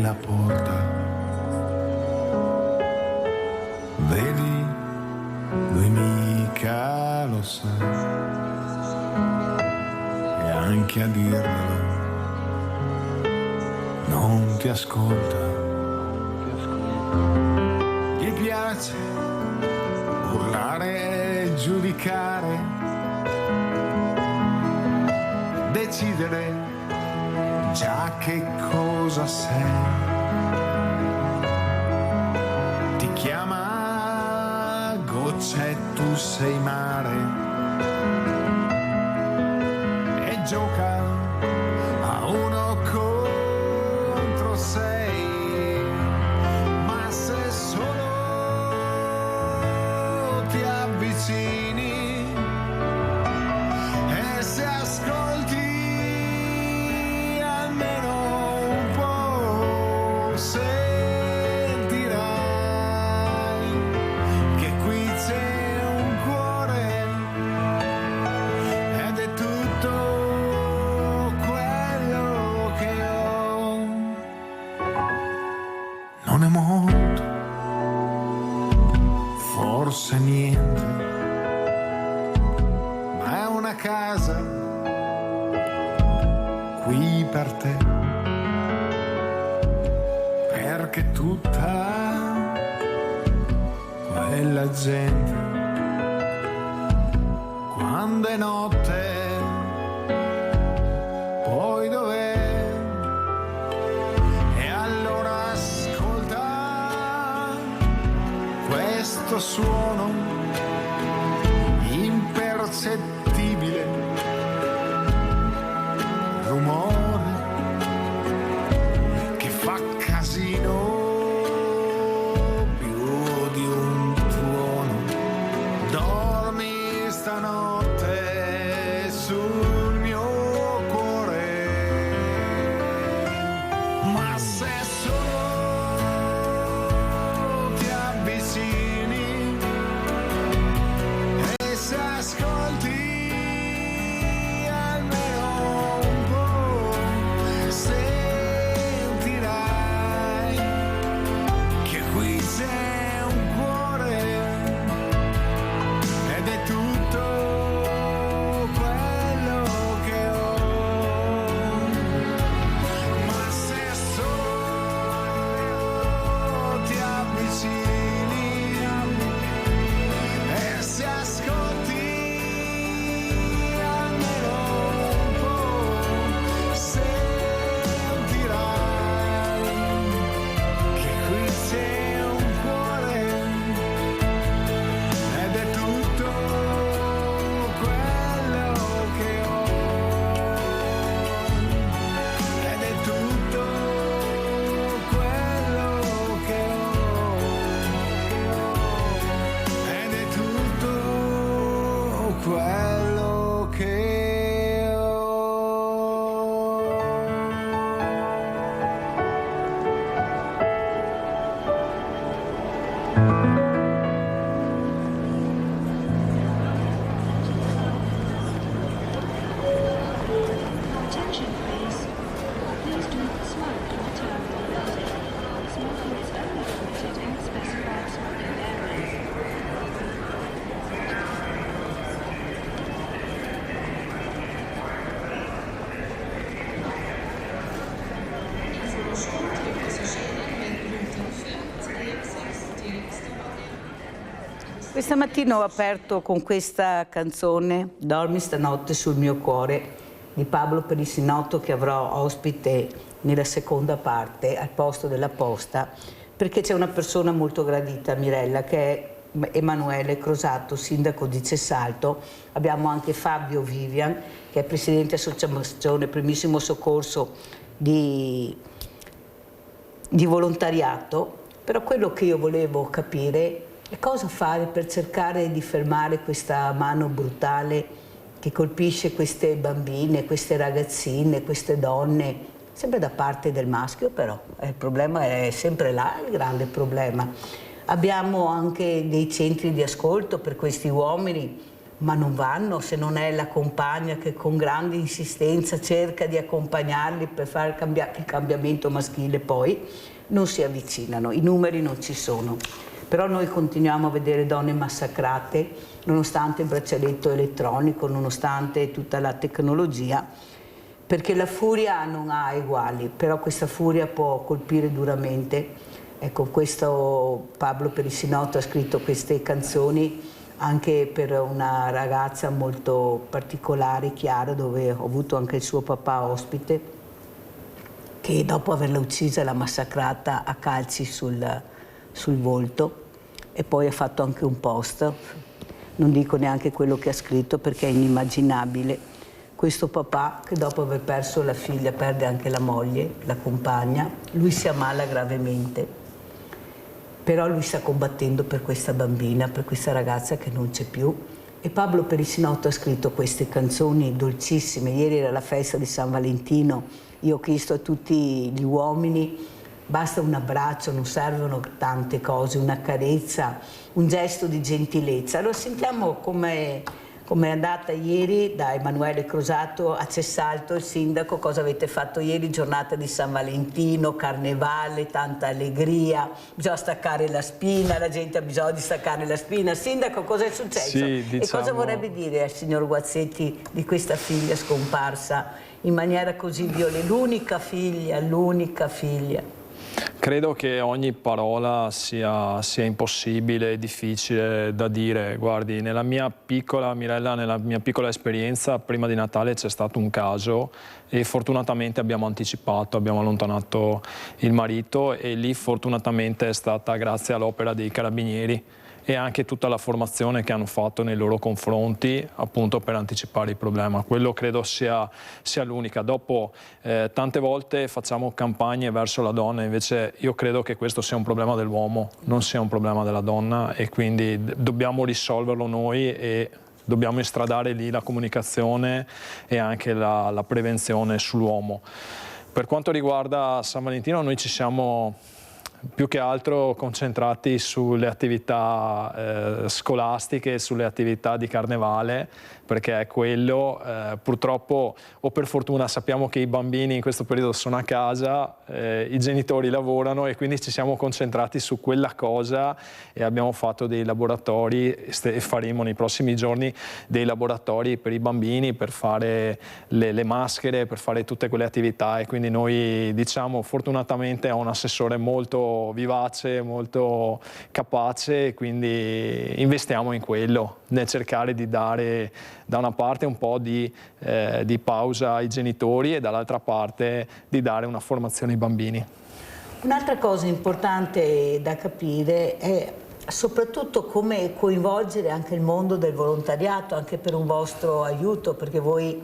la porta. Vedi, lui mica lo sa, e anche a dirmelo non ti ascolta. Gli piace urlare e giudicare, decidere già che cosa sei. Ti chiama goccia e tu sei mare, e gioca a uno contro sei. Ma se solo ti avvicini e se ascolti almeno un po', sentirai che qui c'è un cuore ed è tutto quello che ho. Non è molto, forse niente, ma è una casa qui per te, perché tutta quella gente, quando è notte, poi dov'è? E allora ascolta questo suono impercettibile, rumore che fa casino più di un tuono. Dormi stanotte sul mio cuore, ma se solo ti avvicini e se ascolti almeno un po', sentirai che qui c'è un cuore ed è tutto quello che ho. Ma se solo ti avvicini e se ascolti almeno un po', sentirai che qui c'è un cuore ed è tutto quello che ho. Ed è tutto quello che ho. Ed è tutto quello che ho. Attention please. Please do not smoke in the terminal building. Smoking is only permitted in the specified smoking areas. Questa mattina ho aperto con questa canzone Dormi stanotte sul mio cuore di Pablo Perissinotto, che avrò ospite nella seconda parte al posto della posta, perché c'è una persona molto gradita a Mirella, che è Emanuele Crosato, sindaco di Cessalto. Abbiamo anche Fabio Vivian, che è presidente associazione Primissimo Soccorso di volontariato. Però quello che io volevo capire è cosa fare per cercare di fermare questa mano brutale che colpisce queste bambine, queste ragazzine, queste donne, sempre da parte del maschio. Però il problema è sempre là, il grande problema. Abbiamo anche dei centri di ascolto per questi uomini, ma non vanno se non è la compagna che con grande insistenza cerca di accompagnarli per fare il cambiamento maschile, poi non si avvicinano, i numeri non ci sono. Però noi continuiamo a vedere donne massacrate, nonostante il braccialetto elettronico, nonostante tutta la tecnologia, perché la furia non ha eguali, però questa furia può colpire duramente. Ecco, questo Pablo Perissinotto ha scritto queste canzoni anche per una ragazza molto particolare, Chiara, dove ho avuto anche il suo papà ospite, che dopo averla uccisa l'ha massacrata a calci sul volto, e poi ha fatto anche un post, non dico neanche quello che ha scritto perché è inimmaginabile. Questo papà che dopo aver perso la figlia perde anche la moglie, la compagna, lui si ammala gravemente, però lui sta combattendo per questa bambina, per questa ragazza che non c'è più. E Pablo Perissinotto ha scritto queste canzoni dolcissime. Ieri era la festa di San Valentino, io ho chiesto a tutti gli uomini: basta un abbraccio, non servono tante cose, una carezza, un gesto di gentilezza. Allora sentiamo come è andata ieri da Emanuele Crosato a Cessalto, il sindaco, cosa avete fatto ieri, giornata di San Valentino, carnevale, tanta allegria, bisogna staccare la spina, la gente ha bisogno di staccare la spina. Sindaco, cosa è successo? Sì, diciamo... E cosa vorrebbe dire al signor Guazzetti di questa figlia scomparsa in maniera così violenta? L'unica figlia. Credo che ogni parola sia impossibile, difficile da dire. Guardi, nella mia piccola, Mirella, nella mia piccola esperienza, prima di Natale c'è stato un caso e fortunatamente abbiamo anticipato, abbiamo allontanato il marito, e lì fortunatamente è stata grazie all'opera dei carabinieri e anche tutta la formazione che hanno fatto nei loro confronti, appunto per anticipare il problema. Quello credo sia l'unica. Dopo tante volte facciamo campagne verso la donna, invece io credo che questo sia un problema dell'uomo, non sia un problema della donna, e quindi dobbiamo risolverlo noi e dobbiamo instradare lì la comunicazione e anche la prevenzione sull'uomo. Per quanto riguarda San Valentino, noi ci siamo più che altro concentrati sulle attività scolastiche, sulle attività di carnevale, perché è quello, purtroppo o per fortuna sappiamo che i bambini in questo periodo sono a casa, i genitori lavorano, e quindi ci siamo concentrati su quella cosa e abbiamo fatto dei laboratori e faremo nei prossimi giorni dei laboratori per i bambini, per fare le maschere, per fare tutte quelle attività, e quindi noi, diciamo, fortunatamente ho un assessore molto vivace, molto capace, e quindi investiamo in quello, nel cercare di dare da una parte un po' di pausa ai genitori e dall'altra parte di dare una formazione ai bambini. Un'altra cosa importante da capire è soprattutto come coinvolgere anche il mondo del volontariato, anche per un vostro aiuto, perché voi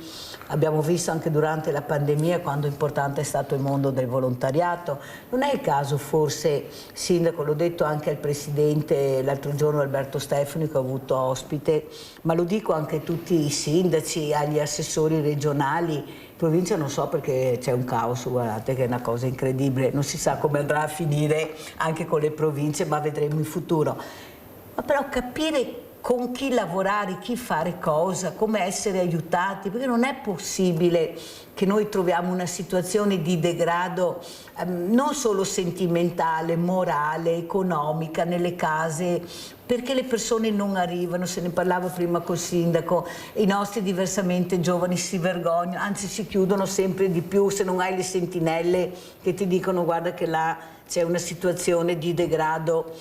abbiamo visto anche durante la pandemia quanto importante è stato il mondo del volontariato. Non è il caso forse, Sindaco, l'ho detto anche al Presidente l'altro giorno, Alberto Stefani, che ho avuto ospite, ma lo dico anche a tutti i sindaci, agli assessori regionali, provincia non so, perché c'è un caos, guardate che è una cosa incredibile, non si sa come andrà a finire anche con le province, ma vedremo in futuro. Ma però capire con chi lavorare, chi fare cosa, come essere aiutati, perché non è possibile che noi troviamo una situazione di degrado non solo sentimentale, morale, economica nelle case, perché le persone non arrivano. Se ne parlava prima col sindaco, i nostri diversamente giovani si vergognano, anzi si chiudono sempre di più se non hai le sentinelle che ti dicono guarda che là c'è una situazione di degrado,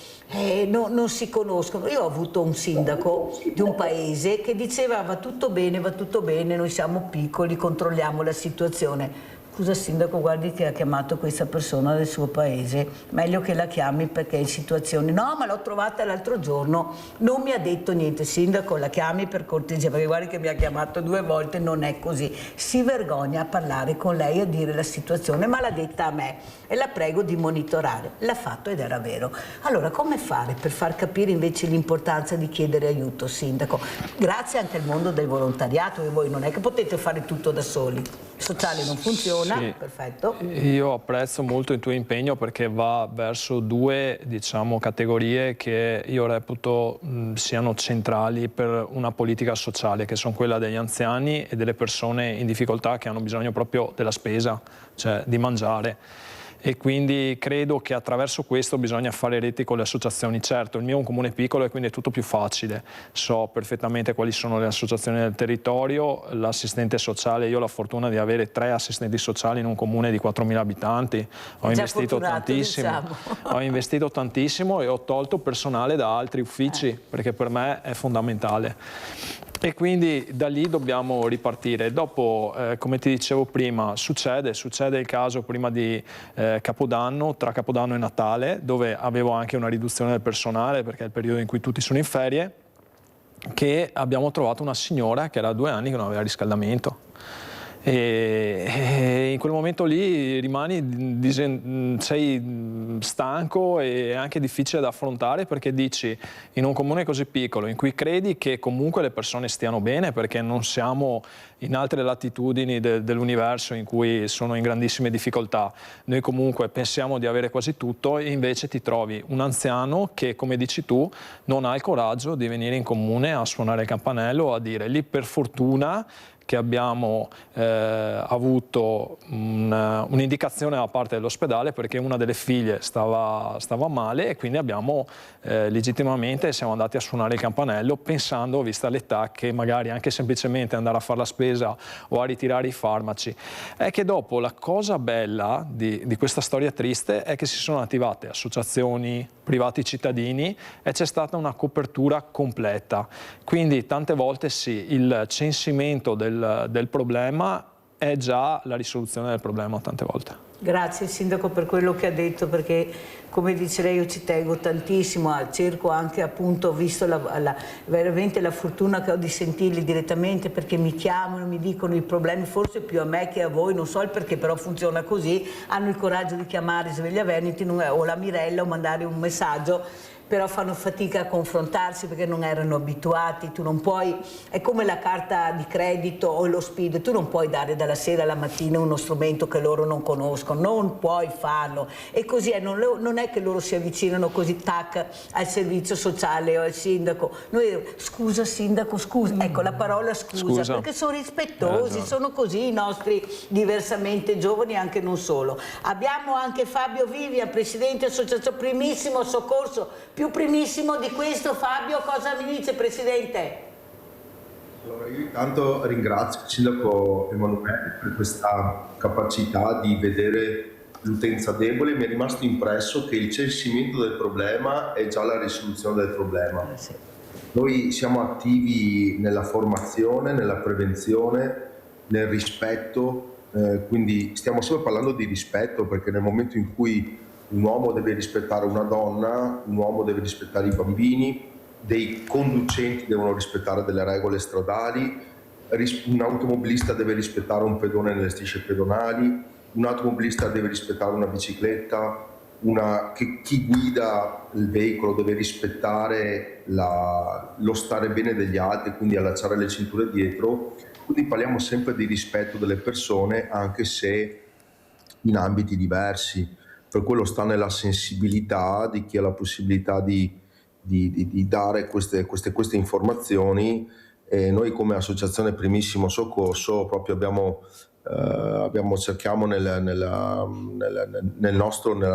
non si conoscono. Io ho avuto un sindaco di un paese che diceva va tutto bene, noi siamo piccoli, controlliamo la situazione. Scusa sindaco, guardi che ha chiamato questa persona del suo paese, meglio che la chiami perché è in situazione... No, ma l'ho trovata l'altro giorno, non mi ha detto niente. Sindaco, la chiami per cortesia, perché guardi che mi ha chiamato 2 volte, non è così. Si vergogna a parlare con lei, a dire la situazione, ma l'ha detta a me e la prego di monitorare. L'ha fatto ed era vero. Allora, come fare per far capire invece l'importanza di chiedere aiuto, sindaco? Grazie anche al mondo del volontariato, e voi non è che potete fare tutto da soli. sociale non funziona, Sì. perfetto. Io apprezzo molto il tuo impegno perché va verso due, diciamo, categorie che io reputo siano centrali per una politica sociale, che sono quella degli anziani e delle persone in difficoltà che hanno bisogno proprio della spesa, cioè di mangiare. E quindi credo che attraverso questo bisogna fare reti con le associazioni. Certo, il mio è un comune piccolo e quindi è tutto più facile, so perfettamente quali sono le associazioni del territorio, l'assistente sociale, io ho la fortuna di avere 3 assistenti sociali in un comune di 4.000 abitanti, ho investito tantissimo, diciamo. ho investito tantissimo e ho tolto personale da altri uffici perché per me è fondamentale. E quindi da lì dobbiamo ripartire. Dopo, come ti dicevo prima, succede il caso prima di Capodanno, tra Capodanno e Natale, dove avevo anche una riduzione del personale perché è il periodo in cui tutti sono in ferie, che abbiamo trovato una signora che era 2 anni che non aveva riscaldamento. E in quel momento lì sei stanco e anche difficile da affrontare perché dici, in un comune così piccolo in cui credi che comunque le persone stiano bene perché non siamo in altre latitudini dell'universo in cui sono in grandissime difficoltà, noi comunque pensiamo di avere quasi tutto e invece ti trovi un anziano che, come dici tu, non ha il coraggio di venire in comune a suonare il campanello o a dire lì per fortuna che abbiamo avuto un'indicazione da parte dell'ospedale perché una delle figlie stava male e quindi abbiamo legittimamente siamo andati a suonare il campanello pensando, vista l'età, che magari anche semplicemente andare a fare la spesa o a ritirare i farmaci. È che dopo la cosa bella di questa storia triste è che si sono attivate associazioni, privati cittadini e c'è stata una copertura completa. Quindi tante volte sì, il censimento del problema è già la risoluzione del problema tante volte. Grazie Sindaco per quello che ha detto, perché come dice lei io ci tengo tantissimo, cerco anche appunto, visto veramente la fortuna che ho di sentirli direttamente perché mi chiamano, mi dicono i problemi, forse più a me che a voi, non so il perché, però funziona così, hanno il coraggio di chiamare Sveglia Veneti o la Mirella o mandare un messaggio, però fanno fatica a confrontarsi perché non erano abituati, tu non puoi, è come la carta di credito o lo SPID, tu non puoi dare dalla sera alla mattina uno strumento che loro non conoscono, non puoi farlo e così è, non è che loro si avvicinano così tac al servizio sociale o al sindaco, noi scusa sindaco, scusa, ecco la parola scusa. Perché sono rispettosi, sono così i nostri diversamente giovani anche non solo. Abbiamo anche Fabio Vivian, presidente associazione Primissimo Soccorso. Più primissimo di questo, Fabio, cosa mi dice, Presidente? Allora, io intanto ringrazio il Sindaco Emanuele per questa capacità di vedere l'utenza debole. Mi è rimasto impresso che il censimento del problema è già la risoluzione del problema. Sì. Noi siamo attivi nella formazione, nella prevenzione, nel rispetto, quindi stiamo sempre parlando di rispetto perché nel momento in cui un uomo deve rispettare una donna, un uomo deve rispettare i bambini, dei conducenti devono rispettare delle regole stradali, un automobilista deve rispettare un pedone nelle strisce pedonali, un automobilista deve rispettare una bicicletta, chi guida il veicolo deve rispettare lo stare bene degli altri, quindi allacciare le cinture dietro. Quindi parliamo sempre di rispetto delle persone anche se in ambiti diversi. Per quello sta nella sensibilità di chi ha la possibilità di dare queste informazioni e noi come associazione Primissimo Soccorso proprio cerchiamo nella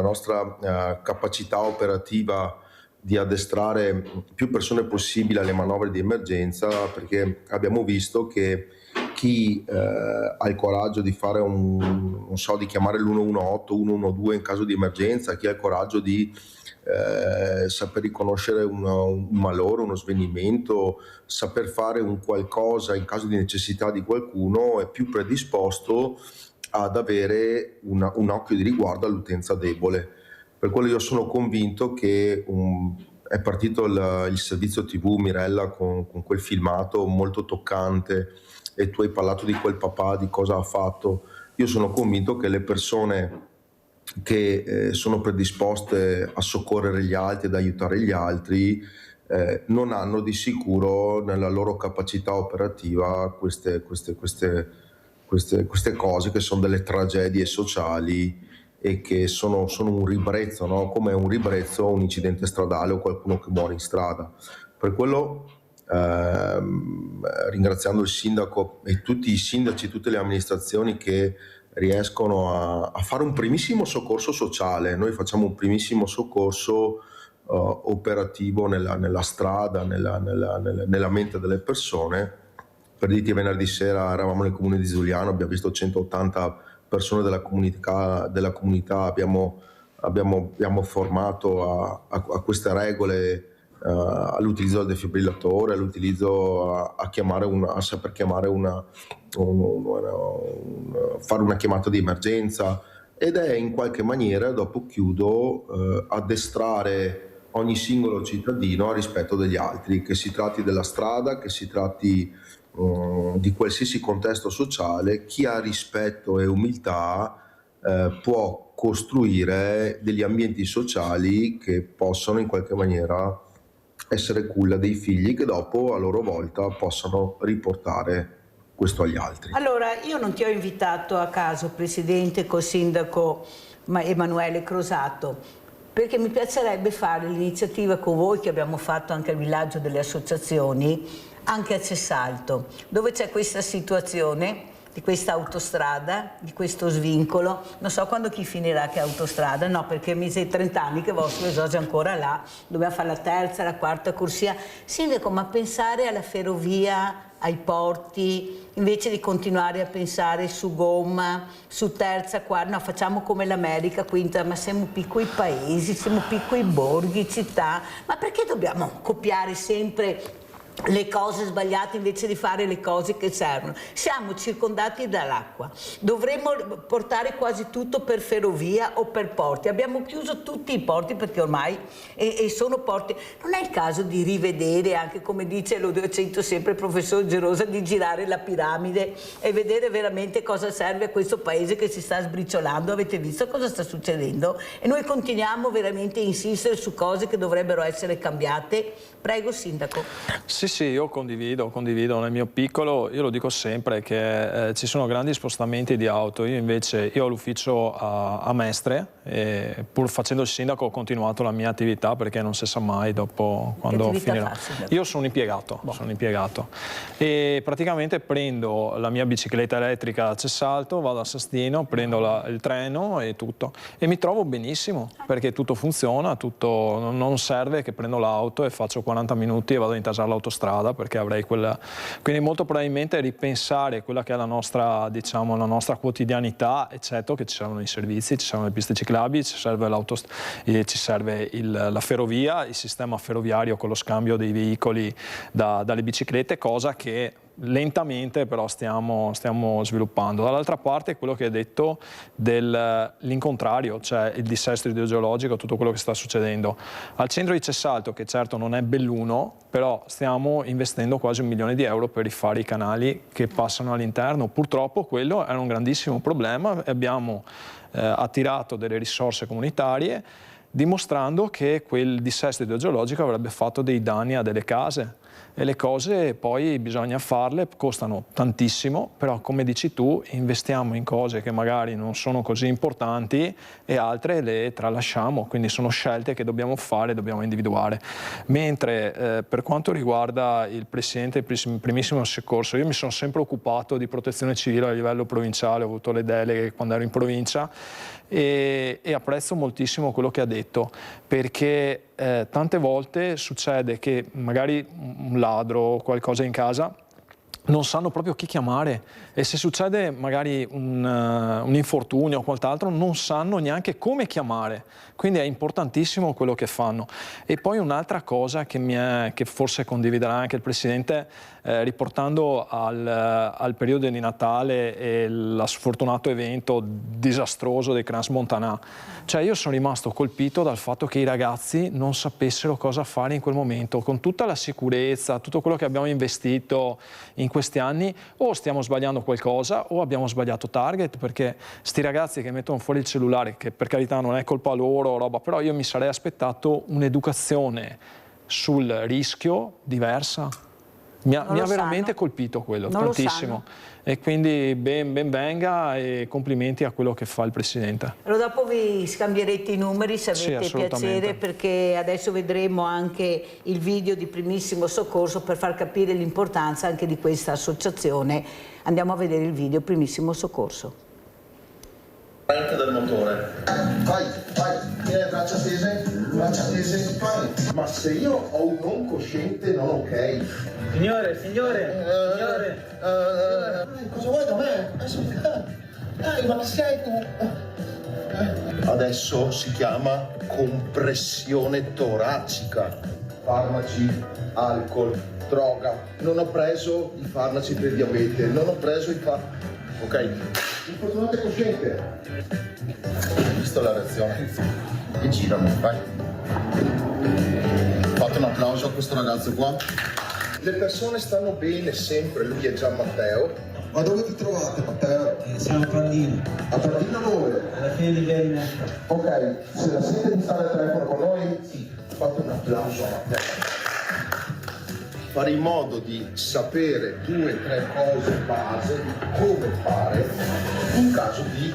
nostra capacità operativa di addestrare più persone possibile alle manovre di emergenza perché abbiamo visto che chi ha il coraggio di fare di chiamare l'118, 112 in caso di emergenza, chi ha il coraggio di saper riconoscere un malore, uno svenimento, saper fare un qualcosa in caso di necessità di qualcuno è più predisposto ad avere un occhio di riguardo all'utenza debole. Per quello io sono convinto che è partito il servizio TV Mirella con quel filmato molto toccante e tu hai parlato di quel papà, di cosa ha fatto. Io sono convinto che le persone che sono predisposte a soccorrere gli altri, ad aiutare gli altri, non hanno di sicuro nella loro capacità operativa queste queste cose che sono delle tragedie sociali e che sono un ribrezzo, no? Come è un ribrezzo un incidente stradale o qualcuno che muore in strada. Per quello, ringraziando il sindaco e tutti i sindaci, tutte le amministrazioni che riescono a fare un primissimo soccorso sociale. Noi facciamo un primissimo soccorso operativo nella strada, nella mente delle persone. Per dirti, venerdì sera eravamo nel comune di Giuliano, abbiamo visto 180 persone della comunità, abbiamo formato a queste regole, all'utilizzo del defibrillatore, all'utilizzo a saper chiamare fare una chiamata di emergenza, ed è in qualche maniera, dopo chiudo, addestrare ogni singolo cittadino al rispetto degli altri, che si tratti della strada, che si tratti di qualsiasi contesto sociale. Chi ha rispetto e umiltà può costruire degli ambienti sociali che possono in qualche maniera essere culla dei figli, che dopo a loro volta possano riportare questo agli altri. Allora, io non ti ho invitato a caso, Presidente, col Sindaco Emanuele Crosato, perché mi piacerebbe fare l'iniziativa con voi che abbiamo fatto anche al villaggio delle associazioni, anche a Cessalto, dove c'è questa situazione di questa autostrada, di questo svincolo. Non so quando chi finirà che autostrada, no, perché mi sei 30 anni che vostro esorge ancora là, dobbiamo fare la terza, la quarta corsia. Sindaco, ma pensare alla ferrovia, ai porti, invece di continuare a pensare su gomma, su terza, quarta, no, facciamo come l'America, quinta, ma siamo piccoli paesi, siamo piccoli borghi, città, ma perché dobbiamo copiare sempre le cose sbagliate invece di fare le cose che servono? Siamo circondati dall'acqua, dovremmo portare quasi tutto per ferrovia o per porti. Abbiamo chiuso tutti i porti perché ormai sono porti. Non è il caso di rivedere, anche come dice l'O200 sempre il professor Gerosa, di girare la piramide e vedere veramente cosa serve a questo paese che si sta sbriciolando? Avete visto cosa sta succedendo? E noi continuiamo veramente a insistere su cose che dovrebbero essere cambiate. Prego, Sindaco. Sì, io condivido nel mio piccolo, io lo dico sempre che ci sono grandi spostamenti di auto. Io ho l'ufficio a Mestre e pur facendo il sindaco ho continuato la mia attività, perché non si sa mai dopo quando finirò. Io sono impiegato, e praticamente prendo la mia bicicletta elettrica a Cessalto, vado a Sastino, prendo il treno e tutto, e mi trovo benissimo perché tutto funziona, non serve che prendo l'auto e faccio 40 minuti e vado a intasare l'autostrada, perché avrei quella. Quindi molto probabilmente ripensare quella che è la nostra, diciamo, la nostra quotidianità, eccetto, che ci servono i servizi, ci servono le piste ciclabili, ci serve la ferrovia, il sistema ferroviario con lo scambio dei veicoli dalle biciclette, cosa che lentamente però stiamo sviluppando. Dall'altra parte quello che hai detto dell'incontrario, cioè il dissesto idrogeologico, tutto quello che sta succedendo al centro di Cessalto, che certo non è belluno, però stiamo investendo quasi €1 milione per rifare i canali che passano all'interno. Purtroppo quello era un grandissimo problema e abbiamo attirato delle risorse comunitarie, dimostrando che quel dissesto idrogeologico avrebbe fatto dei danni a delle case. E le cose poi bisogna farle, costano tantissimo, però come dici tu investiamo in cose che magari non sono così importanti e altre le tralasciamo, quindi sono scelte che dobbiamo fare, dobbiamo individuare. Mentre per quanto riguarda il Presidente del primissimo soccorso, io mi sono sempre occupato di protezione civile a livello provinciale, ho avuto le deleghe quando ero in provincia e apprezzo moltissimo quello che ha detto, perché tante volte succede che magari un ladro o qualcosa in casa non sanno proprio chi chiamare, e se succede magari un infortunio o qualcos'altro non sanno neanche come chiamare, quindi è importantissimo quello che fanno. E poi un'altra cosa che forse condividerà anche il Presidente, riportando al periodo di Natale e lo sfortunato evento disastroso dei Crans-Montana, cioè io sono rimasto colpito dal fatto che i ragazzi non sapessero cosa fare in quel momento, con tutta la sicurezza, tutto quello che abbiamo investito in questi anni. O stiamo sbagliando qualcosa o abbiamo sbagliato target, perché sti ragazzi che mettono fuori il cellulare, che per carità non è colpa loro, però io mi sarei aspettato un'educazione sul rischio diversa. Mi ha Non lo veramente sanno. colpito quello, Non lo tantissimo. sanno. E quindi ben venga e complimenti a quello che fa il Presidente. Allora dopo vi scambierete i numeri se Sì, avete assolutamente. piacere, perché adesso vedremo anche il video di Primissimo Soccorso per far capire l'importanza anche di questa associazione. Andiamo a vedere il video Primissimo Soccorso. Corrente del motore. Vai, tieni le braccia tese, vai. Ma se io ho un non cosciente non ok. Signore. Cosa vuoi da me? Dai, ma chi sei tu? Adesso si chiama compressione toracica. Farmaci, alcol, droga. Non ho preso i farmaci per diabete, non ho preso i farmaci. Ok, infortunato è cosciente. Visto la reazione. E girami, vai. Fate un applauso a questo ragazzo qua. Le persone stanno bene sempre, lui è Gian Matteo. Ma dove ti trovate, Matteo? Siamo a Pardino, A Pardino dove? alla fine di Verna. Ok, se la sente di stare al telefono con noi, sì. Fate un applauso a Matteo. Fare in modo di sapere 2 o 3 cose base di come fare in caso di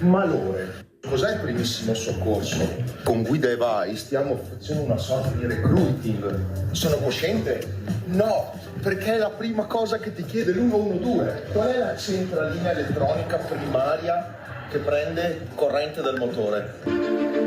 malore. Cos'è il primissimo soccorso? Con Guida e Vai stiamo facendo una sorta di recruiting. Sono cosciente? No, perché è la prima cosa che ti chiede l'112. Qual è la centralina elettronica primaria che prende corrente del motore?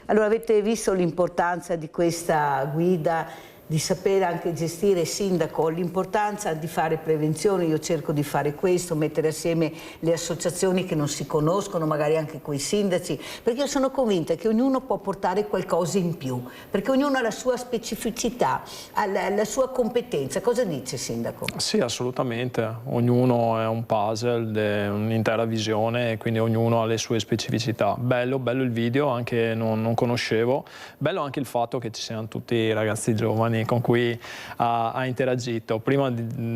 Allora avete visto l'importanza di questa guida, di sapere anche gestire, sindaco, l'importanza di fare prevenzione. Io cerco di fare questo, mettere assieme le associazioni che non si conoscono, magari anche coi sindaci, perché io sono convinta che ognuno può portare qualcosa in più, perché ognuno ha la sua specificità, ha la sua competenza. Cosa dice, sindaco? Sì, assolutamente. Ognuno è un puzzle, è un'intera visione e quindi ognuno ha le sue specificità. Bello il video, anche non conoscevo. Bello anche il fatto che ci siano tutti i ragazzi giovani con cui ha interagito. Prima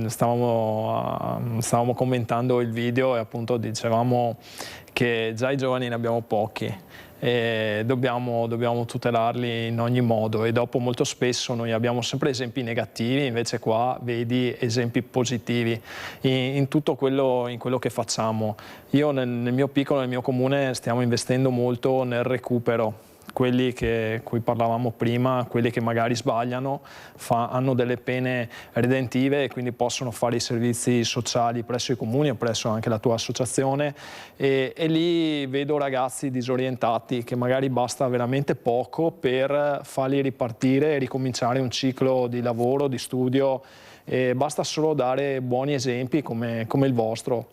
stavamo commentando il video e appunto dicevamo che già i giovani ne abbiamo pochi e dobbiamo tutelarli in ogni modo, e dopo molto spesso noi abbiamo sempre esempi negativi, invece qua vedi esempi positivi in tutto quello che facciamo. Io nel mio piccolo, nel mio comune, stiamo investendo molto nel recupero. Quelli cui parlavamo prima, quelli che magari sbagliano, hanno delle pene redentive e quindi possono fare i servizi sociali presso i comuni o presso anche la tua associazione, e lì vedo ragazzi disorientati che magari basta veramente poco per farli ripartire e ricominciare un ciclo di lavoro, di studio, e basta solo dare buoni esempi come il vostro.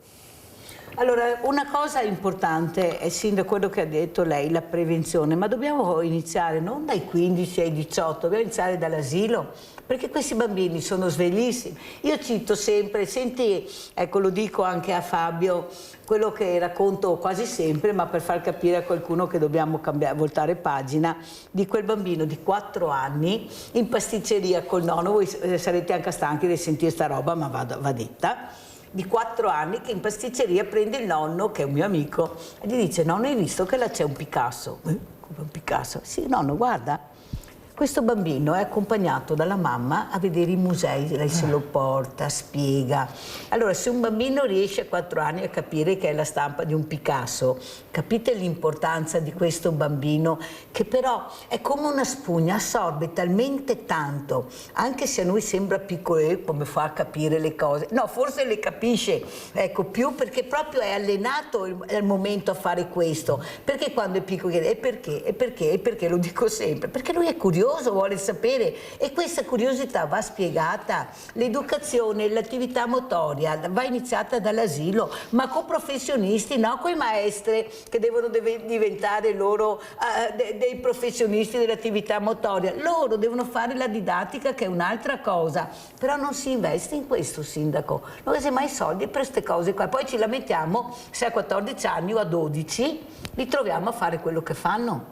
Allora, una cosa importante è, sindaco, quello che ha detto lei, la prevenzione, ma dobbiamo iniziare non dai 15 ai 18, dobbiamo iniziare dall'asilo, perché questi bambini sono sveglissimi. Io cito sempre, senti, ecco, lo dico anche a Fabio, quello che racconto quasi sempre, ma per far capire a qualcuno che dobbiamo voltare pagina, di quel bambino di 4 anni in pasticceria col nonno. Voi sarete anche stanchi di sentire sta roba, ma va detta. Di 4 anni che in pasticceria prende il nonno, che è un mio amico, e gli dice: nonno, hai visto che là c'è un Picasso? Come un Picasso? Sì, nonno, guarda. Questo bambino è accompagnato dalla mamma a vedere i musei, lei se lo porta, spiega. Allora, se un bambino riesce a 4 anni a capire che è la stampa di un Picasso, capite l'importanza di questo bambino che però è come una spugna, assorbe talmente tanto, anche se a noi sembra piccolo, come fa a capire le cose? No, forse le capisce, ecco, più perché proprio è allenato al momento a fare questo, perché quando è piccolo chiede e perché, lo dico sempre, perché lui è curioso, vuole sapere e questa curiosità va spiegata. L'educazione, l'attività motoria va iniziata dall'asilo, ma con professionisti, no con i maestri che devono diventare loro dei professionisti dell'attività motoria. Loro devono fare la didattica, che è un'altra cosa, però non si investe in questo, sindaco, non si mai soldi per queste cose qua, poi ci lamentiamo se a 14 anni o a 12 li troviamo a fare quello che fanno.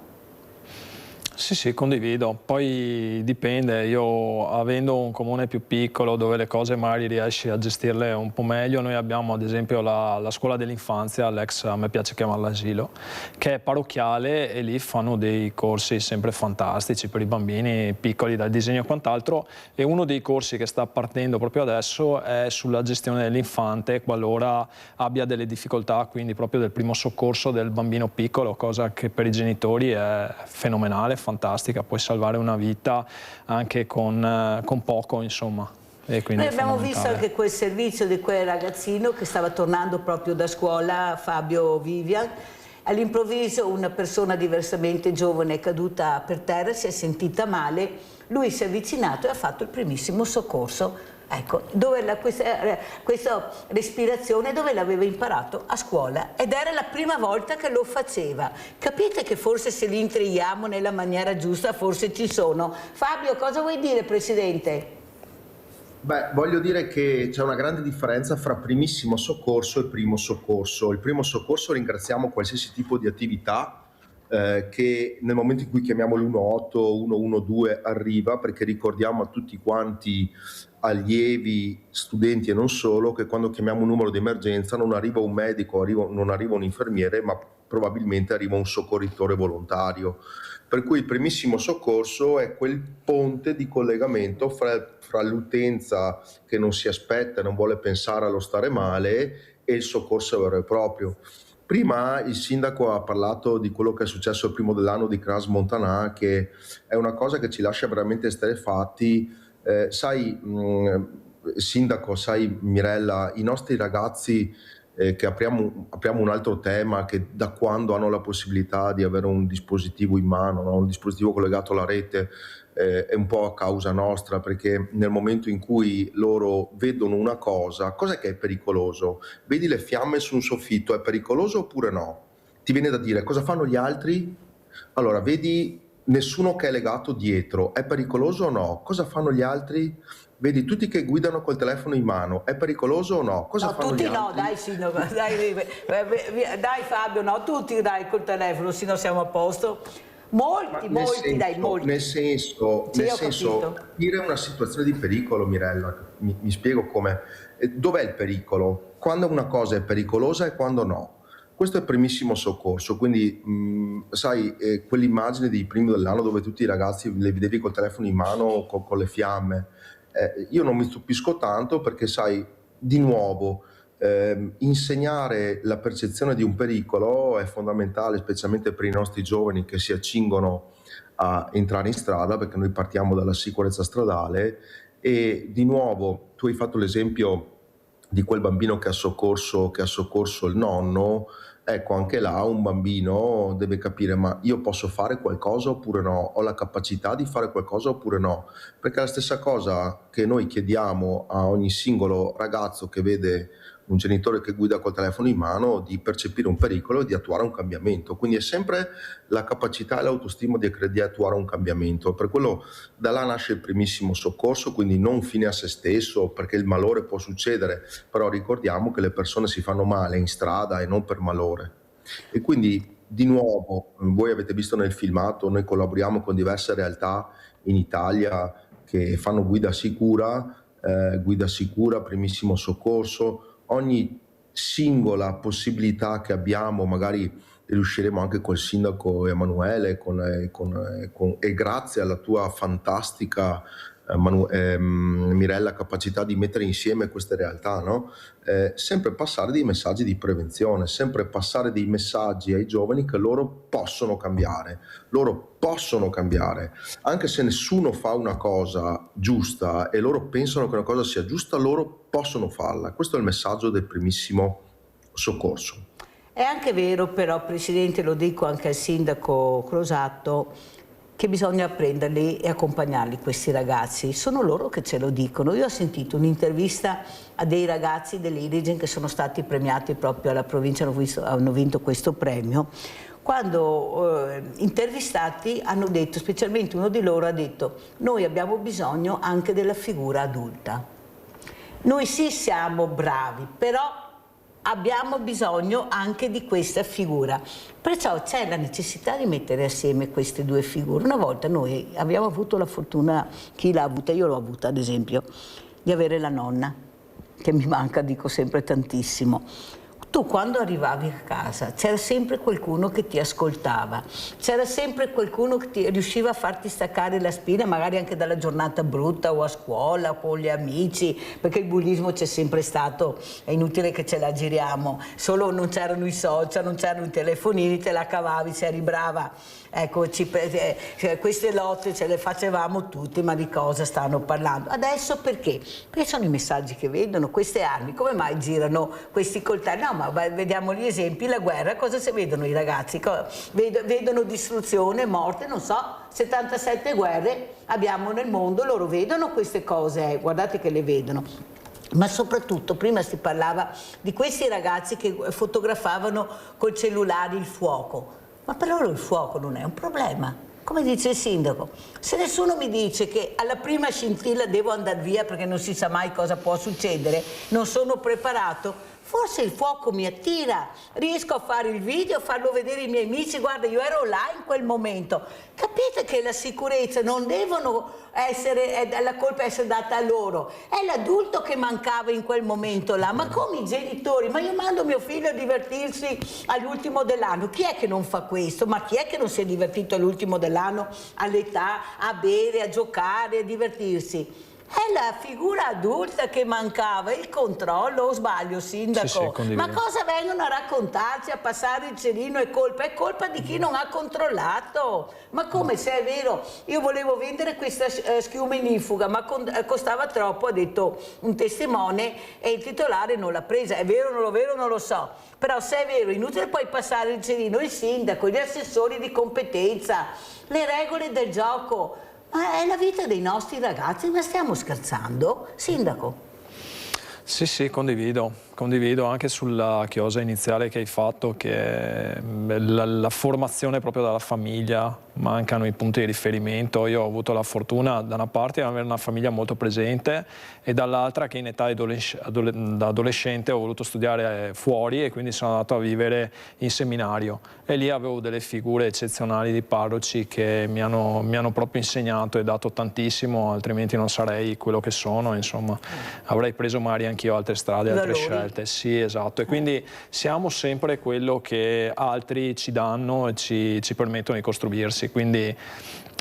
Sì, condivido. Poi dipende, io avendo un comune più piccolo dove le cose magari riesci a gestirle un po' meglio, noi abbiamo ad esempio la scuola dell'infanzia, l'ex a me piace chiamarla asilo, che è parrocchiale e lì fanno dei corsi sempre fantastici per i bambini piccoli dal disegno e quant'altro, e uno dei corsi che sta partendo proprio adesso è sulla gestione dell'infante qualora abbia delle difficoltà, quindi proprio del primo soccorso del bambino piccolo, cosa che per i genitori è fenomenale, fantastica, puoi salvare una vita anche con poco, insomma. E quindi noi abbiamo visto anche quel servizio di quel ragazzino che stava tornando proprio da scuola, Fabio Vivian. All'improvviso una persona diversamente giovane è caduta per terra, si è sentita male, lui si è avvicinato e ha fatto il primissimo soccorso. Ecco, questa respirazione dove l'aveva imparato a scuola ed era la prima volta che lo faceva. Capite che forse se li intrighiamo nella maniera giusta forse ci sono. Fabio, cosa vuoi dire, Presidente? Beh, voglio dire che c'è una grande differenza fra primissimo soccorso e primo soccorso. Il primo soccorso ringraziamo qualsiasi tipo di attività che nel momento in cui chiamiamo l'118, 112 arriva, perché ricordiamo a tutti quanti allievi, studenti e non solo, che quando chiamiamo un numero di emergenza non arriva un medico, non arriva un infermiere, ma probabilmente arriva un soccorritore volontario. Per cui il primissimo soccorso è quel ponte di collegamento fra l'utenza che non si aspetta e non vuole pensare allo stare male e il soccorso vero e proprio. Prima il sindaco ha parlato di quello che è successo il primo dell'anno di Crans Montana, che è una cosa che ci lascia veramente esterrefatti. Sindaco, sai Mirella, i nostri ragazzi che apriamo un altro tema, che da quando hanno la possibilità di avere un dispositivo in mano, no? Un dispositivo collegato alla rete, è un po' a causa nostra, perché nel momento in cui loro vedono una cosa che è pericoloso, vedi le fiamme su un soffitto, è pericoloso oppure no? Ti viene da dire cosa fanno gli altri? Allora vedi nessuno che è legato dietro, è pericoloso o no? Cosa fanno gli altri? Vedi tutti che guidano col telefono in mano, è pericoloso o no? Cosa fanno tutti gli altri? no, dai sindaco, dai Fabio, no, tutti dai col telefono, se no siamo a posto. Molti. Nel senso, capire una situazione di pericolo, Mirella, mi spiego come. Dov'è il pericolo? Quando una cosa è pericolosa e quando no. Questo è il primissimo soccorso, quindi quell'immagine di primo dell'anno dove tutti i ragazzi li vedevi col telefono in mano con le fiamme, io non mi stupisco tanto perché di nuovo, insegnare la percezione di un pericolo è fondamentale, specialmente per i nostri giovani che si accingono a entrare in strada, perché noi partiamo dalla sicurezza stradale. E di nuovo tu hai fatto l'esempio di quel bambino che ha soccorso il nonno. Ecco, anche là un bambino deve capire: ma io posso fare qualcosa oppure no? Ho la capacità di fare qualcosa oppure no? Perché è la stessa cosa che noi chiediamo a ogni singolo ragazzo che vede un genitore che guida col telefono in mano, di percepire un pericolo e di attuare un cambiamento. Quindi è sempre la capacità e l'autostima di attuare un cambiamento. Per quello da là nasce il primissimo soccorso, quindi non fine a se stesso, perché il malore può succedere, però ricordiamo che le persone si fanno male in strada e non per malore. E quindi di nuovo, voi avete visto nel filmato, noi collaboriamo con diverse realtà in Italia che fanno guida sicura, primissimo soccorso. Ogni singola possibilità che abbiamo, magari riusciremo anche col sindaco Emanuele e grazie alla tua fantastica Mirella capacità di mettere insieme queste realtà, no? Sempre passare dei messaggi di prevenzione, sempre passare dei messaggi ai giovani che loro possono cambiare, anche se nessuno fa una cosa giusta e loro pensano che una cosa sia giusta, loro possono farla. Questo è il messaggio del primissimo soccorso. È anche vero però, Presidente, lo dico anche al Sindaco Crosato, che bisogna prenderli e accompagnarli questi ragazzi. Sono loro che ce lo dicono. Io ho sentito un'intervista a dei ragazzi dell'Irigen che sono stati premiati proprio alla provincia, hanno vinto questo premio. Quando intervistati hanno detto, specialmente uno di loro ha detto: noi abbiamo bisogno anche della figura adulta. Noi sì siamo bravi, però abbiamo bisogno anche di questa figura, perciò c'è la necessità di mettere assieme queste due figure. Una volta noi abbiamo avuto la fortuna, chi l'ha avuta, io l'ho avuta ad esempio, di avere la nonna, che mi manca, dico sempre, tantissimo. Tu quando arrivavi a casa c'era sempre qualcuno che ti ascoltava, c'era sempre qualcuno che riusciva a farti staccare la spina, magari anche dalla giornata brutta o a scuola o con gli amici, perché il bullismo c'è sempre stato, è inutile che ce la giriamo, solo non c'erano i social, non c'erano i telefonini, te la cavavi, se eri brava. Ecco, queste lotte ce le facevamo tutti, ma di cosa stanno parlando? Adesso perché? Perché sono i messaggi che vedono, queste armi, come mai girano questi coltelli? No, ma vediamo gli esempi, la guerra, cosa si vedono i ragazzi? Vedono distruzione, morte, non so, 77 guerre abbiamo nel mondo, loro vedono queste cose, guardate che le vedono. Ma soprattutto, prima si parlava di questi ragazzi che fotografavano col cellulare il fuoco. Ma per loro il fuoco non è un problema. Come dice il sindaco, se nessuno mi dice che alla prima scintilla devo andare via perché non si sa mai cosa può succedere, non sono preparato, forse il fuoco mi attira, riesco a fare il video, a farlo vedere ai miei amici, guarda io ero là in quel momento. Capite che la sicurezza non devono essere, la colpa essere data a loro, è l'adulto che mancava in quel momento là, ma come i genitori, ma io mando mio figlio a divertirsi all'ultimo dell'anno, chi è che non fa questo? Ma chi è che non si è divertito all'ultimo dell'anno all'età a bere, a giocare, a divertirsi? È la figura adulta che mancava, il controllo, o sbaglio, sindaco? Sì, ma cosa vengono a raccontarci, a passare il cerino, è colpa di chi non ha controllato. Ma come, se è vero, io volevo vendere questa schiuma inifuga, ma costava troppo, ha detto un testimone, e il titolare non l'ha presa. È vero o non lo so, però se è vero, inutile poi passare il cerino, il sindaco, gli assessori di competenza, le regole del gioco. Ma è la vita dei nostri ragazzi, ma stiamo scherzando? Sindaco? Sì, condivido anche sulla chiosa iniziale che hai fatto, che la formazione proprio dalla famiglia, mancano i punti di riferimento. Io ho avuto la fortuna da una parte di avere una famiglia molto presente e dall'altra che in età da adolescente ho voluto studiare fuori e quindi sono andato a vivere in seminario e lì avevo delle figure eccezionali di parroci che mi hanno proprio insegnato e dato tantissimo, altrimenti non sarei quello che sono, insomma avrei preso magari anch'io altre strade, altre scelte. Sì, esatto, e quindi siamo sempre quello che altri ci danno e ci permettono di costruirsi, quindi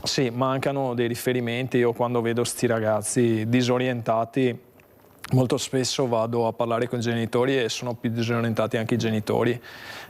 sì, mancano dei riferimenti. Io quando vedo sti ragazzi disorientati molto spesso vado a parlare con i genitori e sono più disorientati anche i genitori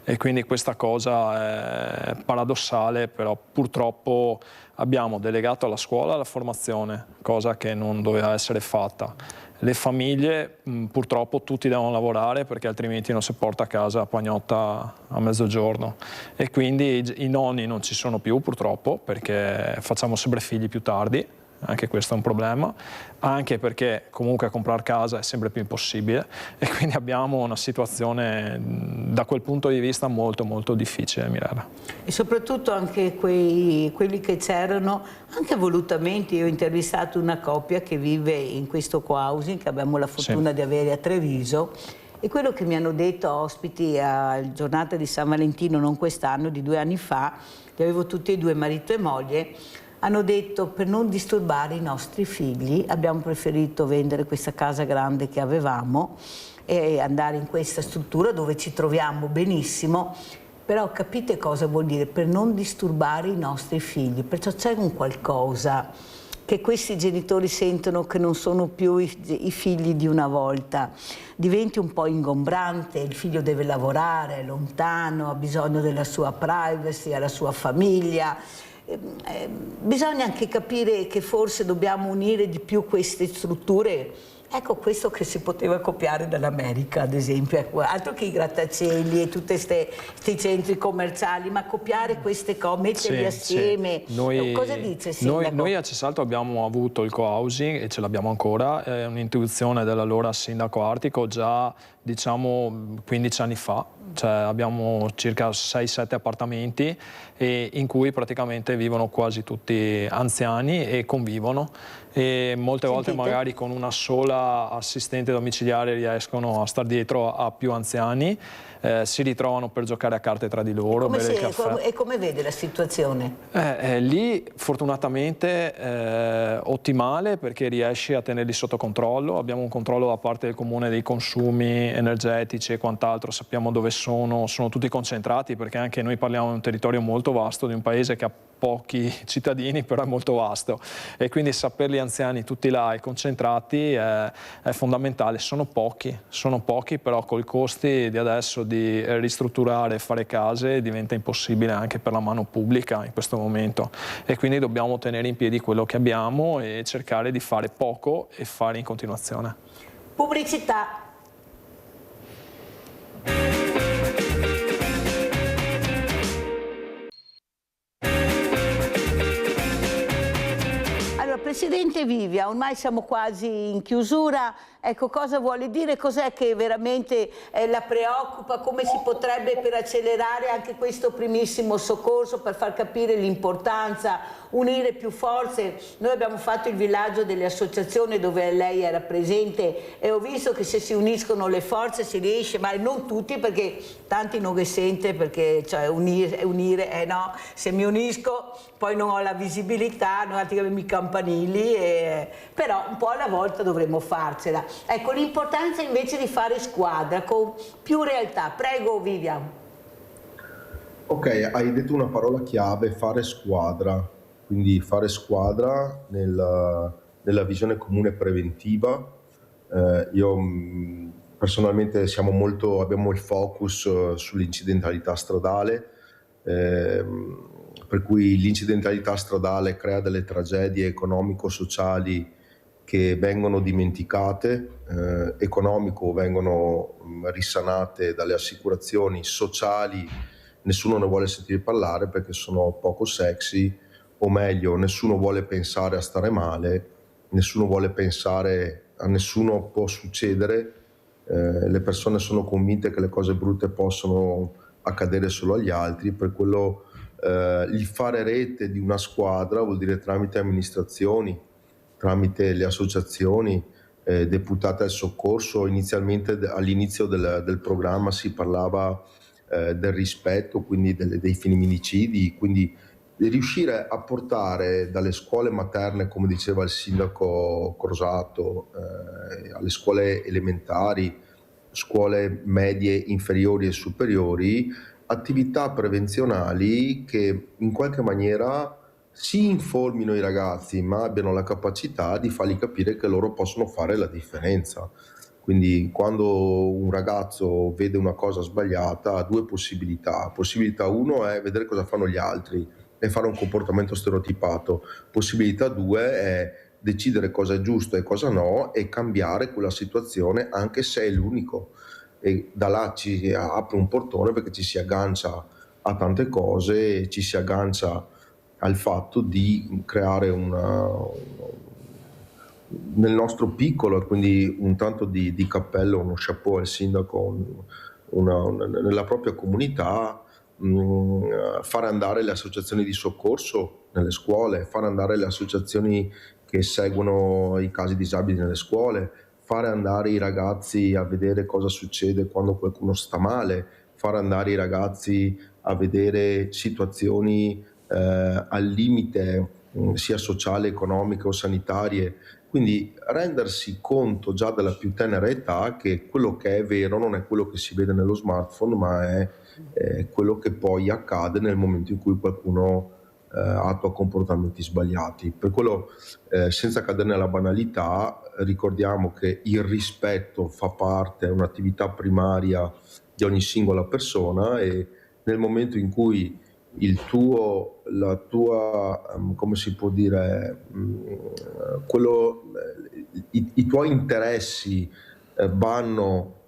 e quindi questa cosa è paradossale, però purtroppo abbiamo delegato alla scuola la formazione, cosa che non doveva essere fatta. Le famiglie purtroppo tutti devono lavorare perché altrimenti non si porta a casa la pagnotta a mezzogiorno e quindi i nonni non ci sono più purtroppo perché facciamo sempre figli più tardi, anche questo è un problema, anche perché comunque comprare casa è sempre più impossibile e quindi abbiamo una situazione da quel punto di vista molto molto difficile, Mirella. E soprattutto anche quelli che c'erano, anche volutamente. Io ho intervistato una coppia che vive in questo co-housing che abbiamo la fortuna di avere a Treviso e quello che mi hanno detto ospiti alla giornata di San Valentino, non quest'anno, di 2 anni fa, li avevo tutti e due, marito e moglie, hanno detto per non disturbare i nostri figli abbiamo preferito vendere questa casa grande che avevamo e andare in questa struttura dove ci troviamo benissimo Però capite cosa vuol dire? Per non disturbare i nostri figli, perciò c'è un qualcosa che questi genitori sentono che non sono più i figli di una volta. Diventi un po' ingombrante, il figlio deve lavorare, è lontano, ha bisogno della sua privacy, ha la sua famiglia. Bisogna anche capire che forse dobbiamo unire di più queste strutture. Ecco questo che si poteva copiare dall'America, ad esempio, ecco, altro che i grattacieli e tutti questi centri commerciali, ma copiare queste cose, metterli assieme. Noi, cosa dice il sindaco? Noi a Cesalto abbiamo avuto il co-housing e ce l'abbiamo ancora, è un'intuizione dell'allora sindaco Artico già diciamo 15 anni fa, cioè abbiamo circa 6-7 appartamenti in cui praticamente vivono quasi tutti anziani e convivono, e molte volte magari con una sola assistente domiciliare riescono a star dietro a più anziani, si ritrovano per giocare a carte tra di loro, bere il caffè. E come vede la situazione? Lì fortunatamente ottimale, perché riesci a tenerli sotto controllo, abbiamo un controllo da parte del comune dei consumi energetici e quant'altro, sappiamo dove sono tutti concentrati, perché anche noi parliamo di un territorio molto vasto, di un paese che ha pochi cittadini, però è molto vasto, e quindi saperli anziani tutti là e concentrati è fondamentale. Sono pochi, però col costi di adesso di ristrutturare e fare case diventa impossibile anche per la mano pubblica in questo momento, e quindi dobbiamo tenere in piedi quello che abbiamo e cercare di fare poco e fare in continuazione. Pubblicità. Presidente Vivia, ormai siamo quasi in chiusura, ecco, cosa vuole dire, cos'è che veramente la preoccupa, come si potrebbe per accelerare anche questo primissimo soccorso, per far capire l'importanza, unire più forze. Noi abbiamo fatto il villaggio delle associazioni dove lei era presente e ho visto che se si uniscono le forze si riesce, ma non tutti, perché tanti non che sente, perché cioè, unire, no, se mi unisco poi non ho la visibilità, non altri che i campanili, però un po' alla volta dovremmo farcela. Ecco, l'importanza invece di fare squadra con più realtà. Prego Vivian. Ok, hai detto una parola chiave, fare squadra, quindi fare squadra nella visione comune preventiva. Io personalmente abbiamo il focus sull'incidentalità stradale, per cui l'incidentalità stradale crea delle tragedie economico-sociali che vengono dimenticate, economico vengono risanate dalle assicurazioni, sociali nessuno ne vuole sentire parlare perché sono poco sexy, o meglio nessuno vuole pensare a stare male, nessuno vuole pensare a nessuno può succedere, le persone sono convinte che le cose brutte possono accadere solo agli altri, per quello il fare rete di una squadra vuol dire tramite amministrazioni, tramite le associazioni, deputate al soccorso. Inizialmente all'inizio del programma si parlava del rispetto, quindi dei femminicidi, quindi riuscire a portare dalle scuole materne, come diceva il sindaco Crosato, alle scuole elementari, scuole medie inferiori e superiori, attività prevenzionali che in qualche maniera si informino i ragazzi, ma abbiano la capacità di fargli capire che loro possono fare la differenza. Quindi quando un ragazzo vede una cosa sbagliata ha due possibilità. Possibilità 1 è vedere cosa fanno gli altri e fare un comportamento stereotipato. Possibilità 2 è decidere cosa è giusto e cosa no e cambiare quella situazione anche se è l'unico. E da là ci apre un portone perché ci si aggancia a tante cose, ci si aggancia al fatto di creare nel nostro piccolo, quindi un tanto di cappello, uno chapeau al sindaco, nella propria comunità, fare andare le associazioni di soccorso nelle scuole, fare andare le associazioni che seguono i casi disabili nelle scuole, fare andare i ragazzi a vedere cosa succede quando qualcuno sta male, fare andare i ragazzi a vedere situazioni al limite sia sociali, economiche o sanitarie, Quindi rendersi conto già dalla più tenera età che quello che è vero non è quello che si vede nello smartphone, ma è quello che poi accade nel momento in cui qualcuno attua comportamenti sbagliati. Per quello, senza cadere nella banalità, ricordiamo che il rispetto fa parte, è un'attività primaria di ogni singola persona, e nel momento in cui la tua, come si può dire, i tuoi interessi vanno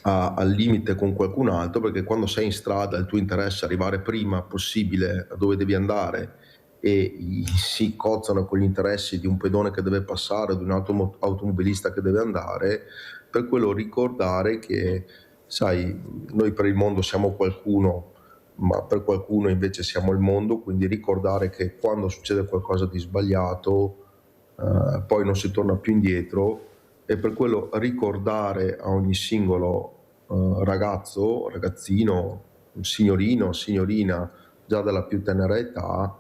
al limite con qualcun altro, perché quando sei in strada il tuo interesse è arrivare prima possibile a dove devi andare e si cozzano con gli interessi di un pedone che deve passare o di un automobilista che deve andare. Per quello ricordare che, sai, noi per il mondo siamo qualcuno, ma per qualcuno invece siamo il mondo, quindi ricordare che quando succede qualcosa di sbagliato poi non si torna più indietro, e per quello ricordare a ogni singolo ragazzo, ragazzino, signorino, signorina, già dalla più tenera età,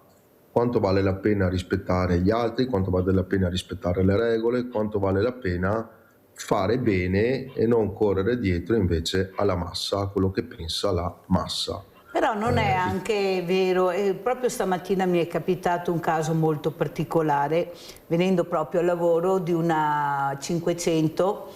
quanto vale la pena rispettare gli altri, quanto vale la pena rispettare le regole, quanto vale la pena fare bene e non correre dietro invece alla massa, a quello che pensa la massa. Però non è anche vero, e proprio stamattina mi è capitato un caso molto particolare, venendo proprio al lavoro, di una 500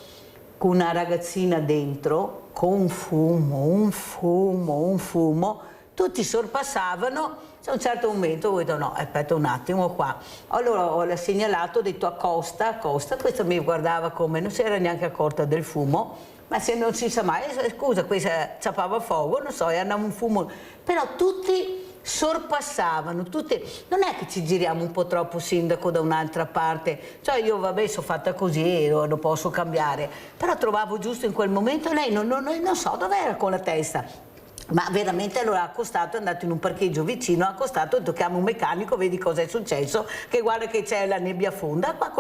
con una ragazzina dentro, con un fumo, tutti sorpassavano. A un certo momento ho detto no, aspetta un attimo qua. Allora ho segnalato, ho detto accosta, questa mi guardava come non si era neanche accorta del fumo. Ma se non si sa mai, scusa, questa ciappava fuoco, non so, e andava un fumo. Però tutti sorpassavano, tutti. Non è che ci giriamo un po' troppo, sindaco, da un'altra parte. Cioè io vabbè sono fatta così, lo posso cambiare. Però trovavo giusto in quel momento, lei non so dove era con la testa. Ma veramente allora ha accostato, è andato in un parcheggio vicino, ha accostato, ha detto chiama un meccanico, vedi cosa è successo, che guarda che c'è la nebbia fonda. Qua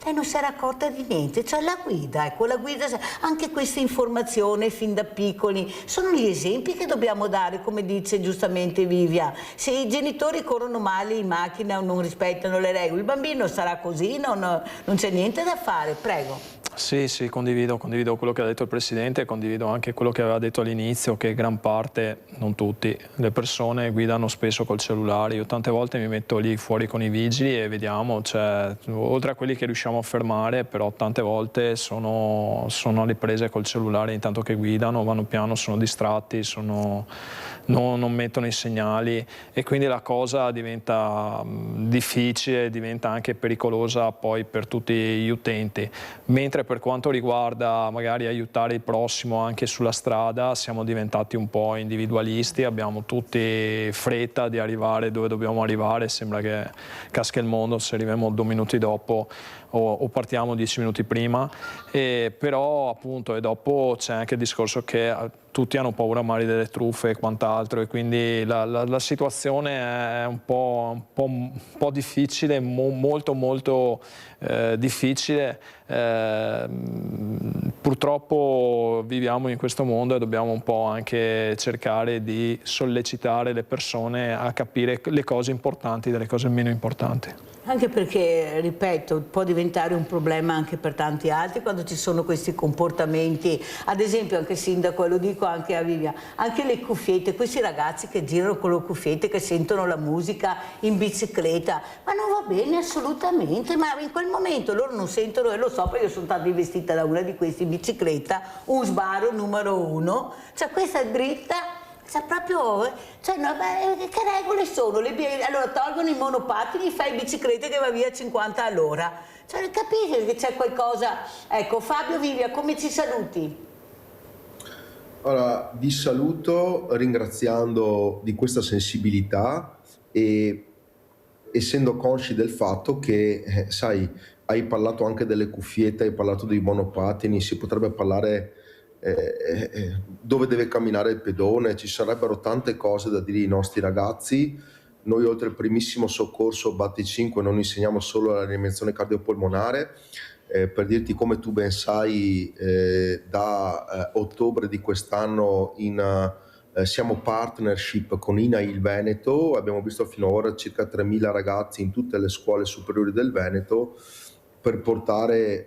lei non si era accorta di niente, cioè la guida, ecco, la guida, anche questa informazione fin da piccoli, sono gli esempi che dobbiamo dare, come dice giustamente Vivia. Se i genitori corrono male in macchina o non rispettano le regole, il bambino sarà così, non c'è niente da fare, prego. Sì, condivido quello che ha detto il Presidente, condivido anche quello che aveva detto all'inizio, che gran parte, non tutti, le persone guidano spesso col cellulare. Io tante volte mi metto lì fuori con i vigili e vediamo, cioè, oltre a quelli che riusciamo a fermare, però tante volte sono alle prese col cellulare intanto che guidano, vanno piano, sono distratti, non mettono i segnali, e quindi la cosa diventa difficile, diventa anche pericolosa poi per tutti gli utenti. Mentre per quanto riguarda magari aiutare il prossimo anche sulla strada, siamo diventati un po' individualisti, abbiamo tutti fretta di arrivare dove dobbiamo arrivare, sembra che casca il mondo se arriviamo 2 minuti dopo o partiamo 10 minuti prima, però appunto, e dopo c'è anche il discorso che tutti hanno paura magari delle truffe e quant'altro, e quindi la situazione è un po' difficile, molto difficile. Purtroppo viviamo in questo mondo e dobbiamo un po' anche cercare di sollecitare le persone a capire le cose importanti dalle cose meno importanti. Anche perché, ripeto, può diventare un problema anche per tanti altri quando ci sono questi comportamenti. Ad esempio, anche sindaco, e lo dico anche a Vivia, anche le cuffiette, questi ragazzi che girano con le cuffiette, che sentono la musica in bicicletta, ma non va bene assolutamente, ma in quel momento loro non sentono, e lo so perché io sono stata investita da una di questi in bicicletta, un sbaro numero 1, cioè questa dritta. Cioè proprio, cioè, no, che regole sono? Allora tolgono i monopattini, fai biciclette che va via a 50 all'ora. Cioè capisci che c'è qualcosa? Ecco, Fabio, Vivia, come ci saluti? Allora, vi saluto ringraziando di questa sensibilità e essendo consci del fatto che, sai, hai parlato anche delle cuffiette, hai parlato dei monopattini, si potrebbe parlare dove deve camminare il pedone, ci sarebbero tante cose da dire ai nostri ragazzi. Noi oltre al primissimo soccorso Batte5 non insegniamo solo la rianimazione cardiopolmonare, per dirti, come tu ben sai, da ottobre di quest'anno siamo partnership con INAIL Veneto, abbiamo visto finora circa 3.000 ragazzi in tutte le scuole superiori del Veneto,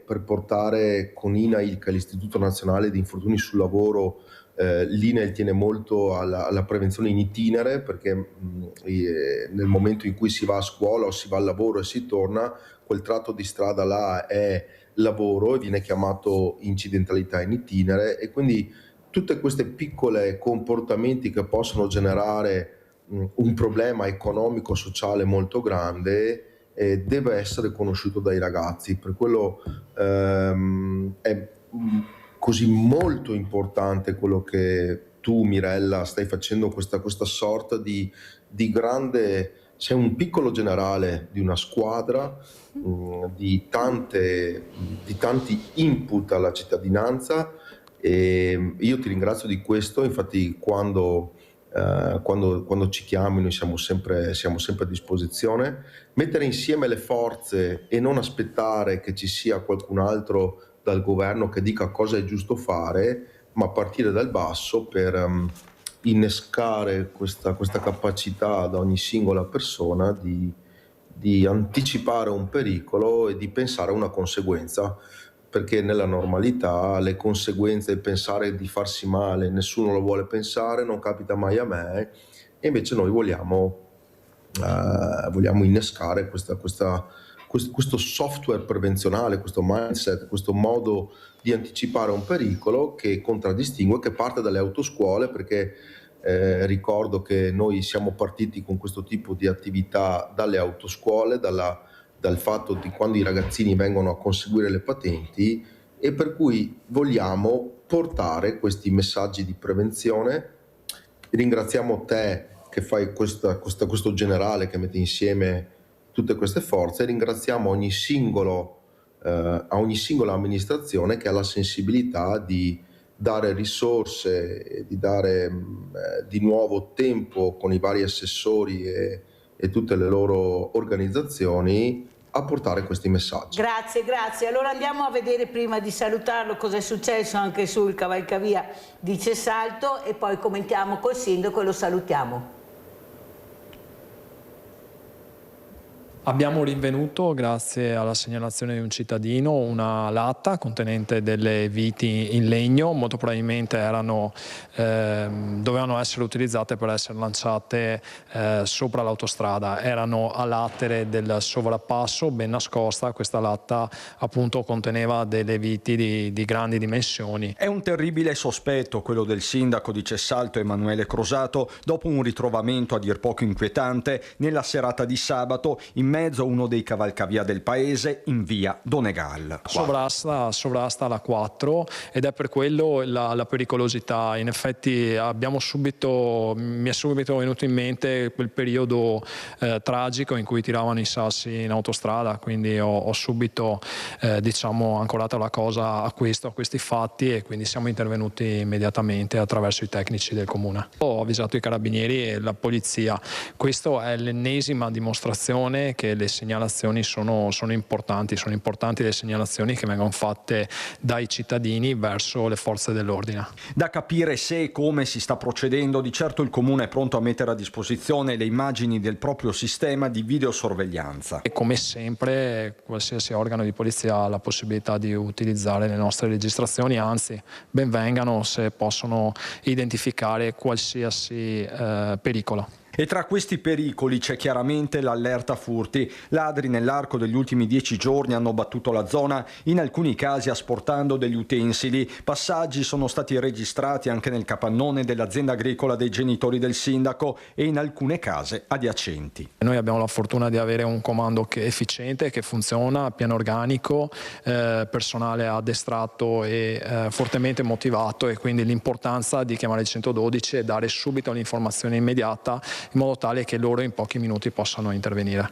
per portare con INAIL, che è l'Istituto Nazionale di Infortuni sul Lavoro, l'INAIL tiene molto alla prevenzione in itinere, perché nel momento in cui si va a scuola o si va al lavoro e si torna, quel tratto di strada là è lavoro e viene chiamato incidentalità in itinere, e quindi tutte queste piccole comportamenti che possono generare un problema economico sociale molto grande deve essere conosciuto dai ragazzi. Per quello è così molto importante quello che tu, Mirella, stai facendo, questa sorta di grande, sei un piccolo generale di una squadra, di tanti input alla cittadinanza, e io ti ringrazio di questo. Infatti quando ci chiami noi siamo sempre a disposizione. Mettere insieme le forze e non aspettare che ci sia qualcun altro dal governo che dica cosa è giusto fare, ma partire dal basso per innescare questa capacità da ogni singola persona di anticipare un pericolo e di pensare a una conseguenza, perché nella normalità le conseguenze, pensare di farsi male, nessuno lo vuole pensare, non capita mai a me, e invece noi vogliamo innescare questo software prevenzionale, questo mindset, questo modo di anticipare un pericolo che contraddistingue, che parte dalle autoscuole, perché ricordo che noi siamo partiti con questo tipo di attività dalle autoscuole, dal fatto di quando i ragazzini vengono a conseguire le patenti, e per cui vogliamo portare questi messaggi di prevenzione. Ringraziamo te che fai questo generale che mette insieme tutte queste forze, ringraziamo ogni singola amministrazione che ha la sensibilità di dare risorse, di dare di nuovo tempo con i vari assessori e tutte le loro organizzazioni a portare questi messaggi. Grazie. Allora andiamo a vedere, prima di salutarlo, cosa è successo anche sul cavalcavia di Cessalto, e poi commentiamo col sindaco e lo salutiamo. Abbiamo rinvenuto, grazie alla segnalazione di un cittadino, una latta contenente delle viti in legno, molto probabilmente dovevano essere utilizzate per essere lanciate sopra l'autostrada. Erano a latere del sovrappasso, ben nascosta. Questa latta appunto conteneva delle viti di grandi dimensioni. È un terribile sospetto quello del sindaco di Cessalto, Emanuele Crosato, dopo un ritrovamento a dir poco inquietante nella serata di sabato in mezzo a uno dei cavalcavia del paese in via Donegal. Sovrasta la 4, ed è per quello la pericolosità. In effetti mi è subito venuto in mente quel periodo tragico in cui tiravano i sassi in autostrada, quindi ho subito ancorato la cosa a questi fatti, e quindi siamo intervenuti immediatamente attraverso i tecnici del comune. Ho avvisato i carabinieri e la polizia. Questa è l'ennesima dimostrazione che le segnalazioni sono importanti le segnalazioni che vengono fatte dai cittadini verso le forze dell'ordine. Da capire se e come si sta procedendo. Di certo il comune è pronto a mettere a disposizione le immagini del proprio sistema di videosorveglianza. E come sempre qualsiasi organo di polizia ha la possibilità di utilizzare le nostre registrazioni, anzi ben vengano se possono identificare qualsiasi pericolo. E tra questi pericoli c'è chiaramente l'allerta furti. Ladri nell'arco degli ultimi 10 giorni hanno battuto la zona, in alcuni casi asportando degli utensili. Passaggi sono stati registrati anche nel capannone dell'azienda agricola dei genitori del sindaco e in alcune case adiacenti. Noi abbiamo la fortuna di avere un comando efficiente, che funziona, piano organico, personale addestrato e fortemente motivato, e quindi l'importanza di chiamare il 112 e dare subito l'informazione immediata, in modo tale che loro in pochi minuti possano intervenire.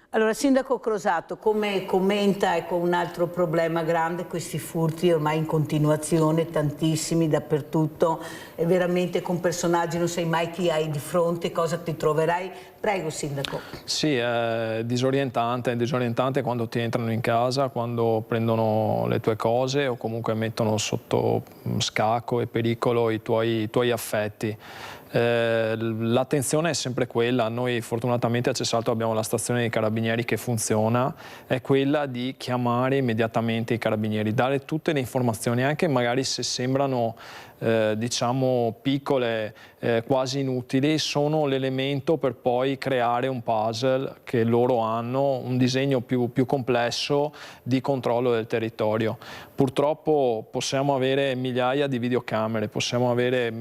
Allora, Sindaco Crosato, come commenta, ecco, un altro problema grande, questi furti ormai in continuazione, tantissimi dappertutto, e veramente con personaggi non sai mai chi hai di fronte, cosa ti troverai, Prego, Sindaco. Sì, è disorientante quando ti entrano in casa, quando prendono le tue cose o comunque mettono sotto scacco e pericolo i tuoi affetti. L'attenzione è sempre quella, noi fortunatamente a Cesalto abbiamo la stazione dei carabinieri che funziona, è quella di chiamare immediatamente i carabinieri, dare tutte le informazioni, anche magari se sembrano diciamo piccole, quasi inutili, sono l'elemento per poi creare un puzzle che loro hanno, un disegno più complesso di controllo del territorio. Purtroppo possiamo avere migliaia di videocamere, possiamo avere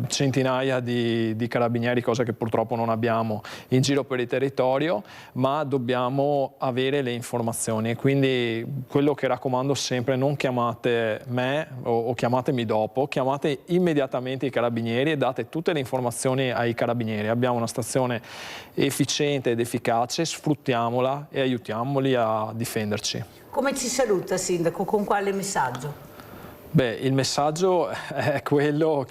centinaia di carabinieri, cosa che purtroppo non abbiamo in giro per il territorio, ma dobbiamo avere le informazioni e quindi quello che raccomando sempre: non chiamate me o chiamatemi dopo, chiamate immediatamente i carabinieri e date tutte le informazioni ai carabinieri. Abbiamo una stazione efficiente ed efficace, sfruttiamola e aiutiamoli a difenderci. Come ci saluta, Sindaco? Con quale messaggio? Beh, il messaggio è quello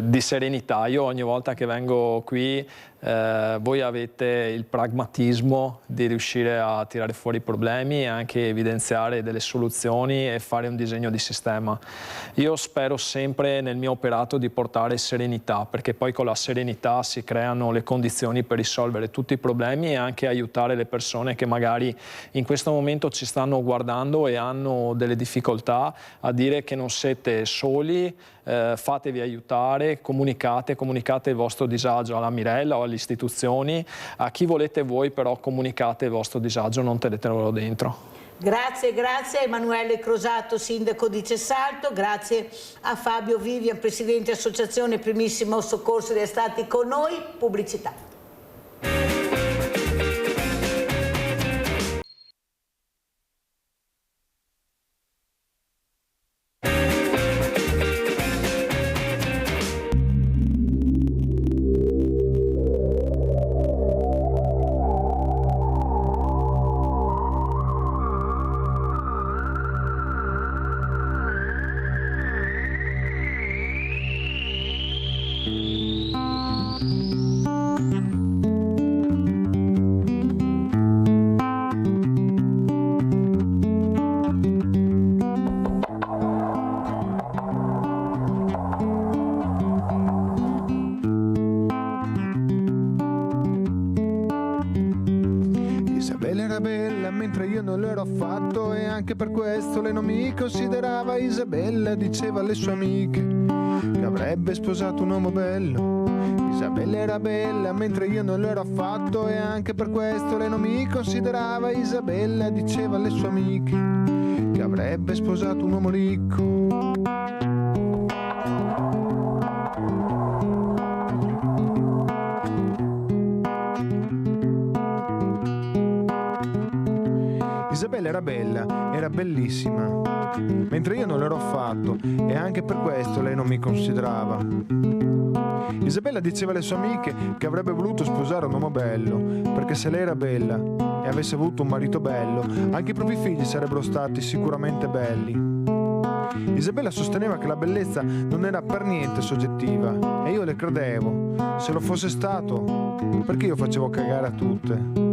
di serenità. Io ogni volta che vengo qui voi avete il pragmatismo di riuscire a tirare fuori i problemi e anche evidenziare delle soluzioni e fare un disegno di sistema. Io spero sempre nel mio operato di portare serenità, perché poi con la serenità si creano le condizioni per risolvere tutti i problemi e anche aiutare le persone che magari in questo momento ci stanno guardando e hanno delle difficoltà, a dire che non siete soli, fatevi aiutare, comunicate il vostro disagio alla Mirella o alle istituzioni, a chi volete voi, però comunicate il vostro disagio, non tenetelo dentro. Grazie a Emanuele Crosato, Sindaco di Cesalto, grazie a Fabio Vivian, Presidente Associazione Primissimo Soccorso, di essere stati con noi. Pubblicità. Isabella era bella mentre io non l'ero affatto e anche per questo lei non mi considerava. Isabella diceva alle sue amiche che avrebbe sposato un uomo bello. Isabella era bella mentre io non l'ero affatto e anche per questo lei non mi considerava. Isabella diceva alle sue amiche che avrebbe sposato un uomo ricco. Isabella era bella, era bellissima, mentre io non l'ero affatto e anche per questo lei non mi considerava. Isabella diceva alle sue amiche che avrebbe voluto sposare un uomo bello, perché se lei era bella e avesse avuto un marito bello, anche i propri figli sarebbero stati sicuramente belli. Isabella sosteneva che la bellezza non era per niente soggettiva e io le credevo. Se lo fosse stato, perché io facevo cagare a tutte?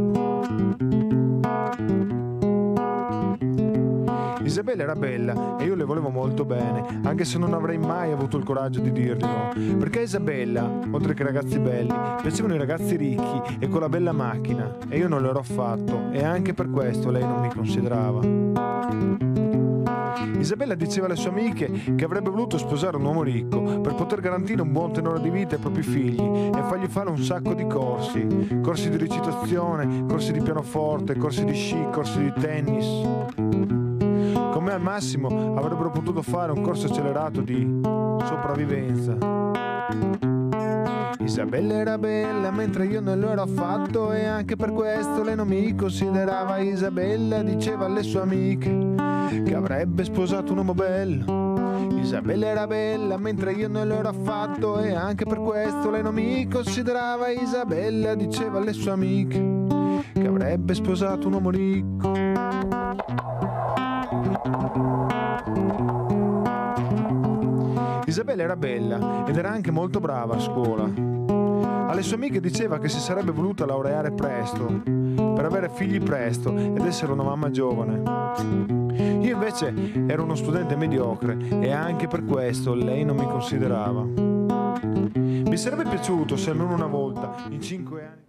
Isabella era bella e io le volevo molto bene, anche se non avrei mai avuto il coraggio di dirglielo. Perché a Isabella, oltre che i ragazzi belli, piacevano i ragazzi ricchi e con la bella macchina, e io non l'ero affatto, e anche per questo lei non mi considerava. Isabella diceva alle sue amiche che avrebbe voluto sposare un uomo ricco per poter garantire un buon tenore di vita ai propri figli e fargli fare un sacco di corsi di recitazione, corsi di pianoforte, corsi di sci, corsi di tennis. Come al massimo avrebbero potuto fare un corso accelerato di sopravvivenza. Isabella era bella mentre io non lo ero affatto e anche per questo lei non mi considerava. Isabella diceva alle sue amiche che avrebbe sposato un uomo bello. Isabella era bella mentre io non lo ero affatto e anche per questo lei non mi considerava. Isabella diceva alle sue amiche che avrebbe sposato un uomo ricco. Isabella era bella ed era anche molto brava a scuola. Alle sue amiche diceva che si sarebbe voluta laureare presto, per avere figli presto ed essere una mamma giovane. Io invece ero uno studente mediocre e anche per questo lei non mi considerava. Mi sarebbe piaciuto se almeno una volta in 5 anni...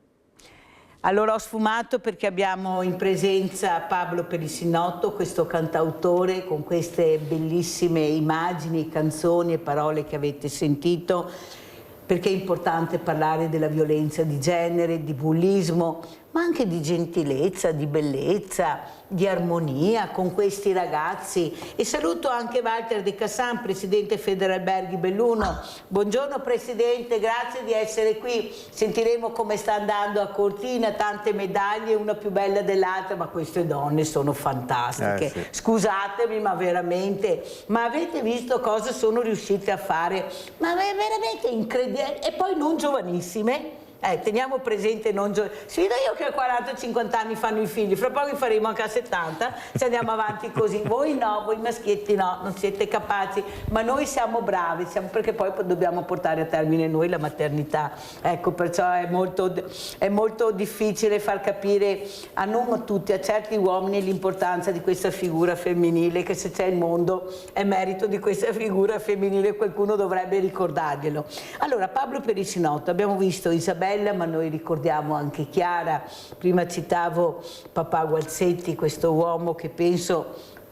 Allora ho sfumato perché abbiamo in presenza Pablo Perissinotto, questo cantautore con queste bellissime immagini, canzoni e parole che avete sentito, perché è importante parlare della violenza di genere, di bullismo, ma anche di gentilezza, di bellezza, di armonia con questi ragazzi. E saluto anche Walter De Cassan, presidente Federalberghi Belluno. Buongiorno Presidente, grazie di essere qui. Sentiremo come sta andando a Cortina, tante medaglie, una più bella dell'altra, ma queste donne sono fantastiche. Sì. Scusatemi, ma veramente, ma avete visto cosa sono riuscite a fare? Ma è veramente incredibile. E poi non giovanissime. Teniamo presente, si vede io che a 40-50 anni fanno i figli, fra poco li faremo anche a 70, se andiamo avanti così. Voi no, voi maschietti no, non siete capaci, ma noi siamo bravi, perché poi dobbiamo portare a termine noi la maternità. Ecco, perciò è molto difficile far capire a non a tutti, a certi uomini l'importanza di questa figura femminile, che se c'è il mondo è merito di questa figura femminile, qualcuno dovrebbe ricordarglielo. Allora, Pablo Perissinotto, abbiamo visto Isabella, ma noi ricordiamo anche Chiara. Prima citavo papà Gualzetti, questo uomo che penso,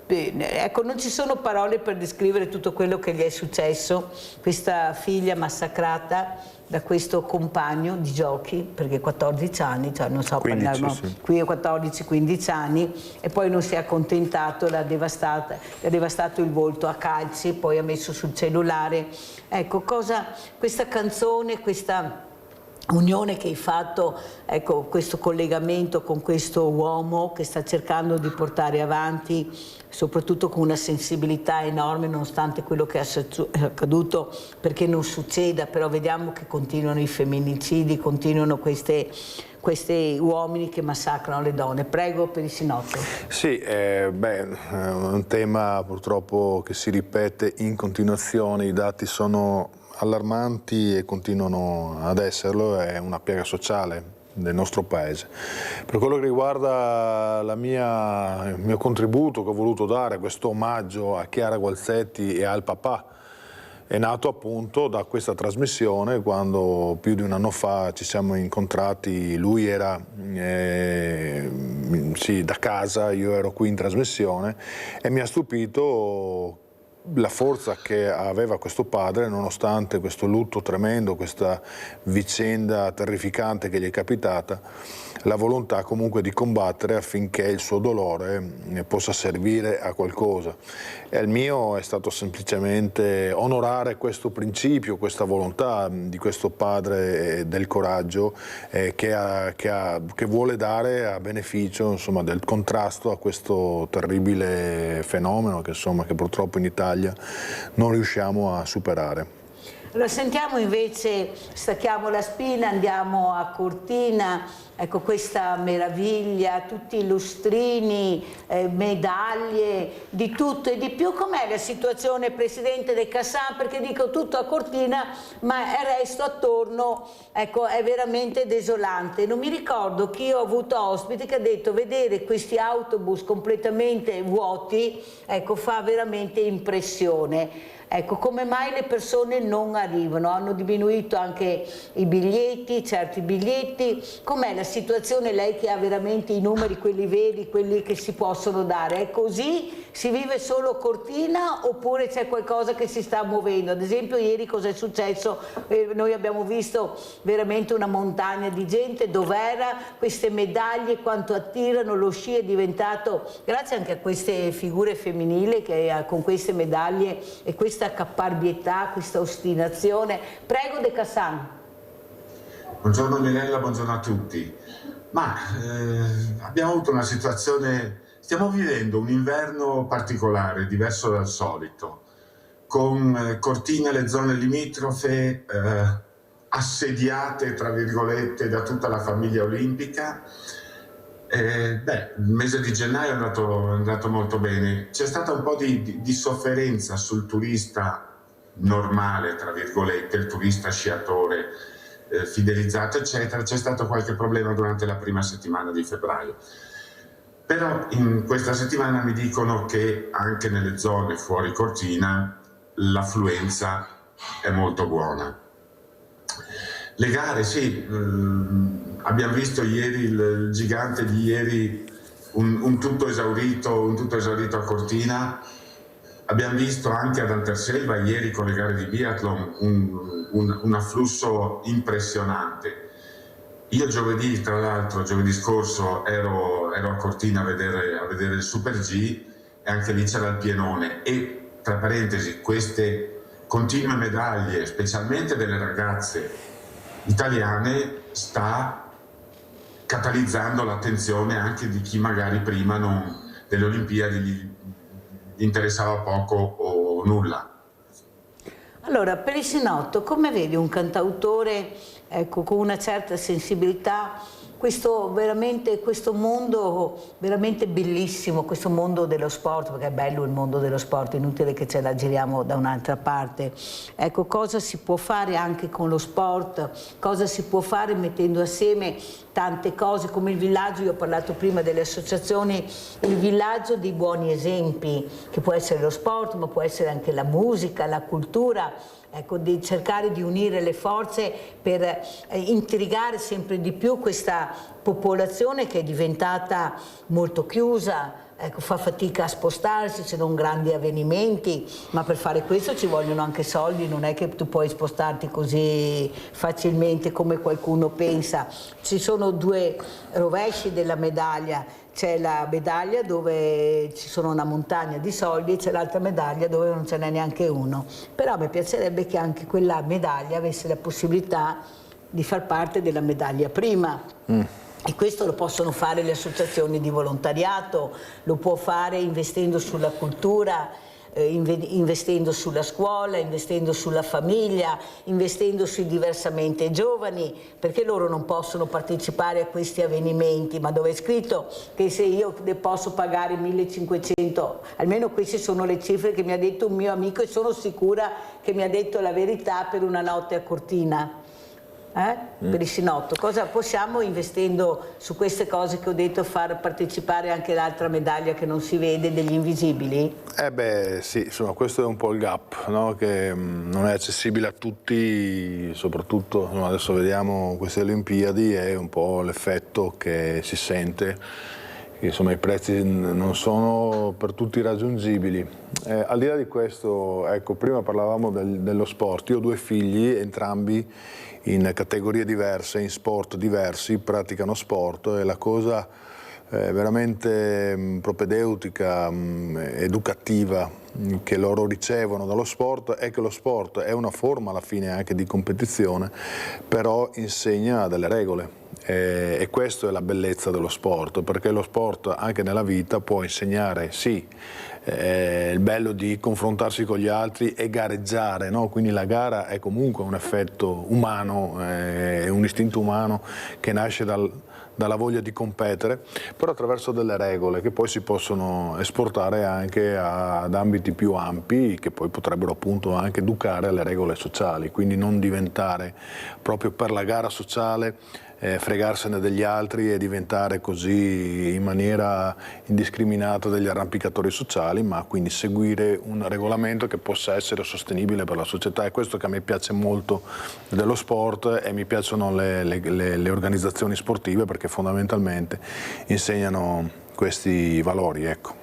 ecco, non ci sono parole per descrivere tutto quello che gli è successo, questa figlia massacrata da questo compagno di giochi, perché 14 anni, cioè non so, 15, sì. qui 14-15 anni, e poi non si è accontentato, l'ha devastato il volto a calci, poi ha messo sul cellulare. Ecco, questa canzone, questa unione che hai fatto, ecco, questo collegamento con questo uomo che sta cercando di portare avanti, soprattutto con una sensibilità enorme, nonostante quello che è accaduto, perché non succeda, però vediamo che continuano i femminicidi, continuano questi uomini che massacrano le donne. Prego Perissinotto. Sì, è un tema purtroppo che si ripete in continuazione, i dati sono allarmanti e continuano ad esserlo, è una piaga sociale del nostro paese. Per quello che riguarda il mio contributo che ho voluto dare, questo omaggio a Chiara Gualzetti e al papà, è nato appunto da questa trasmissione, quando più di un anno fa ci siamo incontrati, lui era da casa, io ero qui in trasmissione, e mi ha stupito la forza che aveva questo padre, nonostante questo lutto tremendo, questa vicenda terrificante che gli è capitata, la volontà comunque di combattere affinché il suo dolore possa servire a qualcosa. E il mio è stato semplicemente onorare questo principio, questa volontà di questo padre del coraggio che vuole dare a beneficio, insomma, del contrasto a questo terribile fenomeno che purtroppo in Italia non riusciamo a superare. Allora sentiamo invece, stacchiamo la spina, andiamo a Cortina, ecco questa meraviglia, tutti i lustrini, medaglie, di tutto e di più. Com'è la situazione, Presidente De Cassan? Perché dico tutto a Cortina, ma il resto attorno, ecco, è veramente desolante. Non mi ricordo chi ho avuto ospite che ha detto vedere questi autobus completamente vuoti, ecco, fa veramente impressione. Ecco, come mai le persone non arrivano? Hanno diminuito anche i biglietti, certi biglietti. Com'è la situazione, lei che ha veramente i numeri, quelli veri, quelli che si possono dare? È così? Si vive solo Cortina oppure c'è qualcosa che si sta muovendo? Ad esempio ieri cosa è successo? Noi abbiamo visto veramente una montagna di gente, dov'era, queste medaglie, quanto attirano, lo sci è diventato, grazie anche a queste figure femminili che con queste medaglie e questa caparbietà, questa ostinazione. Prego De Cassan. Buongiorno Mirella, buongiorno a tutti. Abbiamo avuto una situazione, stiamo vivendo un inverno particolare, diverso dal solito, con Cortina e le zone limitrofe assediate, tra virgolette, da tutta la famiglia olimpica. Il mese di gennaio è andato molto bene. C'è stata un po' di sofferenza sul turista normale, tra virgolette, il turista sciatore, fidelizzato, eccetera. C'è stato qualche problema durante la prima settimana di febbraio. Però in questa settimana mi dicono che anche nelle zone fuori Cortina l'affluenza è molto buona. Le gare, sì, abbiamo visto ieri il gigante di ieri, un tutto esaurito a Cortina. Abbiamo visto anche ad Anterselva ieri con le gare di biathlon un afflusso impressionante. Io tra l'altro giovedì scorso ero a Cortina a vedere il Super G e anche lì c'era il pienone e, tra parentesi, queste continue medaglie, specialmente delle ragazze italiane, sta catalizzando l'attenzione anche di chi magari prima delle Olimpiadi gli interessava poco o nulla. Allora, Perissinotto, come vedi un cantautore, ecco, con una certa sensibilità, questo mondo veramente bellissimo, questo mondo dello sport, perché è bello il mondo dello sport, è inutile che ce la giriamo da un'altra parte. Ecco, cosa si può fare anche con lo sport, cosa si può fare mettendo assieme tante cose come il villaggio. Io ho parlato prima delle associazioni, il villaggio dei buoni esempi, che può essere lo sport, ma può essere anche la musica, la cultura. Ecco, di cercare di unire le forze per intrigare sempre di più questa popolazione che è diventata molto chiusa, ecco, fa fatica a spostarsi, se non grandi avvenimenti, ma per fare questo ci vogliono anche soldi, non è che tu puoi spostarti così facilmente come qualcuno pensa. Ci sono due rovesci della medaglia. C'è la medaglia dove ci sono una montagna di soldi e c'è l'altra medaglia dove non ce n'è neanche uno. Però mi piacerebbe che anche quella medaglia avesse la possibilità di far parte della medaglia prima. E questo lo possono fare le associazioni di volontariato, lo può fare investendo sulla cultura, investendo sulla scuola, investendo sulla famiglia, investendo sui diversamente giovani, perché loro non possono partecipare a questi avvenimenti, ma dove è scritto che se io ne posso pagare 1500, almeno queste sono le cifre che mi ha detto un mio amico e sono sicura che mi ha detto la verità per una notte a Cortina. Perissinotto, cosa possiamo, investendo su queste cose che ho detto, far partecipare anche l'altra medaglia che non si vede, degli invisibili? Sì, insomma, questo è un po' il gap, no? Che non è accessibile a tutti, soprattutto adesso vediamo queste Olimpiadi, è un po' l'effetto che si sente, che insomma i prezzi non sono per tutti raggiungibili. Al di là di questo, ecco, prima parlavamo dello sport. Io ho due figli, entrambi in categorie diverse, in sport diversi, praticano sport e la cosa veramente propedeutica, educativa che loro ricevono dallo sport è che lo sport è una forma alla fine anche di competizione, però insegna delle regole. E questa è la bellezza dello sport, perché lo sport anche nella vita può insegnare, sì, il bello di confrontarsi con gli altri e gareggiare, no? Quindi la gara è comunque un effetto umano, è un istinto umano che nasce dalla voglia di competere, però attraverso delle regole che poi si possono esportare anche ad ambiti più ampi, che poi potrebbero appunto anche educare alle regole sociali, quindi non diventare proprio per la gara sociale fregarsene degli altri e diventare così in maniera indiscriminata degli arrampicatori sociali, ma quindi seguire un regolamento che possa essere sostenibile per la società. È questo che a me piace molto dello sport e mi piacciono le organizzazioni sportive, perché fondamentalmente insegnano questi valori, ecco.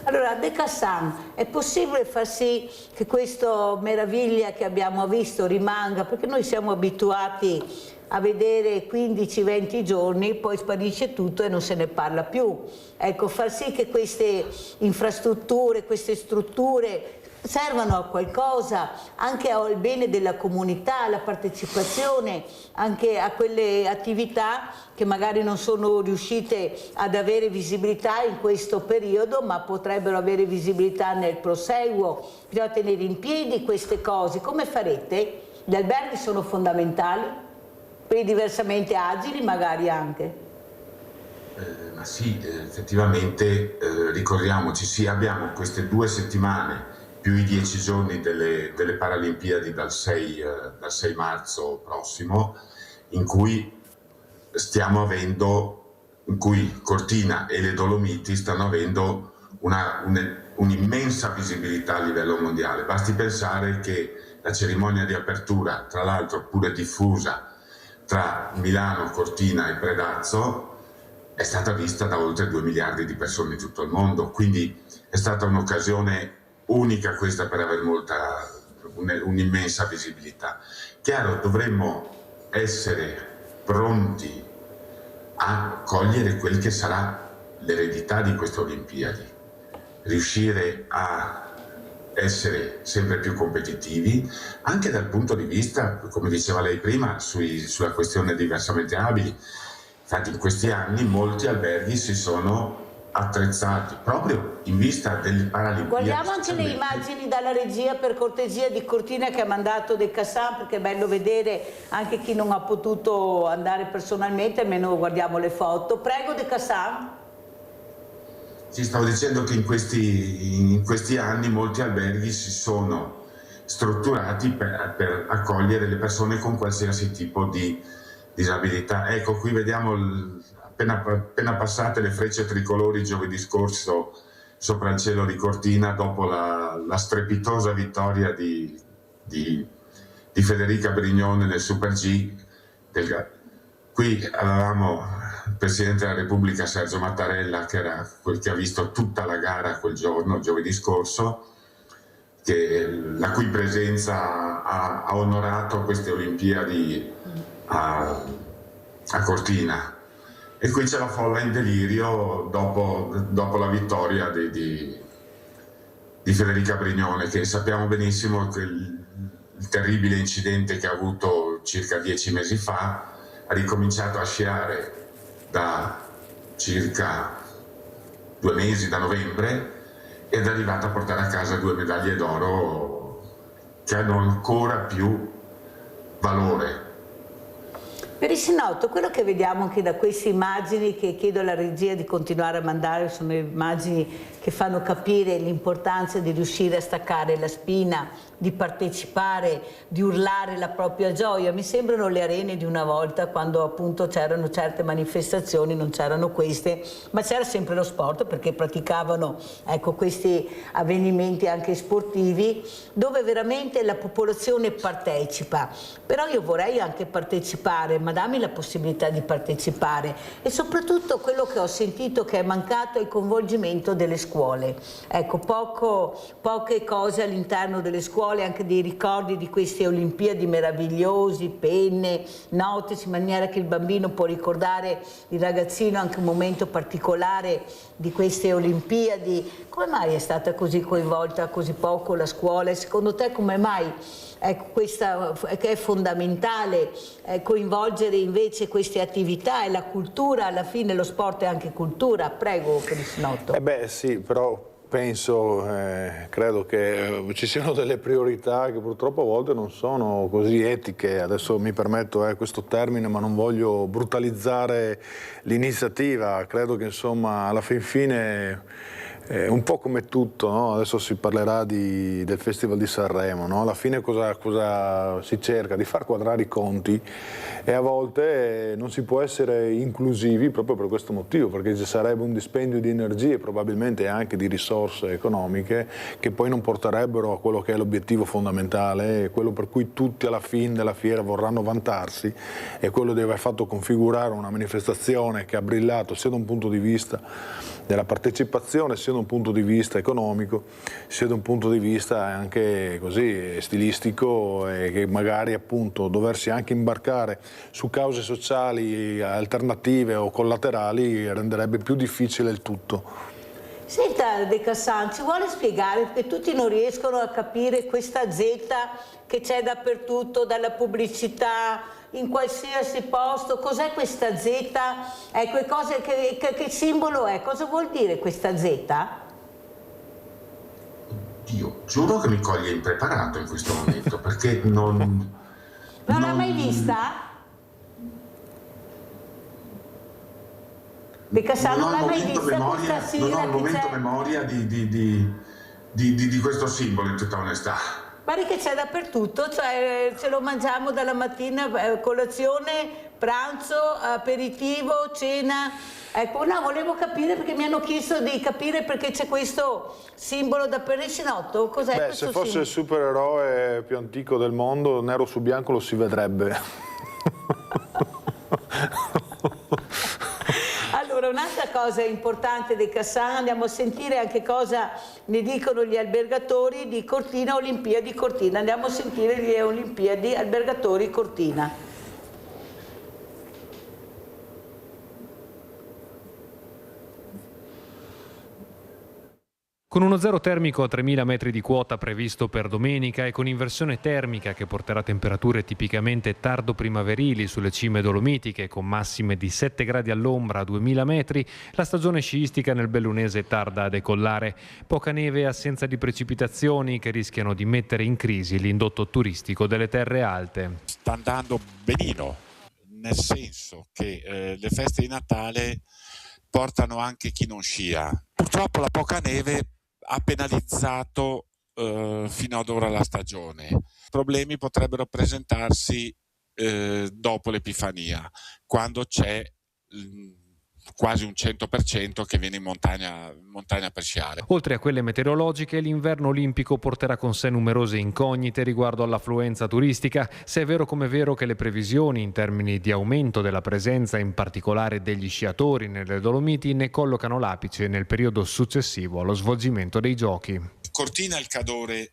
Allora, De Cassan, è possibile far sì che questa meraviglia che abbiamo visto rimanga? Perché noi siamo abituati a vedere 15-20 giorni, poi sparisce tutto e non se ne parla più. Ecco, far sì che queste infrastrutture, queste strutture servano a qualcosa, anche al bene della comunità, alla partecipazione, anche a quelle attività che magari non sono riuscite ad avere visibilità in questo periodo, ma potrebbero avere visibilità nel proseguo. Bisogna tenere in piedi queste cose. Come farete? Gli alberghi sono fondamentali, per i diversamente agili magari anche. Ma sì, effettivamente ricordiamoci, sì, abbiamo queste 2 settimane più i 10 giorni delle Paralimpiadi dal 6 marzo prossimo, in cui Cortina e le Dolomiti stanno avendo un'immensa visibilità a livello mondiale. Basti pensare che la cerimonia di apertura, tra l'altro pure diffusa tra Milano, Cortina e Predazzo, è stata vista da oltre 2 miliardi di persone in tutto il mondo, quindi è stata un'occasione unica questa per avere un'immensa visibilità. Chiaro, dovremmo essere pronti a cogliere quel che sarà l'eredità di queste Olimpiadi, riuscire a essere sempre più competitivi, anche dal punto di vista, come diceva lei prima, sulla questione diversamente abili. Infatti in questi anni molti alberghi si sono attrezzati proprio in vista delle Paralimpiadi. Guardiamo anche le immagini dalla regia, per cortesia, di Cortina, che ha mandato De Cassan, perché è bello vedere anche chi non ha potuto andare personalmente, almeno guardiamo le foto. Prego, De Cassan. Sì, stavo dicendo che in questi anni molti alberghi si sono strutturati per accogliere le persone con qualsiasi tipo di disabilità. Ecco, qui vediamo appena passate le frecce tricolori giovedì scorso sopra il cielo di Cortina dopo la strepitosa vittoria di Federica Brignone nel Super G. Qui avevamo il Presidente della Repubblica Sergio Mattarella, che era quel che ha visto tutta la gara quel giorno, giovedì scorso, la cui presenza ha onorato queste Olimpiadi a Cortina. E qui c'è la folla in delirio dopo la vittoria di Federica Brignone, che sappiamo benissimo che il terribile incidente che ha avuto circa 10 mesi fa. Ha ricominciato a sciare da circa 2 mesi, da novembre, ed è arrivata a portare a casa 2 medaglie d'oro che hanno ancora più valore. Perissinotto, quello che vediamo anche da queste immagini, che chiedo alla regia di continuare a mandare, sono immagini che fanno capire l'importanza di riuscire a staccare la spina, di partecipare, di urlare la propria gioia. Mi sembrano le arene di una volta, quando appunto c'erano certe manifestazioni, non c'erano queste, ma c'era sempre lo sport, perché praticavano, ecco, questi avvenimenti anche sportivi, dove veramente la popolazione partecipa. Però io vorrei anche partecipare, ma dammi la possibilità di partecipare. E soprattutto quello che ho sentito che è mancato è il coinvolgimento delle scuole. Ecco, poche cose all'interno delle scuole, anche dei ricordi di queste Olimpiadi meravigliosi, penne, note, in maniera che il bambino può ricordare, il ragazzino, anche un momento particolare di queste Olimpiadi. Come mai è stata così coinvolta così poco la scuola? E secondo te come mai? Ecco, questa che è fondamentale, coinvolgere invece queste attività e la cultura, alla fine lo sport è anche cultura. Prego, Perissinotto. Sì, però penso, credo che ci siano delle priorità che purtroppo a volte non sono così etiche. Adesso mi permetto questo termine, ma non voglio brutalizzare l'iniziativa. Credo che insomma alla fin fine un po' come tutto, no? Adesso si parlerà del Festival di Sanremo, no? Alla fine cosa si cerca? Di far quadrare i conti, e a volte non si può essere inclusivi proprio per questo motivo, perché ci sarebbe un dispendio di energie, probabilmente anche di risorse economiche, che poi non porterebbero a quello che è l'obiettivo fondamentale, quello per cui tutti alla fine della fiera vorranno vantarsi, e quello di aver fatto configurare una manifestazione che ha brillato sia da un punto di vista della partecipazione, sia da un punto di vista economico, sia da un punto di vista anche così stilistico, e che magari appunto doversi anche imbarcare su cause sociali alternative o collaterali renderebbe più difficile il tutto. Senta, De Cassan, ci vuole spiegare, perché tutti non riescono a capire questa Z che c'è dappertutto, dalla pubblicità, in qualsiasi posto, cos'è questa Z? Ecco, che simbolo è? Cosa vuol dire questa Z? Dio, giuro che mi coglie impreparato in questo momento, perché non l'ha mai vista? De Cassan, non l'ha mai vista questa sigla? Non ho al momento memoria di questo simbolo, in tutta onestà. Pare che c'è dappertutto, cioè ce lo mangiamo dalla mattina, colazione, pranzo, aperitivo, cena. Ecco, no, volevo capire perché mi hanno chiesto di capire perché c'è questo simbolo da periscinotto. Cos'è questo se fosse simbolo? il supereroe più antico del mondo, nero su bianco lo si vedrebbe. Allora, un'altra cosa importante dei Cassan, andiamo a sentire anche cosa ne dicono gli albergatori di Cortina, Olimpiadi Cortina. Andiamo a sentire gli Olimpiadi albergatori Cortina. Con uno zero termico a 3.000 metri di quota previsto per domenica e con inversione termica che porterà temperature tipicamente tardo primaverili sulle cime dolomitiche con massime di 7 gradi all'ombra a 2.000 metri, la stagione sciistica nel Bellunese tarda a decollare. Poca neve e assenza di precipitazioni che rischiano di mettere in crisi l'indotto turistico delle terre alte. Sta andando benino, nel senso che le feste di Natale portano anche chi non scia. Purtroppo la poca neve ha penalizzato fino ad ora la stagione. Problemi potrebbero presentarsi dopo l'Epifania, quando c'è quasi un 100% che viene in montagna per sciare. Oltre a quelle meteorologiche, l'inverno olimpico porterà con sé numerose incognite riguardo all'affluenza turistica, se è vero come è vero che le previsioni in termini di aumento della presenza, in particolare degli sciatori nelle Dolomiti, ne collocano l'apice nel periodo successivo allo svolgimento dei giochi. Cortina il Cadore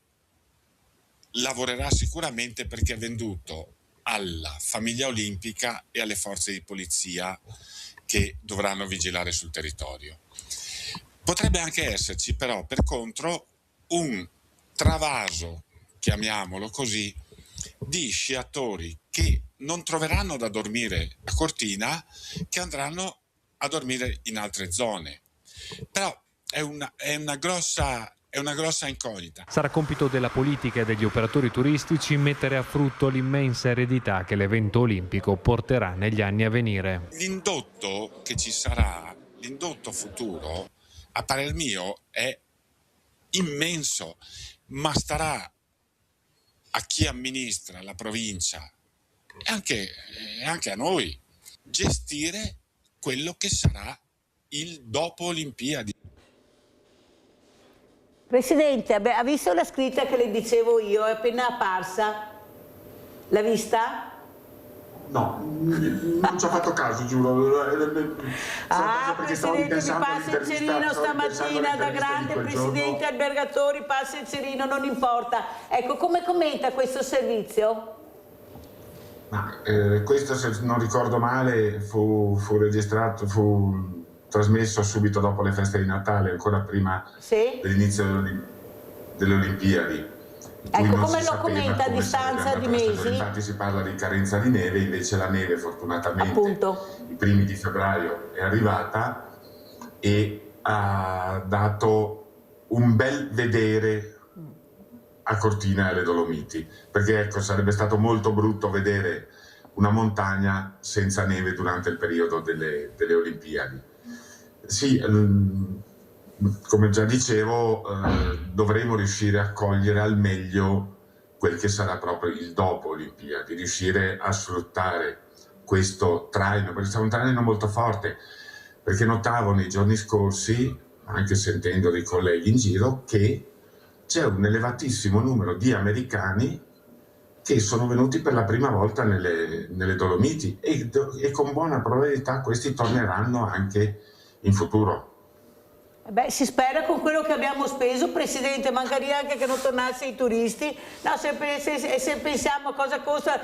lavorerà sicuramente perché è venduto alla famiglia olimpica e alle forze di polizia che dovranno vigilare sul territorio. Potrebbe anche esserci però per contro un travaso, chiamiamolo così, di sciatori che non troveranno da dormire a Cortina, che andranno a dormire in altre zone. Però è una grossa incognita. Sarà compito della politica e degli operatori turistici mettere a frutto l'immensa eredità che l'evento olimpico porterà negli anni a venire. L'indotto che ci sarà, l'indotto futuro, a parer mio, è immenso, ma starà a chi amministra la provincia e anche a noi gestire quello che sarà il dopo Olimpiadi. Presidente, ha visto la scritta che le dicevo io? È appena apparsa. L'ha vista? No, non ci ho fatto caso, giuro. Presidente, mi passa il cerino stamattina da grande presidente albergatori, passa il cerino, non importa. Ecco, come commenta questo servizio? Questo, se non ricordo male, fu registrato, fu trasmesso subito dopo le feste di Natale, ancora prima dell'inizio delle Olimpiadi. Ecco, come lo commenta a distanza di mesi? Infatti si parla di carenza di neve, invece la neve fortunatamente i primi di febbraio è arrivata e ha dato un bel vedere a Cortina e alle Dolomiti, perché ecco, sarebbe stato molto brutto vedere una montagna senza neve durante il periodo delle Olimpiadi. Sì, come già dicevo, dovremo riuscire a cogliere al meglio quel che sarà proprio il dopo Olimpiadi, riuscire a sfruttare questo traino, perché sarà un traino molto forte, perché notavo nei giorni scorsi, anche sentendo dei colleghi in giro, che c'è un elevatissimo numero di americani che sono venuti per la prima volta nelle Dolomiti e con buona probabilità questi torneranno anche in futuro. Beh, si spera con quello che abbiamo speso, Presidente, mancaria anche che non tornassero i turisti. No, se pensiamo a cosa costa,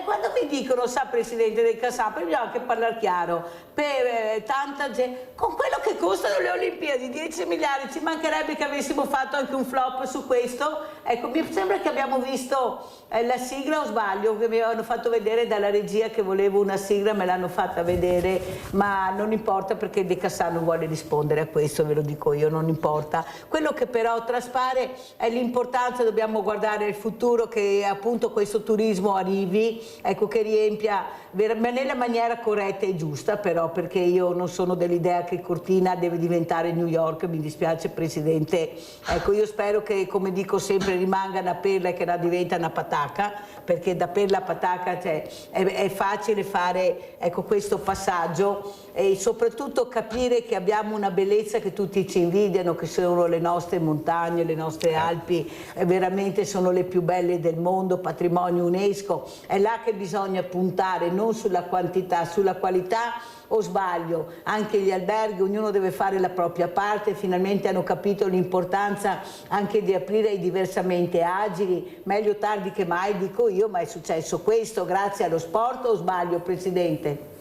quando mi dicono, sa Presidente del Cassan, bisogna anche parlare chiaro, per tanta gente, con quello che costano le Olimpiadi, 10 miliardi, ci mancherebbe che avessimo fatto anche un flop su questo. Ecco, mi sembra che abbiamo visto la sigla, o sbaglio, che mi hanno fatto vedere dalla regia che volevo una sigla, me l'hanno fatta vedere, ma non importa perché del Cassan non vuole rispondere a questo, ve lo dico io, non importa. Quello che però traspare è l'importanza, dobbiamo guardare il futuro, che appunto questo turismo arrivi, ecco, che riempia nella maniera corretta e giusta, però, perché io non sono dell'idea che Cortina deve diventare New York, mi dispiace Presidente, ecco, io spero che, come dico sempre, rimanga una perla e che la diventa una pataca, perché da perla a pataca, cioè, è facile fare, ecco, questo passaggio, e soprattutto capire che abbiamo una bellezza che tutti ci invidiano, che sono le nostre montagne, le nostre Alpi, veramente sono le più belle del mondo, patrimonio UNESCO. È là che bisogna puntare, non sulla quantità, sulla qualità. O sbaglio? Anche gli alberghi, ognuno deve fare la propria parte, finalmente hanno capito l'importanza anche di aprire ai diversamente agili, meglio tardi che mai, dico io, ma è successo questo grazie allo sport, o sbaglio, Presidente?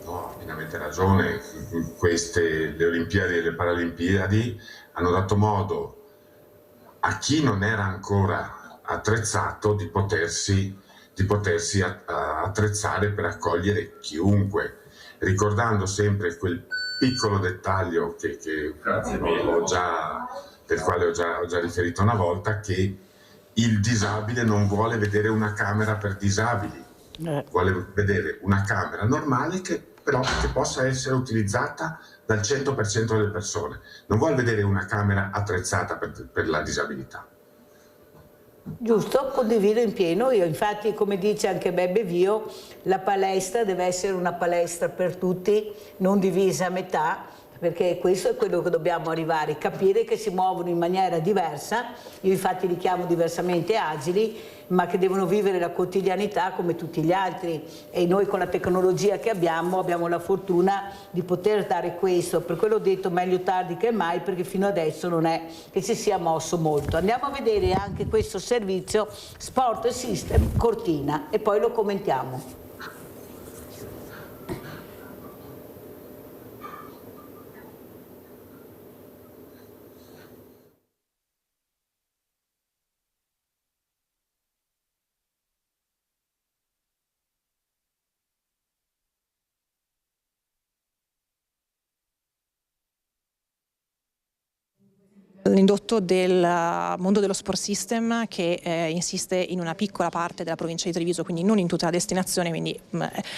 No, ha pienamente ragione. Le Olimpiadi e le Paralimpiadi hanno dato modo a chi non era ancora attrezzato di potersi attrezzare per accogliere chiunque, ricordando sempre quel piccolo dettaglio del quale ho già riferito una volta, che il disabile non vuole vedere una camera per disabili, vuole vedere una camera normale che possa essere utilizzata dal 100% delle persone, non vuole vedere una camera attrezzata per la disabilità. Giusto, condivido in pieno. Io infatti, come dice anche Bebe Vio, la palestra deve essere una palestra per tutti, non divisa a metà, perché questo è quello che dobbiamo arrivare, capire che si muovono in maniera diversa, io infatti li chiamo diversamente agili, ma che devono vivere la quotidianità come tutti gli altri, e noi con la tecnologia che abbiamo la fortuna di poter dare questo. Per quello ho detto meglio tardi che mai, perché fino adesso non è che si sia mosso molto. Andiamo a vedere anche questo servizio Sport System Cortina e poi lo commentiamo. L'indotto del mondo dello sport system, che insiste in una piccola parte della provincia di Treviso, quindi non in tutta la destinazione, quindi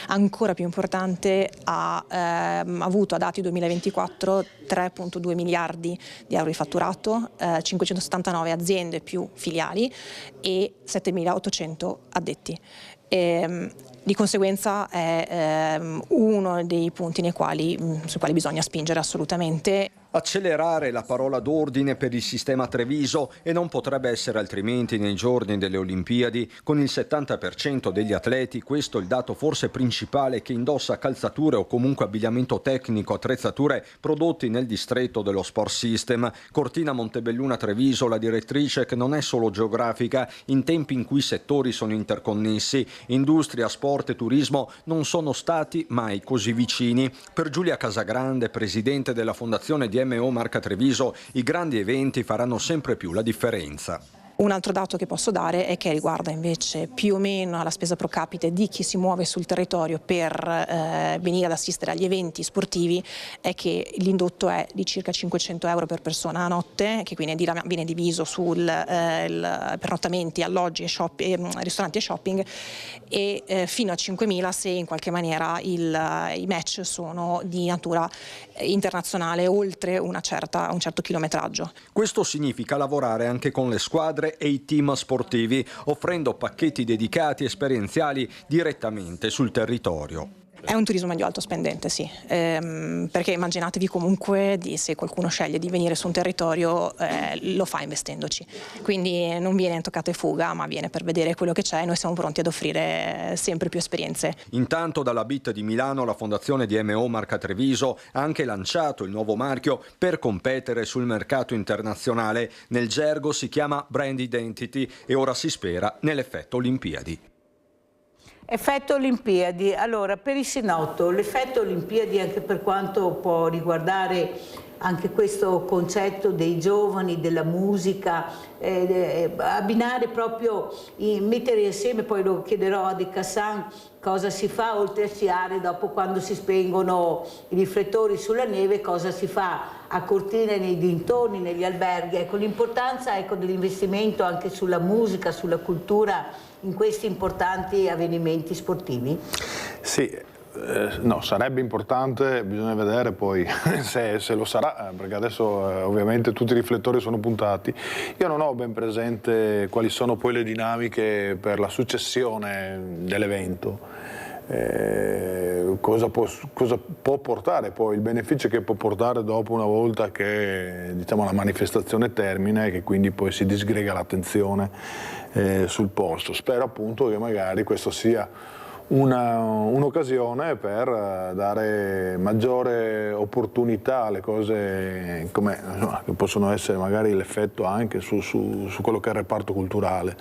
ancora più importante, ha avuto a dati 2024 3,2 miliardi di euro di fatturato, 579 aziende più filiali e 7.800 addetti. Di conseguenza è uno dei punti sui quali bisogna spingere assolutamente. Accelerare la parola d'ordine per il sistema Treviso, e non potrebbe essere altrimenti nei giorni delle Olimpiadi. Con il 70% degli atleti, questo è il dato forse principale, che indossa calzature o comunque abbigliamento tecnico, attrezzature prodotti nel distretto dello Sport System. Cortina Montebelluna Treviso, la direttrice che non è solo geografica, in tempi in cui i settori sono interconnessi, industria, sport e turismo non sono stati mai così vicini. Per Giulia Casagrande, presidente della fondazione DMO Marca Treviso, i grandi eventi faranno sempre più la differenza. Un altro dato che posso dare è che riguarda invece più o meno la spesa pro capite di chi si muove sul territorio per venire ad assistere agli eventi sportivi, è che l'indotto è di circa 500 euro per persona a notte, che quindi viene diviso sul pernottamenti, alloggi, ristoranti e shopping, e fino a 5.000 se in qualche maniera i match sono di natura internazionale oltre un certo chilometraggio. Questo significa lavorare anche con le squadre e i team sportivi, offrendo pacchetti dedicati esperienziali direttamente sul territorio. È un turismo medio-alto spendente, sì, perché immaginatevi comunque se qualcuno sceglie di venire su un territorio lo fa investendoci, quindi non viene in toccata e fuga, ma viene per vedere quello che c'è, e noi siamo pronti ad offrire sempre più esperienze. Intanto dalla BIT di Milano la fondazione DMO Marca Treviso ha anche lanciato il nuovo marchio per competere sul mercato internazionale. Nel gergo si chiama Brand Identity e ora si spera nell'effetto Olimpiadi. Effetto Olimpiadi. Allora, per il Sinotto, l'effetto Olimpiadi, anche per quanto può riguardare anche questo concetto dei giovani, della musica, abbinare proprio, mettere insieme, poi lo chiederò a De Cassan, cosa si fa oltre a sciare dopo quando si spengono i riflettori sulla neve, cosa si fa a Cortina e nei dintorni, negli alberghi. Ecco, l'importanza dell'investimento anche sulla musica, sulla cultura in questi importanti avvenimenti sportivi? Sì. No, sarebbe importante, bisogna vedere poi se lo sarà, perché adesso ovviamente tutti i riflettori sono puntati. Io non ho ben presente quali sono poi le dinamiche per la successione dell'evento, cosa può portare poi, il beneficio che può portare dopo, una volta che, diciamo, la manifestazione termina e che quindi poi si disgrega l'attenzione sul posto. Spero appunto che magari questo sia un'occasione per dare maggiore opportunità alle cose che possono essere magari l'effetto anche su quello che è il reparto culturale,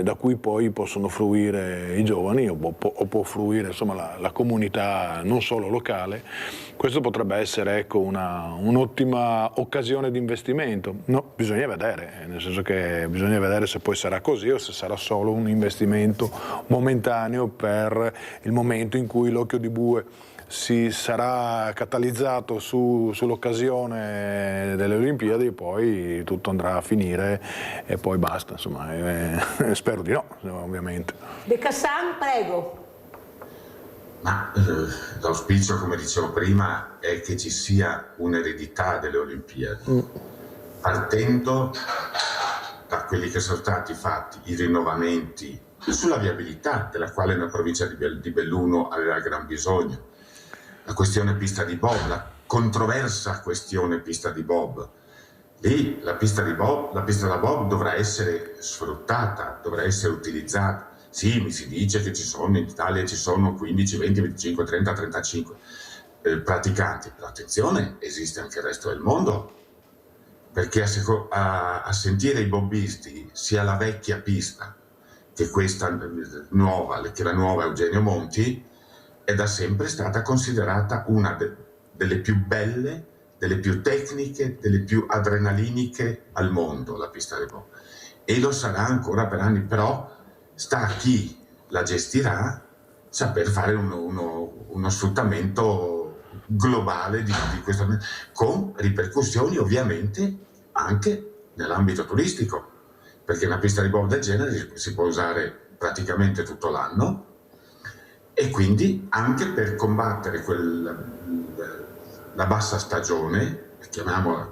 da cui poi possono fruire i giovani o può fruire, insomma, la comunità non solo locale. Questo potrebbe essere, ecco, un'ottima occasione di investimento. No, bisogna vedere, nel senso che bisogna vedere se poi sarà così o se sarà solo un investimento momentaneo per il momento in cui l'Occhio di Bue si sarà catalizzato sull'occasione delle Olimpiadi, e poi tutto andrà a finire e poi basta, insomma, spero di no, ovviamente. De Cassan, prego. Ma l'auspicio, come dicevo prima, è che ci sia un'eredità delle Olimpiadi, partendo da quelli che sono stati fatti i rinnovamenti sulla viabilità, della quale la provincia di Belluno aveva gran bisogno, la questione pista di bob, la controversa questione pista di bob. Lì la pista da bob dovrà essere sfruttata, dovrà essere utilizzata. Sì, mi si dice che in Italia ci sono 15, 20, 25, 30, 35 praticanti, però attenzione, esiste anche il resto del mondo, perché a sentire i bobbisti, sia la vecchia pista che questa nuova, che la nuova Eugenio Monti, è da sempre stata considerata una delle più belle, delle più tecniche, delle più adrenaliniche al mondo, la pista di bob. E lo sarà ancora per anni, però sta a chi la gestirà saper fare uno sfruttamento globale di questo, con ripercussioni ovviamente anche nell'ambito turistico, perché una pista di bob del genere si può usare praticamente tutto l'anno, e quindi anche per combattere la bassa stagione, chiamiamola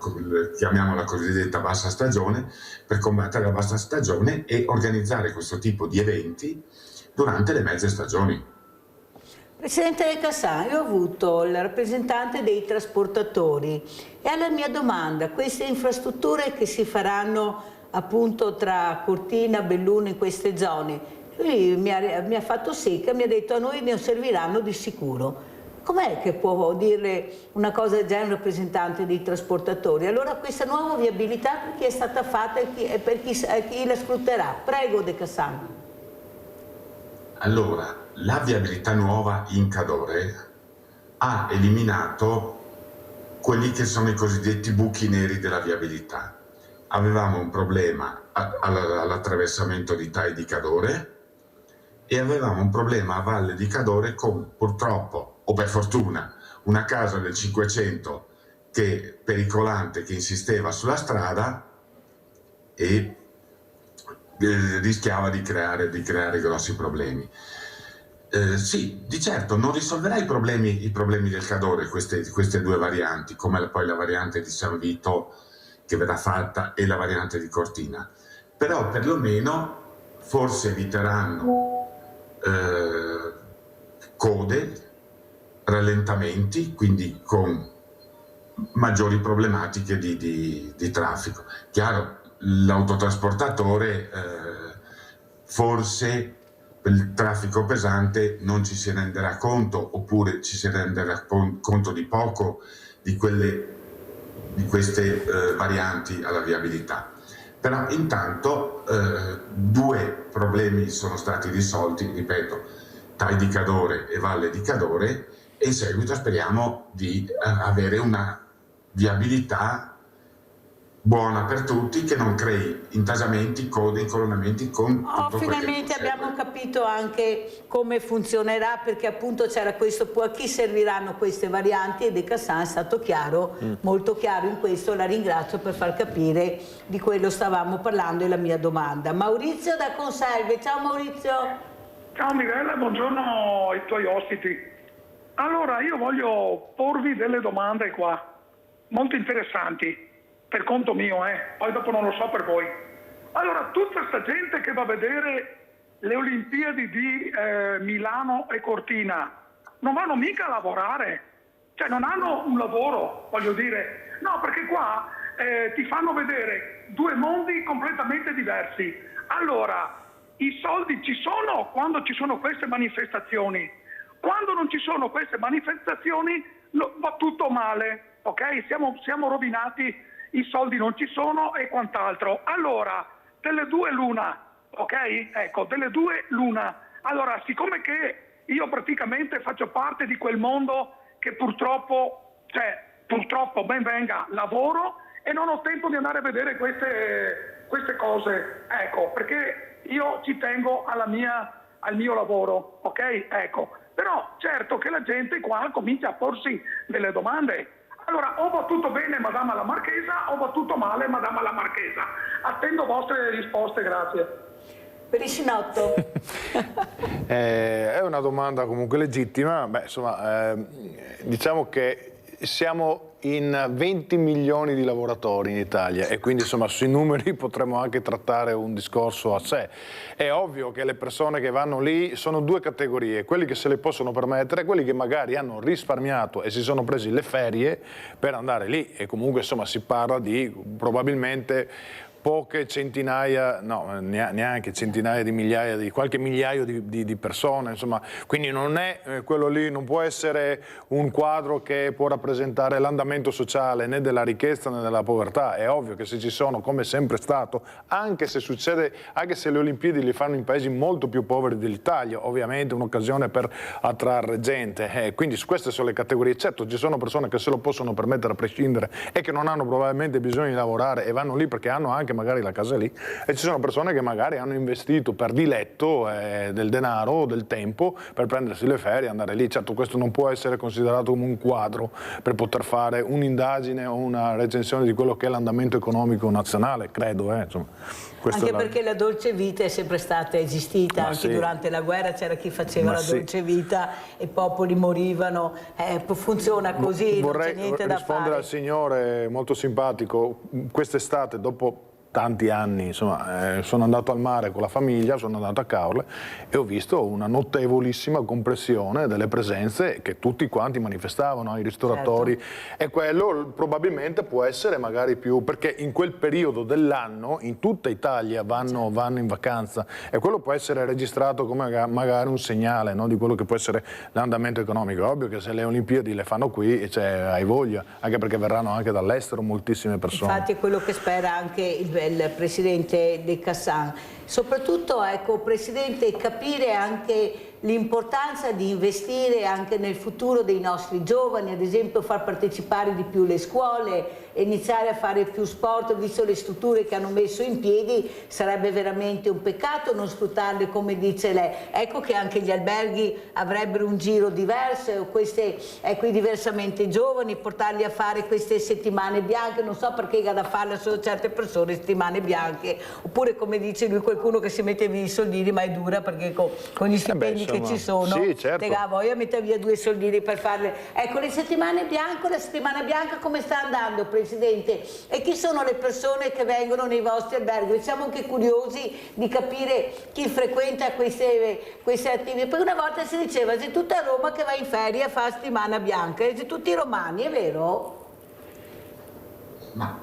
cosiddetta bassa stagione, per combattere la bassa stagione e organizzare questo tipo di eventi durante le mezze stagioni. Presidente De Cassan, io ho avuto il rappresentante dei trasportatori e alla mia domanda, queste infrastrutture che si faranno appunto tra Cortina, Belluno, in queste zone, lui mi ha fatto secca, mi ha detto: a noi ne serviranno di sicuro. Com'è che può dire una cosa del genere un rappresentante dei trasportatori? Allora questa nuova viabilità per chi è stata fatta e per chi la sfrutterà? Prego, De Cassan. Allora, la viabilità nuova in Cadore ha eliminato quelli che sono i cosiddetti buchi neri della viabilità. Avevamo un problema all'attraversamento di Tai di Cadore e avevamo un problema a Valle di Cadore con, purtroppo o per fortuna, una casa del 500 pericolante che insisteva sulla strada e rischiava di creare grossi problemi. Sì, di certo non risolverà i problemi del Cadore queste due varianti, come poi la variante di San Vito che verrà fatta e la variante di Cortina, però perlomeno forse eviteranno code, rallentamenti, quindi con maggiori problematiche di traffico. Chiaro, l'autotrasportatore forse per il traffico pesante non ci si renderà conto, oppure ci si renderà conto di poco di queste varianti alla viabilità. Però intanto due problemi sono stati risolti, ripeto, Tai di Cadore e Valle di Cadore, e in seguito speriamo di avere una viabilità buona per tutti, che non crei intasamenti, code, incolonnamenti con tutto finalmente abbiamo capito anche come funzionerà, perché appunto c'era questo, a chi serviranno queste varianti, e De Cassan è stato chiaro, molto chiaro in questo. La ringrazio per far capire di quello stavamo parlando e la mia domanda. Maurizio da Conselve, ciao Maurizio. Ciao Mirella, buongiorno ai tuoi ospiti. Allora, io voglio porvi delle domande qua, molto interessanti, per conto mio, poi dopo non lo so per voi. Allora, tutta sta gente che va a vedere le Olimpiadi di Milano e Cortina, non vanno mica a lavorare, cioè non hanno un lavoro, voglio dire. No, perché qua ti fanno vedere due mondi completamente diversi. Allora, i soldi ci sono quando ci sono queste manifestazioni. Quando non ci sono queste manifestazioni va tutto male, ok? Siamo rovinati, i soldi non ci sono e quant'altro. Allora, delle due l'una, ok? Ecco, delle due l'una. Allora, siccome che io praticamente faccio parte di quel mondo che purtroppo ben venga, lavoro e non ho tempo di andare a vedere queste cose, ecco, perché io ci tengo al mio lavoro, ok? Ecco, però certo che la gente qua comincia a porsi delle domande. Allora, o va tutto bene Madama la Marchesa o va tutto male Madama la Marchesa. Attendo vostre risposte, grazie. Periscinotto. È una domanda comunque legittima. Beh, insomma, diciamo che siamo in 20 milioni di lavoratori in Italia e quindi insomma sui numeri potremmo anche trattare un discorso a sé. È ovvio che le persone che vanno lì sono due categorie, quelli che se le possono permettere e quelli che magari hanno risparmiato e si sono presi le ferie per andare lì, e comunque insomma si parla di probabilmente poche centinaia, no, neanche centinaia di migliaia, di qualche migliaio di persone, insomma, quindi non è quello lì, non può essere un quadro che può rappresentare l'andamento sociale né della ricchezza né della povertà. È ovvio che se ci sono, come è sempre stato, anche se succede, anche se le Olimpiadi le fanno in paesi molto più poveri dell'Italia, ovviamente un'occasione per attrarre gente, quindi queste sono le categorie. Certo, ci sono persone che se lo possono permettere a prescindere e che non hanno probabilmente bisogno di lavorare e vanno lì perché hanno anche magari la casa lì, e ci sono persone che magari hanno investito per diletto del denaro o del tempo per prendersi le ferie e andare lì. Certo, questo non può essere considerato come un quadro per poter fare un'indagine o una recensione di quello che è l'andamento economico nazionale, credo. Insomma, anche perché la dolce vita è sempre stata esistita, anche durante la guerra c'era chi faceva la dolce vita e popoli morivano, funziona così, non c'è niente da fare. Vorrei rispondere al signore molto simpatico. Quest'estate, dopo tanti anni, insomma, sono andato al mare con la famiglia, sono andato a Caorle e ho visto una notevolissima compressione delle presenze che tutti quanti manifestavano, i ristoratori, e quello probabilmente può essere magari più, perché in quel periodo dell'anno in tutta Italia vanno in vacanza, e quello può essere registrato come magari un segnale, no, di quello che può essere l'andamento economico. Ovvio che se le Olimpiadi le fanno qui, hai voglia, anche perché verranno anche dall'estero moltissime persone. Infatti è quello che spera anche il Presidente De Cassan. Soprattutto, ecco, Presidente, capire anche l'importanza di investire anche nel futuro dei nostri giovani, ad esempio far partecipare di più le scuole, iniziare a fare più sport, visto le strutture che hanno messo in piedi. Sarebbe veramente un peccato non sfruttarle come dice lei. Ecco che anche gli alberghi avrebbero un giro diverso, i diversamente giovani, portarli a fare queste settimane bianche, non so perché da farle solo certe persone, settimane bianche, oppure come dice lui, qualcuno che si mette via i soldini, ma è dura perché con gli stipendi che ci sono, voglio mettere via 2 soldini per farle. Ecco, le settimane bianche, la settimana bianca come sta andando, Presidente? E chi sono le persone che vengono nei vostri alberghi? Siamo anche curiosi di capire chi frequenta queste attività. Poi una volta si diceva c'è tutta Roma che va in ferie a fare settimana bianca, c'è tutti romani, è vero? Ma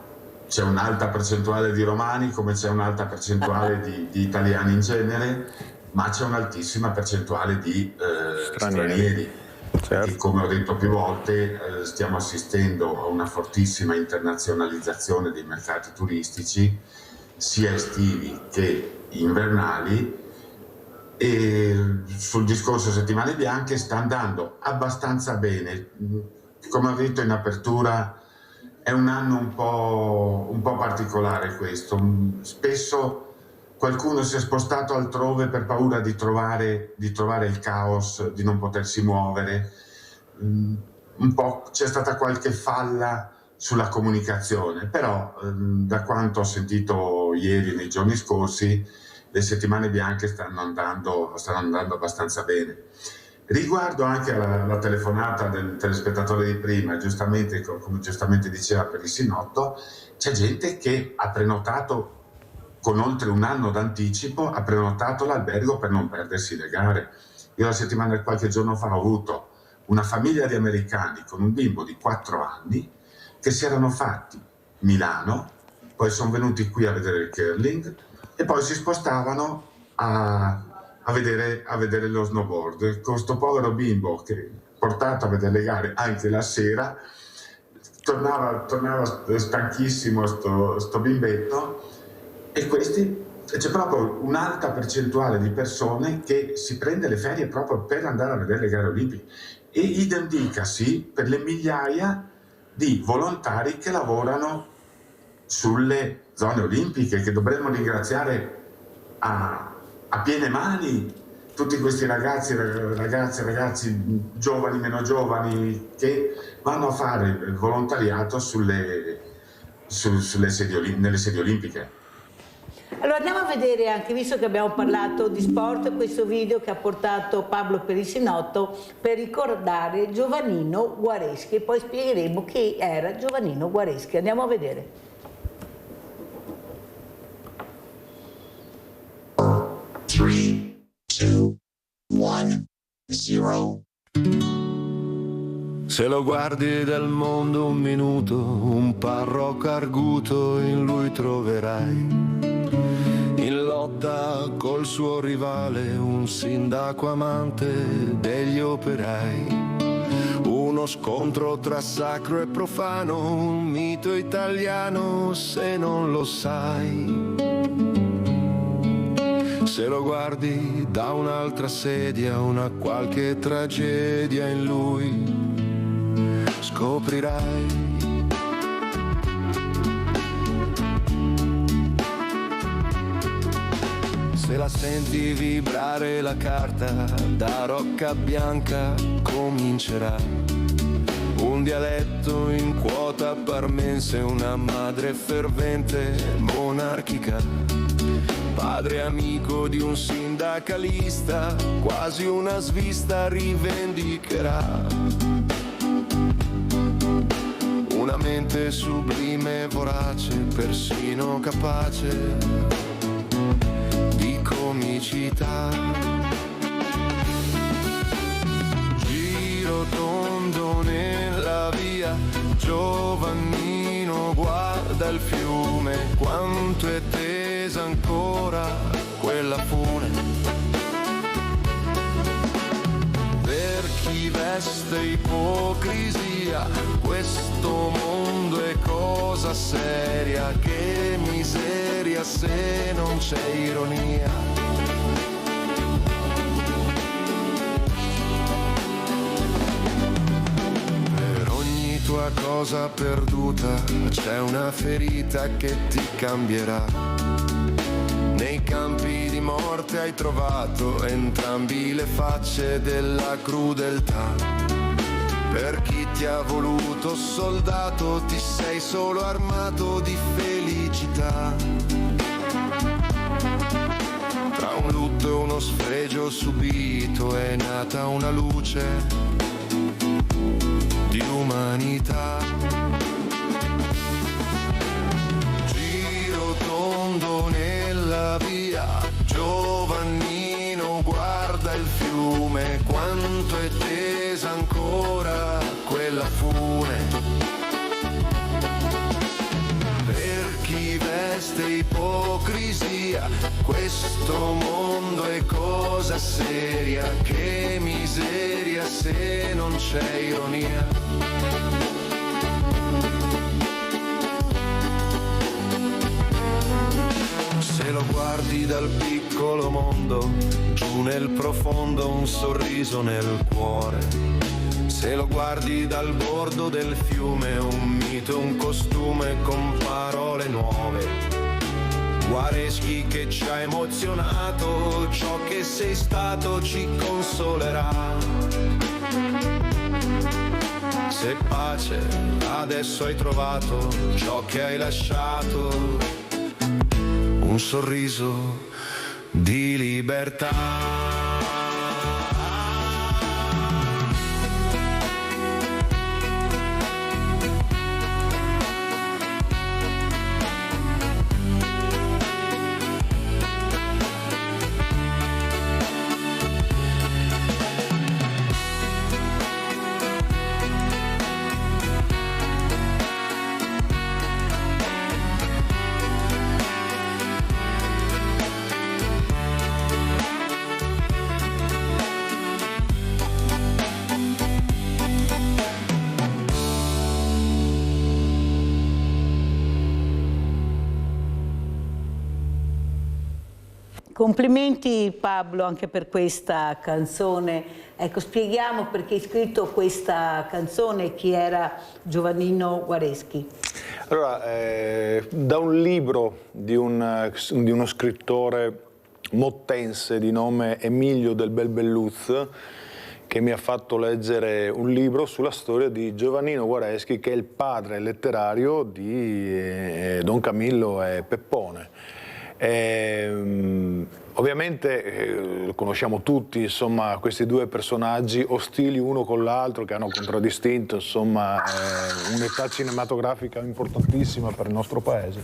c'è un'alta percentuale di romani, come c'è un'alta percentuale di italiani in genere, ma c'è un'altissima percentuale di stranieri. E come ho detto più volte, stiamo assistendo a una fortissima internazionalizzazione dei mercati turistici, sia estivi che invernali, e sul discorso settimane bianche sta andando abbastanza bene. Come ho detto in apertura, è un anno un po' particolare questo. Spesso qualcuno si è spostato altrove per paura di trovare il caos, di non potersi muovere. Un po' c'è stata qualche falla sulla comunicazione, però da quanto ho sentito ieri e nei giorni scorsi, le settimane bianche stanno andando abbastanza bene. Riguardo anche alla telefonata del telespettatore di prima, giustamente, come giustamente diceva per il Sinotto, c'è gente che ha prenotato con oltre un anno d'anticipo, ha prenotato l'albergo per non perdersi le gare. Io qualche giorno fa ho avuto una famiglia di americani con un bimbo di 4 anni che si erano fatti Milano, poi sono venuti qui a vedere il curling e poi si spostavano a vedere lo snowboard. Con sto povero bimbo che portato a vedere le gare anche la sera, tornava stanchissimo sto bimbetto, e c'è proprio un'alta percentuale di persone che si prende le ferie proprio per andare a vedere le gare olimpiche, e idem dicasi per le migliaia di volontari che lavorano sulle zone olimpiche, che dovremmo ringraziare a piene mani, tutti questi ragazzi, giovani, meno giovani, che vanno a fare il volontariato nelle sedi olimpiche. Allora andiamo a vedere anche, visto che abbiamo parlato di sport, questo video che ha portato Pablo Perissinotto per ricordare Giovannino Guareschi, e poi spiegheremo chi era Giovannino Guareschi. Andiamo a vedere. 3, 2, 1, 0. Se lo guardi dal mondo un minuto, un parroco arguto in lui troverai. In lotta col suo rivale, un sindaco amante degli operai. Uno scontro tra sacro e profano, un mito italiano se non lo sai. Se lo guardi da un'altra sedia, una qualche tragedia in lui scoprirai. Se la senti vibrare la carta da rocca bianca comincerà un dialetto in quota parmense, una madre fervente monarchica, padre amico di un sindacalista, quasi una svista rivendicherà. Una mente sublime, vorace, persino capace di comicità. Giro tondo nella via, Giovannino guarda il fiume, quanto è tesa ancora quella fune. Per chi veste ipocrisia, questo mondo è cosa seria, che miseria se non c'è ironia. Per ogni tua cosa perduta c'è una ferita che ti cambierà. Nei campi di morte hai trovato entrambi le facce della crudeltà. Per chi ti ha voluto soldato ti sei solo armato di felicità. Tra un lutto e uno sfregio subito è nata una luce di umanità. Giro tondo nella via, Giovannino guarda il fiume, quanto è tesa ancora quella fune. Per chi veste ipocrisia, questo mondo è cosa seria, che miseria se non c'è ironia. Se lo guardi dal piccolo mondo, giù nel profondo un sorriso nel cuore, Se lo guardi dal bordo del fiume, un mito, un costume con parole nuove. Guareschi che ci ha emozionato, ciò che sei stato ci consolerà. Se pace adesso hai trovato, ciò che hai lasciato, un sorriso di libertà. Complimenti Pablo anche per questa canzone. Ecco, spieghiamo perché hai scritto questa canzone, chi era Giovannino Guareschi. Allora, da un libro di uno scrittore mottense di nome Emilio del Belbelluz, che mi ha fatto leggere un libro sulla storia di Giovannino Guareschi, che è il padre letterario di Don Camillo e Peppone. Ovviamente conosciamo tutti, insomma, questi due personaggi ostili uno con l'altro, che hanno contraddistinto, insomma, un'età cinematografica importantissima per il nostro paese.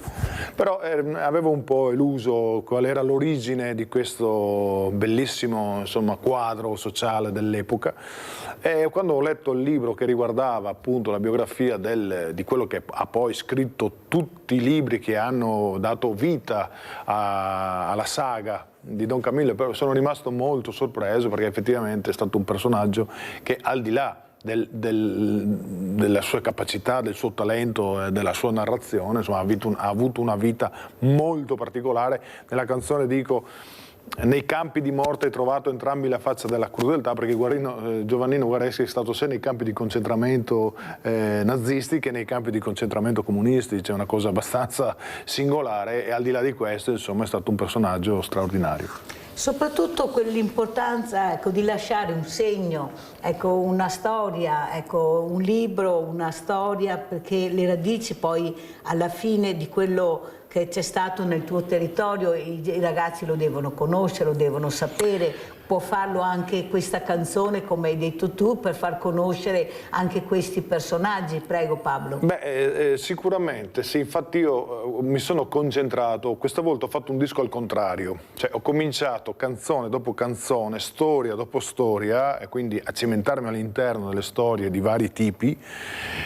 Però avevo un po' eluso qual era l'origine di questo bellissimo, insomma, quadro sociale dell'epoca, e quando ho letto il libro che riguardava appunto la biografia di quello che ha poi scritto tutti i libri che hanno dato vita alla saga di Don Camillo, sono rimasto molto sorpreso, perché effettivamente è stato un personaggio che, al di là della sua capacità, del suo talento e della sua narrazione, insomma, ha avuto una vita molto particolare. Nella canzone dico: nei campi di morte hai trovato entrambi la faccia della crudeltà, perché Giovannino Guareschi è stato sia nei campi di concentramento nazisti che nei campi di concentramento comunisti. C'è una cosa abbastanza singolare, e al di là di questo, insomma, è stato un personaggio straordinario. Soprattutto quell'importanza, ecco, di lasciare un segno, ecco, una storia, ecco, un libro, una storia, perché le radici poi alla fine di quello che c'è stato nel tuo territorio i ragazzi lo devono conoscere, lo devono sapere. Può farlo anche questa canzone, come hai detto tu, per far conoscere anche questi personaggi. Prego Pablo. Beh, sicuramente, sì, infatti io mi sono concentrato, questa volta ho fatto un disco al contrario, cioè ho cominciato canzone dopo canzone, storia dopo storia, e quindi a cimentarmi all'interno delle storie di vari tipi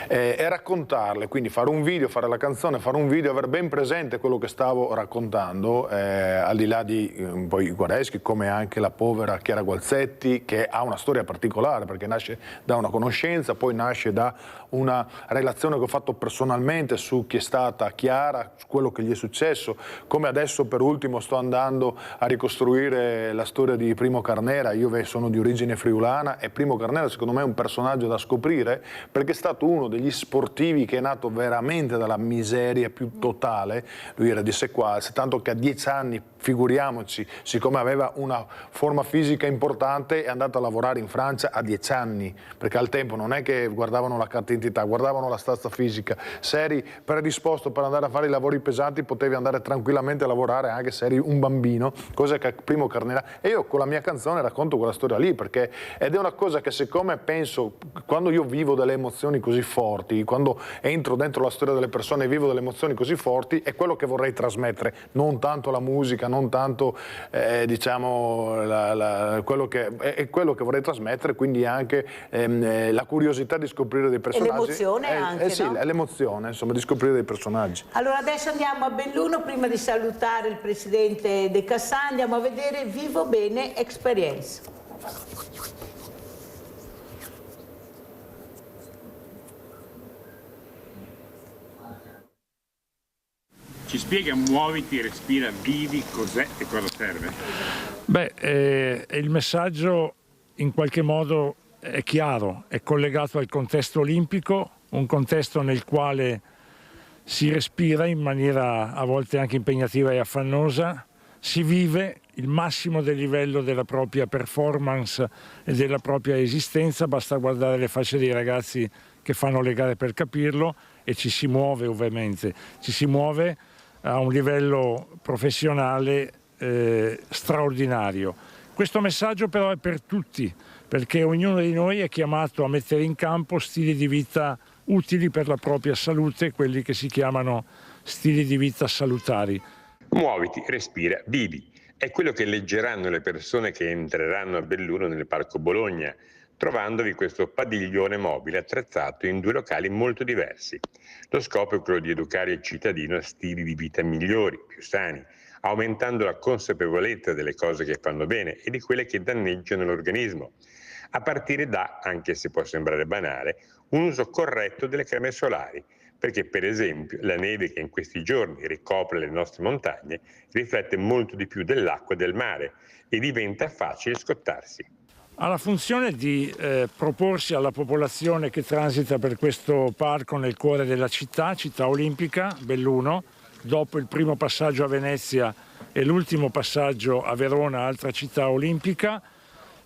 e raccontarle, quindi fare un video, fare la canzone, fare un video, aver ben presente quello che stavo raccontando, al di là di poi Guareschi, come anche la povera Chiara Gualzetti, che ha una storia particolare perché nasce da una conoscenza, poi nasce da una relazione che ho fatto personalmente su chi è stata Chiara, su quello che gli è successo, come adesso per ultimo sto andando a ricostruire la storia di Primo Carnera. Io sono di origine friulana e Primo Carnera secondo me è un personaggio da scoprire, perché è stato uno degli sportivi che è nato veramente dalla miseria più totale. Lui era di Sequalse, tanto che a 10 anni, figuriamoci, siccome aveva una forma fisica importante, è andato a lavorare in Francia a 10 anni, perché al tempo non è che guardavano la carta d'identità, guardavano la stazza fisica. Se eri predisposto per andare a fare i lavori pesanti, potevi andare tranquillamente a lavorare anche se eri un bambino, cosa che Primo Carnera. E io con la mia canzone racconto quella storia lì, perché ed è una cosa che, siccome penso, quando io vivo delle emozioni così forti, quando entro dentro la storia delle persone e vivo delle emozioni così forti, è quello che vorrei trasmettere, non tanto la musica, non tanto diciamo quello che vorrei trasmettere, quindi anche la curiosità di scoprire dei personaggi. E l'emozione anche, sì, no? l'emozione, insomma, di scoprire dei personaggi. Allora adesso andiamo a Belluno, prima di salutare il presidente De Cassà, andiamo a vedere Vivo Bene Experience. Ci spiega Muoviti, respira, vivi, cos'è e cosa serve? Beh, è il messaggio in qualche modo è chiaro, è collegato al contesto olimpico, un contesto nel quale si respira in maniera a volte anche impegnativa e affannosa, si vive il massimo del livello della propria performance e della propria esistenza, basta guardare le facce dei ragazzi che fanno le gare per capirlo, e ci si muove ovviamente, ci si muove a un livello professionale straordinario. Questo messaggio però è per tutti, perché ognuno di noi è chiamato a mettere in campo stili di vita utili per la propria salute, quelli che si chiamano stili di vita salutari. Muoviti, respira, vivi. È quello che leggeranno le persone che entreranno a Belluno nel Parco Bologna, trovandovi questo padiglione mobile attrezzato in 2 locali molto diversi. Lo scopo è quello di educare il cittadino a stili di vita migliori, più sani, aumentando la consapevolezza delle cose che fanno bene e di quelle che danneggiano l'organismo, a partire da, anche se può sembrare banale, un uso corretto delle creme solari, perché per esempio la neve che in questi giorni ricopre le nostre montagne riflette molto di più dell'acqua del mare e diventa facile scottarsi. Ha la funzione di proporsi alla popolazione che transita per questo parco nel cuore della città olimpica, Belluno, dopo il primo passaggio a Venezia e l'ultimo passaggio a Verona, altra città olimpica,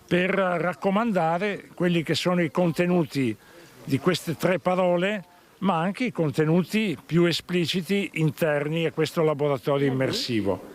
per raccomandare quelli che sono i contenuti di queste 3 parole, ma anche i contenuti più espliciti interni a questo laboratorio immersivo.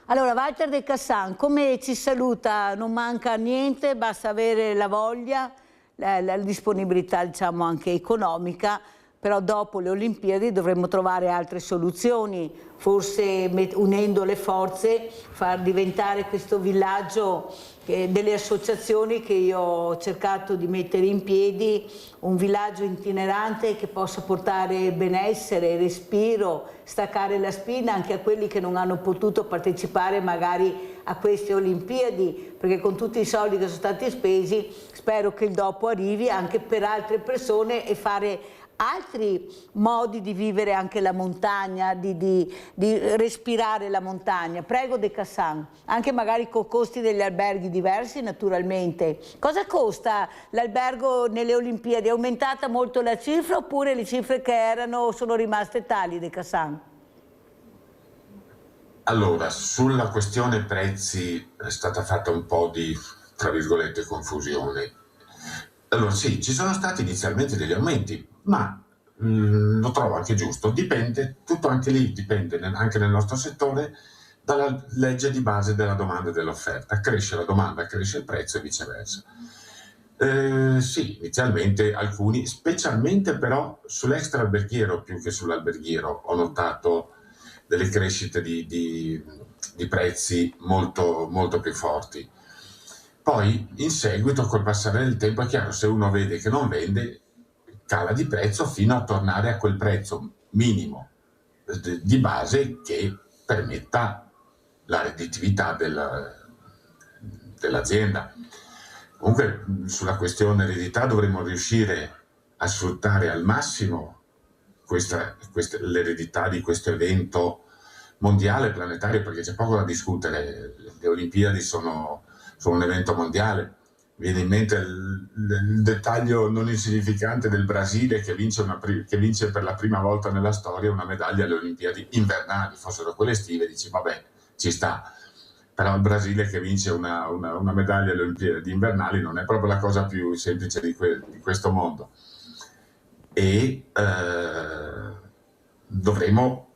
Allora, Walter De Cassan, come ci saluta? Non manca niente, basta avere la voglia, la disponibilità, diciamo, anche economica, però dopo le Olimpiadi dovremmo trovare altre soluzioni, forse unendo le forze, far diventare questo villaggio delle associazioni che io ho cercato di mettere in piedi, un villaggio itinerante che possa portare benessere, respiro, staccare la spina anche a quelli che non hanno potuto partecipare magari a queste Olimpiadi, perché con tutti i soldi che sono stati spesi spero che il dopo arrivi anche per altre persone e fare altri modi di vivere anche la montagna, di respirare la montagna. Prego De Cassan, anche magari con costi degli alberghi diversi naturalmente. Cosa costa l'albergo nelle Olimpiadi? È aumentata molto la cifra oppure le cifre che erano sono rimaste tali, De Cassan? Allora, sulla questione prezzi è stata fatta un po' di, tra virgolette, confusione. Allora sì, ci sono stati inizialmente degli aumenti, ma lo trovo anche giusto. Dipende, tutto anche lì dipende, anche nel nostro settore, dalla legge di base della domanda e dell'offerta. Cresce la domanda, cresce il prezzo e viceversa. Sì, inizialmente alcuni, specialmente però sull'extra alberghiero più che sull'alberghiero, ho notato delle crescite di prezzi molto, molto più forti. Poi in seguito col passare del tempo è chiaro, se uno vede che non vende, cala di prezzo fino a tornare a quel prezzo minimo di base che permetta la redditività dell'azienda. Comunque sulla questione eredità dovremmo riuscire a sfruttare al massimo l'eredità di questo evento mondiale, planetario, perché c'è poco da discutere. Le Olimpiadi sono un evento mondiale. Viene in mente il dettaglio non insignificante del Brasile che vince per la prima volta nella storia una medaglia alle Olimpiadi invernali, fossero quelle estive, dici vabbè, ci sta. Però il Brasile che vince una medaglia alle Olimpiadi invernali non è proprio la cosa più semplice di questo mondo. E dovremo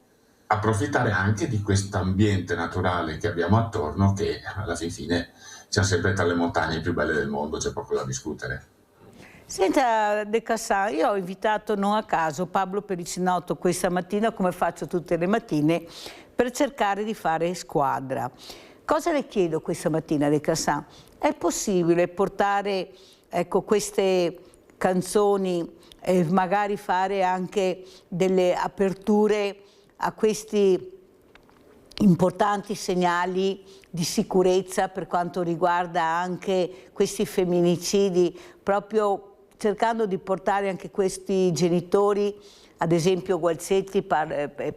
approfittare anche di questo ambiente naturale che abbiamo attorno, che alla fine siamo sempre tra le montagne più belle del mondo, c'è poco da discutere. Senta De Cassan, io ho invitato non a caso Pablo Perissinotto questa mattina, come faccio tutte le mattine, per cercare di fare squadra. Cosa le chiedo questa mattina, De Cassan? È possibile portare, ecco, queste canzoni e magari fare anche delle aperture a questi importanti segnali di sicurezza per quanto riguarda anche questi femminicidi, proprio cercando di portare anche questi genitori, ad esempio Gualzetti,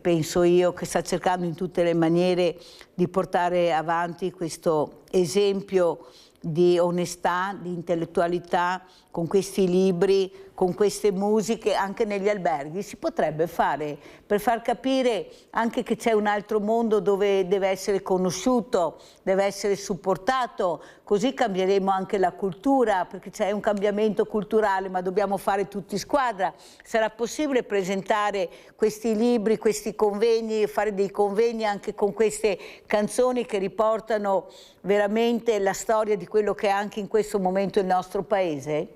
penso io, che sta cercando in tutte le maniere di portare avanti questo esempio di onestà, di intellettualità, con questi libri, con queste musiche, anche negli alberghi. Si potrebbe fare per far capire anche che c'è un altro mondo dove deve essere conosciuto, deve essere supportato, così cambieremo anche la cultura, perché c'è un cambiamento culturale, ma dobbiamo fare tutti squadra. Sarà possibile presentare questi libri, questi convegni, fare dei convegni anche con queste canzoni che riportano veramente la storia di quello che è anche in questo momento il nostro paese?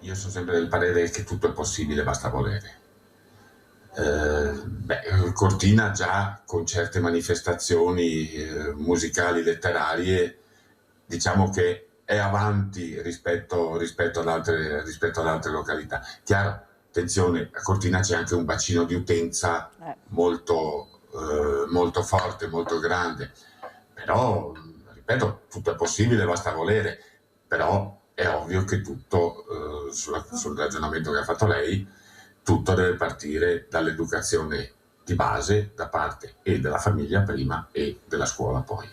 Io sono sempre del parere che tutto è possibile, basta volere. Cortina già con certe manifestazioni musicali, letterarie, diciamo che è avanti rispetto ad altre località. Chiaro, attenzione, a Cortina c'è anche un bacino di utenza molto forte, molto grande, però, ripeto, tutto è possibile, basta volere, però è ovvio che tutto, sul ragionamento che ha fatto lei, tutto deve partire dall'educazione di base da parte e della famiglia prima e della scuola poi.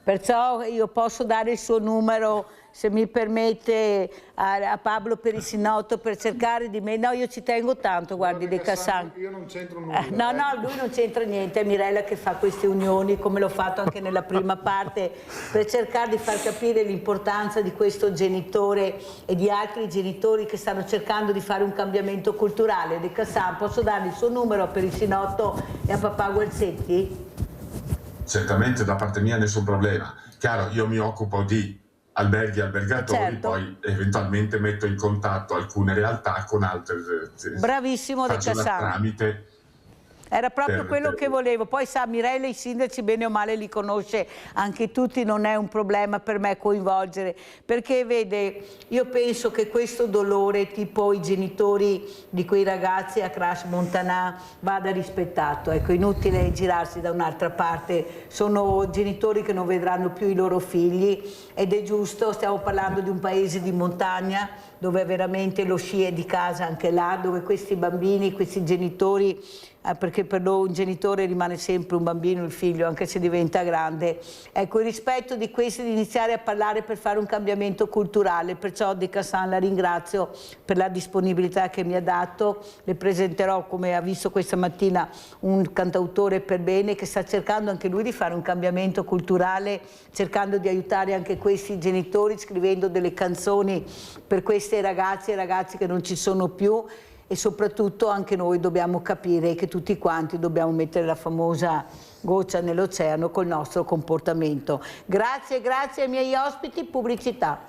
Perciò io posso dare il suo numero, se mi permette, a Pablo Perissinotto per cercare di me. No, io ci tengo tanto, guardi, De Cassan. Io non c'entro nulla. No, lui non c'entra niente, è Mirella che fa queste unioni, come l'ho fatto anche nella prima parte, per cercare di far capire l'importanza di questo genitore e di altri genitori che stanno cercando di fare un cambiamento culturale. De Cassan, posso dargli il suo numero a Perissinotto e a papà Gualzetti? Certamente, da parte mia nessun problema. Chiaro, io mi occupo di alberghi e albergatori, certo. Poi eventualmente metto in contatto alcune realtà con altre. Bravissimo De Cassan. Tramite. Era proprio quello che volevo. Poi sa, Mirella i sindaci bene o male li conosce anche tutti, non è un problema per me coinvolgere, perché vede, io penso che questo dolore, tipo i genitori di quei ragazzi a Crash Montana, vada rispettato. Ecco, inutile girarsi da un'altra parte, sono genitori che non vedranno più i loro figli ed è giusto, stiamo parlando di un paese di montagna dove veramente lo sci è di casa anche là, dove questi bambini, questi genitori, perché per loro un genitore rimane sempre un bambino, il figlio, anche se diventa grande. Ecco, il rispetto di questi, di iniziare a parlare per fare un cambiamento culturale, perciò De Cassan la ringrazio per la disponibilità che mi ha dato. Le presenterò, come ha visto questa mattina, un cantautore per bene che sta cercando anche lui di fare un cambiamento culturale, cercando di aiutare anche questi genitori, scrivendo delle canzoni per queste ragazze e ragazzi che non ci sono più. E soprattutto anche noi dobbiamo capire che tutti quanti dobbiamo mettere la famosa goccia nell'oceano col nostro comportamento. Grazie, grazie ai miei ospiti, pubblicità.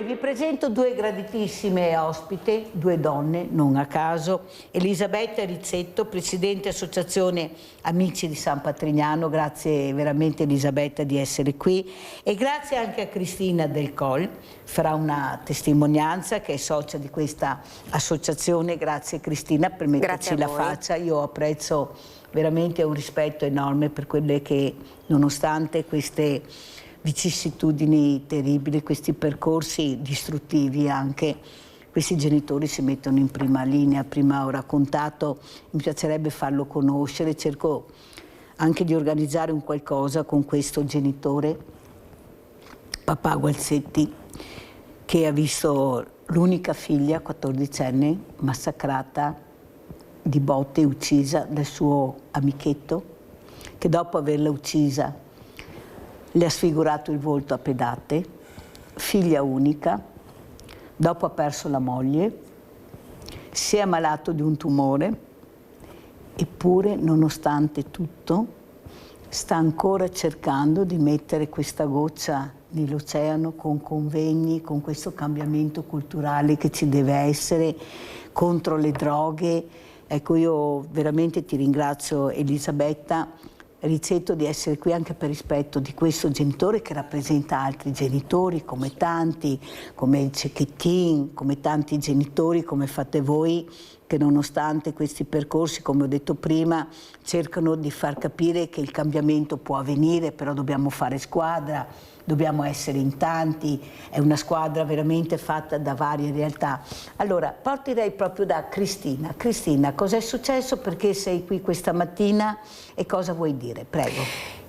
Vi presento due graditissime ospite, due donne, non a caso. Elisabetta Rizzetto, Presidente Associazione Amici di San Patrignano, grazie veramente Elisabetta di essere qui, e grazie anche a Cristina Del Col, farà una testimonianza, che è socia di questa associazione. Grazie Cristina per metterci la faccia, io apprezzo veramente un rispetto enorme per quelle che, nonostante queste vicissitudini terribili, questi percorsi distruttivi anche, questi genitori si mettono in prima linea. Prima ho raccontato, mi piacerebbe farlo conoscere, cerco anche di organizzare un qualcosa con questo genitore, papà Gualzetti, che ha visto l'unica figlia, 14enne, massacrata di botte e uccisa dal suo amichetto, che dopo averla uccisa le ha sfigurato il volto a pedate, figlia unica, dopo ha perso la moglie, si è ammalato di un tumore eppure, nonostante tutto, sta ancora cercando di mettere questa goccia nell'oceano con convegni, con questo cambiamento culturale che ci deve essere contro le droghe. Ecco, io veramente ti ringrazio, Elisabetta Rizzetto, di essere qui anche per rispetto di questo genitore che rappresenta altri genitori, come tanti, come il Cecchettin, come tanti genitori, come fate voi, che nonostante questi percorsi, come ho detto prima, cercano di far capire che il cambiamento può avvenire, però dobbiamo fare squadra, dobbiamo essere in tanti, è una squadra veramente fatta da varie realtà. Allora, partirei proprio da Cristina. Cristina, cosa è successo? Perché sei qui questa mattina e cosa vuoi dire? Prego.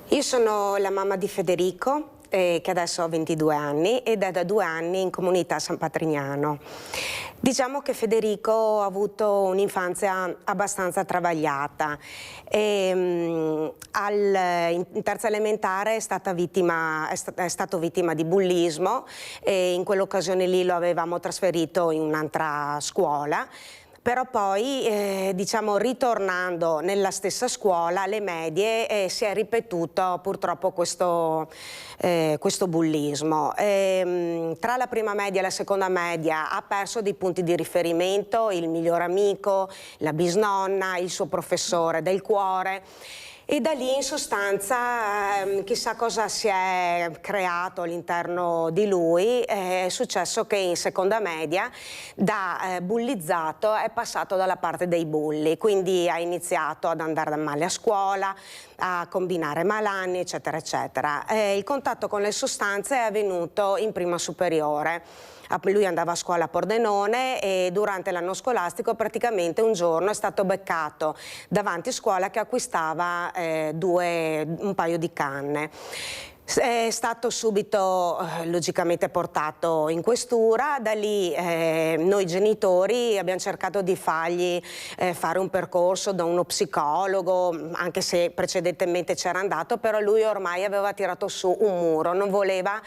Io sono la mamma di Federico, che adesso ha 22 anni ed è da 2 anni in comunità San Patrignano. Diciamo che Federico ha avuto un'infanzia abbastanza travagliata. In terza elementare è stato vittima di bullismo e in quell'occasione lì lo avevamo trasferito in un'altra scuola. Però poi, diciamo, ritornando nella stessa scuola, alle medie, si è ripetuto purtroppo questo bullismo. Tra la prima media e la seconda media ha perso dei punti di riferimento, il miglior amico, la bisnonna, il suo professore del cuore. E da lì in sostanza chissà cosa si è creato all'interno di lui. È successo che in seconda media da bullizzato è passato dalla parte dei bulli, quindi ha iniziato ad andare male a scuola, a combinare malanni, eccetera eccetera. Il contatto con le sostanze è avvenuto in prima superiore. Lui andava a scuola a Pordenone e durante l'anno scolastico praticamente un giorno è stato beccato davanti a scuola che acquistava un paio di canne. È stato subito logicamente portato in questura, da lì noi genitori abbiamo cercato di fargli fare un percorso da uno psicologo, anche se precedentemente c'era andato, però lui ormai aveva tirato su un muro, non voleva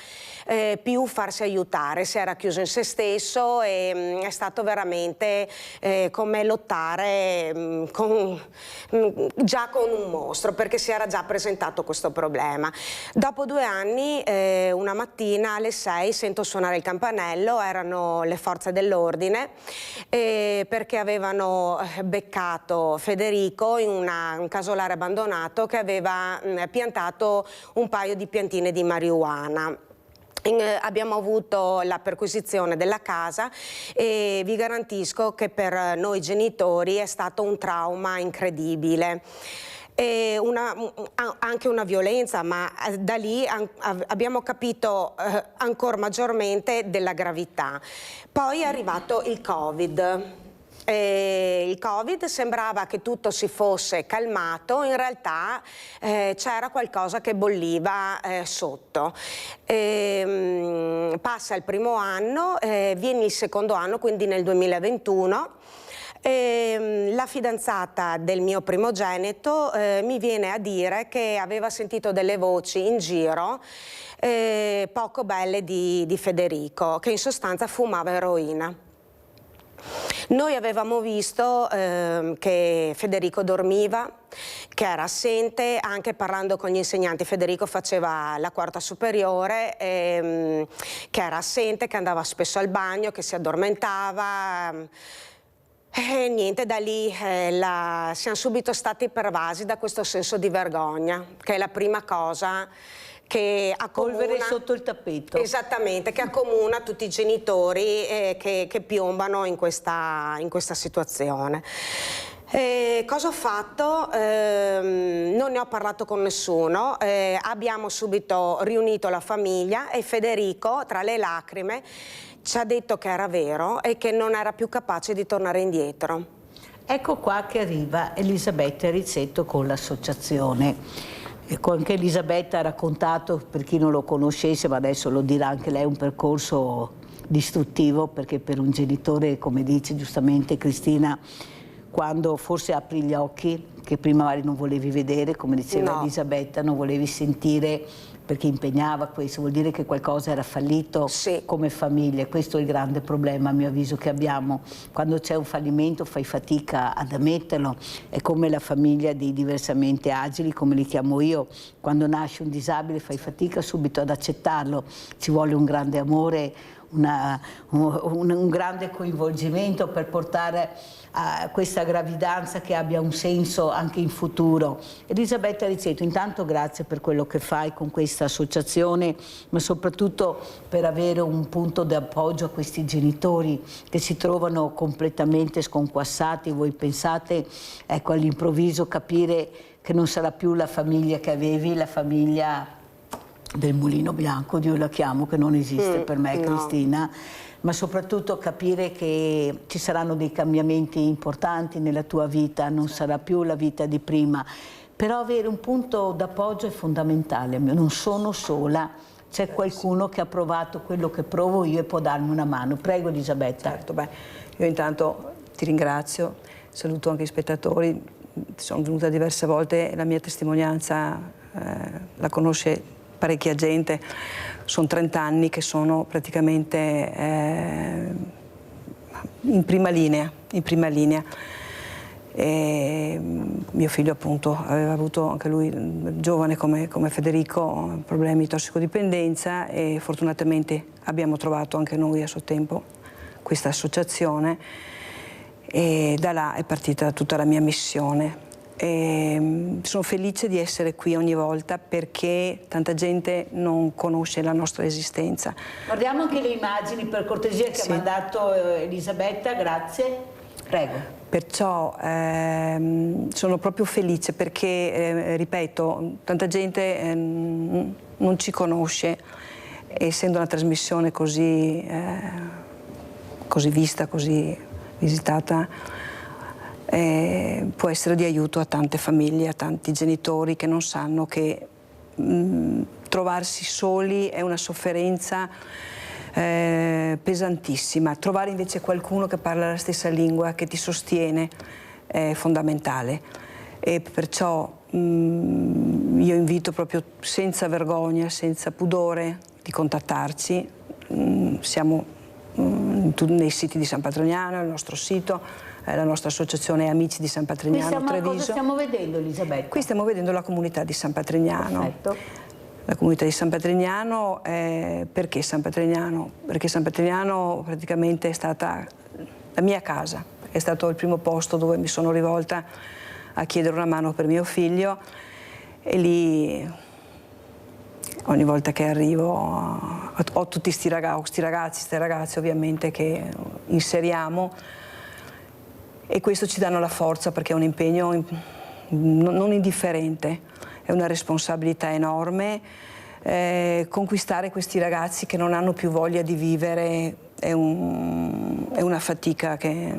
più farsi aiutare, si era chiuso in se stesso e è stato veramente come lottare già con un mostro, perché si era già presentato questo problema. Dopo 2 anni, una mattina alle 6 sento suonare il campanello, erano le forze dell'ordine perché avevano beccato Federico in un casolare abbandonato che aveva piantato un paio di piantine di marijuana. Abbiamo avuto la perquisizione della casa e vi garantisco che per noi genitori è stato un trauma incredibile. Anche una violenza, ma da lì abbiamo capito ancora maggiormente della gravità. Poi è arrivato il Covid. Il Covid sembrava che tutto si fosse calmato, in realtà c'era qualcosa che bolliva sotto. Passa il primo anno, viene il secondo anno, quindi nel 2021. La fidanzata del mio primogenito mi viene a dire che aveva sentito delle voci in giro poco belle di Federico, che in sostanza fumava eroina. Noi avevamo visto che Federico dormiva, che era assente, anche parlando con gli insegnanti. Federico faceva la quarta superiore, che era assente, che andava spesso al bagno, che si addormentava. E niente, da lì siamo subito stati pervasi da questo senso di vergogna, che è la prima cosa che accomuna, polvere sotto il tappeto. Esattamente, che accomuna tutti i genitori che piombano in questa situazione. Cosa ho fatto? Non ne ho parlato con nessuno, abbiamo subito riunito la famiglia e Federico, tra le lacrime, ci ha detto che era vero e che non era più capace di tornare indietro. Ecco qua che arriva Elisabetta Rizzetto con l'associazione. Ecco, anche Elisabetta ha raccontato, per chi non lo conoscesse, ma adesso lo dirà anche lei, un percorso distruttivo, perché per un genitore, come dice giustamente Cristina, quando forse apri gli occhi, che prima magari non volevi vedere, come diceva Elisabetta, non volevi sentire, perché impegnava questo, vuol dire che qualcosa era fallito come famiglia. Questo è il grande problema, a mio avviso, che abbiamo. Quando c'è un fallimento fai fatica ad ammetterlo, è come la famiglia dei diversamente agili, come li chiamo io. Quando nasce un disabile fai fatica subito ad accettarlo, ci vuole un grande amore, un grande coinvolgimento per portare a questa gravidanza che abbia un senso anche in futuro. Elisabetta Rizzetto, intanto grazie per quello che fai con questa associazione, ma soprattutto per avere un punto di appoggio a questi genitori che si trovano completamente sconquassati. Voi pensate, ecco, all'improvviso capire che non sarà più la famiglia che avevi, la famiglia del mulino bianco, io la chiamo, che non esiste per me, Cristina, ma soprattutto capire che ci saranno dei cambiamenti importanti nella tua vita, non sarà più la vita di prima, però avere un punto d'appoggio è fondamentale. Non sono sola, c'è qualcuno che ha provato quello che provo io e può darmi una mano. Prego Elisabetta. Certo, io intanto ti ringrazio, saluto anche gli spettatori, sono venuta diverse volte, la mia testimonianza la conosce parecchia gente, sono 30 anni che sono praticamente in prima linea. E mio figlio appunto aveva avuto anche lui, giovane come Federico, problemi di tossicodipendenza e fortunatamente abbiamo trovato anche noi a suo tempo questa associazione e da là è partita tutta la mia missione. E sono felice di essere qui ogni volta perché tanta gente non conosce la nostra esistenza. Guardiamo anche le immagini per cortesia che ha mandato Elisabetta, grazie. Prego. Perciò sono proprio felice perché, ripeto, tanta gente non ci conosce, essendo una trasmissione così vista, così visitata. Può essere di aiuto a tante famiglie, a tanti genitori che non sanno che trovarsi soli è una sofferenza pesantissima. Trovare invece qualcuno che parla la stessa lingua, che ti sostiene, è fondamentale. E perciò io invito proprio senza vergogna, senza pudore di contattarci. Siamo nei siti di San Patrignano, il nostro sito. La nostra associazione è Amici di San Patrignano Treviso. Cosa stiamo vedendo, Elisabetta? Qui stiamo vedendo la comunità di San Patrignano. Perfetto. La comunità di San Patrignano, perché San Patrignano? Perché San Patrignano praticamente è stata la mia casa, è stato il primo posto dove mi sono rivolta a chiedere una mano per mio figlio e lì ogni volta che arrivo ho tutti questi ragazzi ovviamente che inseriamo. E questo ci danno la forza perché è un impegno non indifferente, è una responsabilità enorme. Conquistare questi ragazzi che non hanno più voglia di vivere è una fatica che...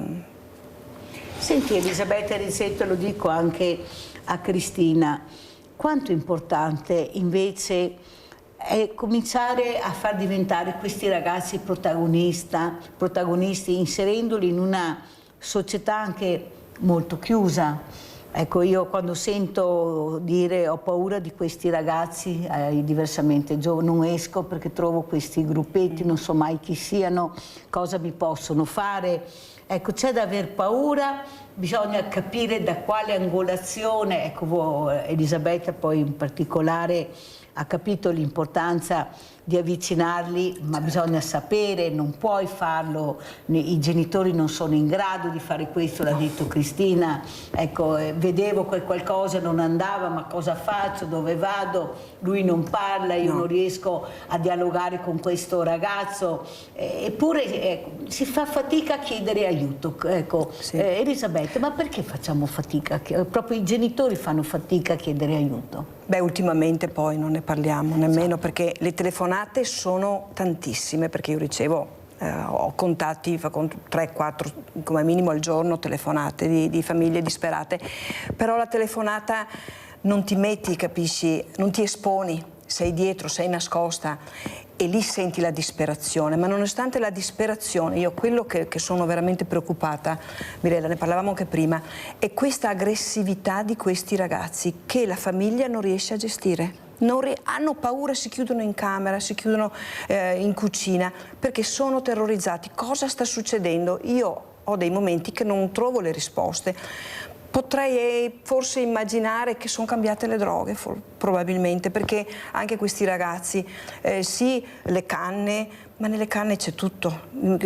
Senti Elisabetta Rizzetto, lo dico anche a Cristina, quanto importante invece è cominciare a far diventare questi ragazzi protagonisti, inserendoli in una società anche molto chiusa. Ecco, io quando sento dire ho paura di questi ragazzi diversamente giovani, non esco perché trovo questi gruppetti, non so mai chi siano, cosa mi possono fare. Ecco, c'è da aver paura, bisogna capire da quale angolazione, ecco, Elisabetta poi in particolare ha capito l'importanza di avvicinarli, ma bisogna sapere, non puoi farlo, i genitori non sono in grado di fare questo, l'ha detto Cristina, ecco, vedevo che qualcosa non andava, ma cosa faccio, dove vado, lui non parla, io non riesco a dialogare con questo ragazzo, eppure si fa fatica a chiedere aiuto, ecco. Elisabetta, ma perché facciamo fatica? Proprio i genitori fanno fatica a chiedere aiuto? Beh, ultimamente poi non ne parliamo nemmeno perché le telefonate sono tantissime, perché io ricevo, ho contatti, fa 3-4 come minimo al giorno telefonate di famiglie disperate, però la telefonata non ti metti, capisci, non ti esponi, sei dietro, sei nascosta e lì senti la disperazione, ma nonostante la disperazione, io quello che sono veramente preoccupata, Mirella, ne parlavamo anche prima, è questa aggressività di questi ragazzi che la famiglia non riesce a gestire. hanno paura, si chiudono in camera, si chiudono in cucina perché sono terrorizzati. Cosa sta succedendo? Io ho dei momenti che non trovo le risposte. Potrei forse immaginare che sono cambiate le droghe, probabilmente, perché anche questi ragazzi, sì, le canne, ma nelle canne c'è tutto,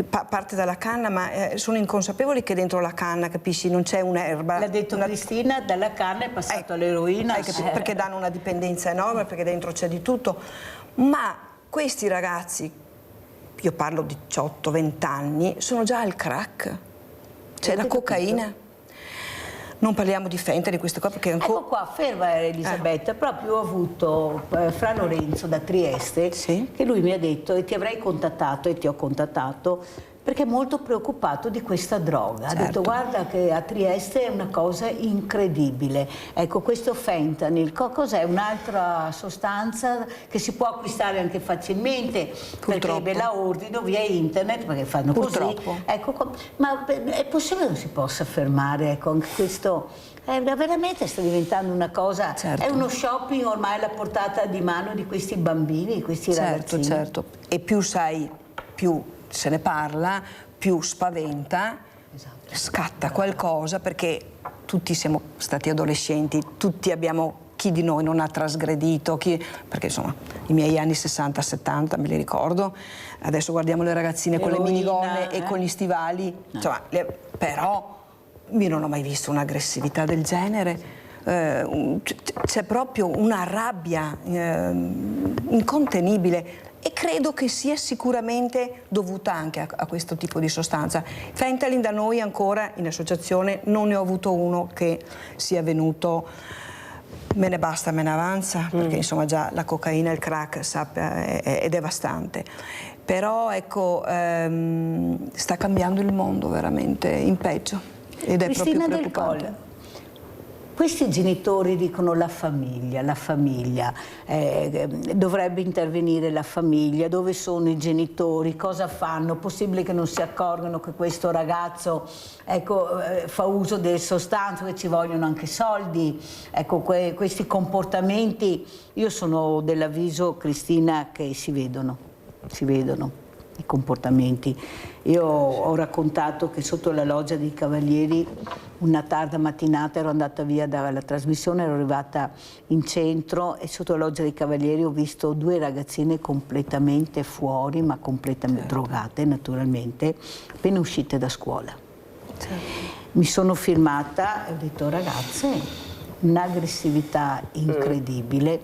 parte dalla canna, ma sono inconsapevoli che dentro la canna, capisci, non c'è un'erba. L'ha detto Cristina, dalla canna è passato all'eroina. Perché danno una dipendenza enorme, perché dentro c'è di tutto. Ma questi ragazzi, io parlo di 18-20 anni, sono già al crack, c'è la cocaina. Non parliamo di fentanyl, queste cose perché ancora... Ecco qua, ferma Elisabetta, proprio ho avuto Fra Lorenzo da Trieste, che lui mi ha detto, e ti avrei contattato e ti ho contattato, perché è molto preoccupato di questa droga. Ha detto guarda che a Trieste è una cosa incredibile. Ecco, questo fentanyl, cos'è? Un'altra sostanza che si può acquistare anche facilmente, perché ve la ordino via internet, perché fanno così. Ecco, ma è possibile che non si possa fermare, ecco, anche questo? Veramente sta diventando una cosa, è uno shopping ormai alla portata di mano di questi bambini, di questi ragazzini. Certo, e più sai, più se ne parla, più spaventa, scatta qualcosa, perché tutti siamo stati adolescenti, tutti abbiamo, chi di noi non ha trasgredito, perché insomma i miei anni 60-70 me li ricordo, adesso guardiamo le ragazzine con le minigonne e con gli stivali, insomma, però io non ho mai visto un'aggressività del genere. C'è proprio una rabbia incontenibile e credo che sia sicuramente dovuta anche a questo tipo di sostanza. Fentanyl da noi ancora in associazione non ne ho avuto uno che sia venuto me ne basta, me ne avanza, perché insomma già la cocaina e il crack è devastante. Però ecco, sta cambiando il mondo veramente in peggio ed è Cristina proprio Del preoccupante. Colle. Questi genitori dicono la famiglia, dovrebbe intervenire la famiglia, dove sono i genitori, cosa fanno, possibile che non si accorgano che questo ragazzo fa uso delle sostanze, che ci vogliono anche soldi, ecco, questi comportamenti, io sono dell'avviso, Cristina, che si vedono i comportamenti. Io ho raccontato che sotto la loggia dei Cavalieri una tarda mattinata ero andata via dalla trasmissione, ero arrivata in centro e sotto la loggia dei Cavalieri ho visto due ragazzine completamente fuori, ma completamente drogate naturalmente, appena uscite da scuola. Mi sono firmata e ho detto ragazze, un'aggressività incredibile,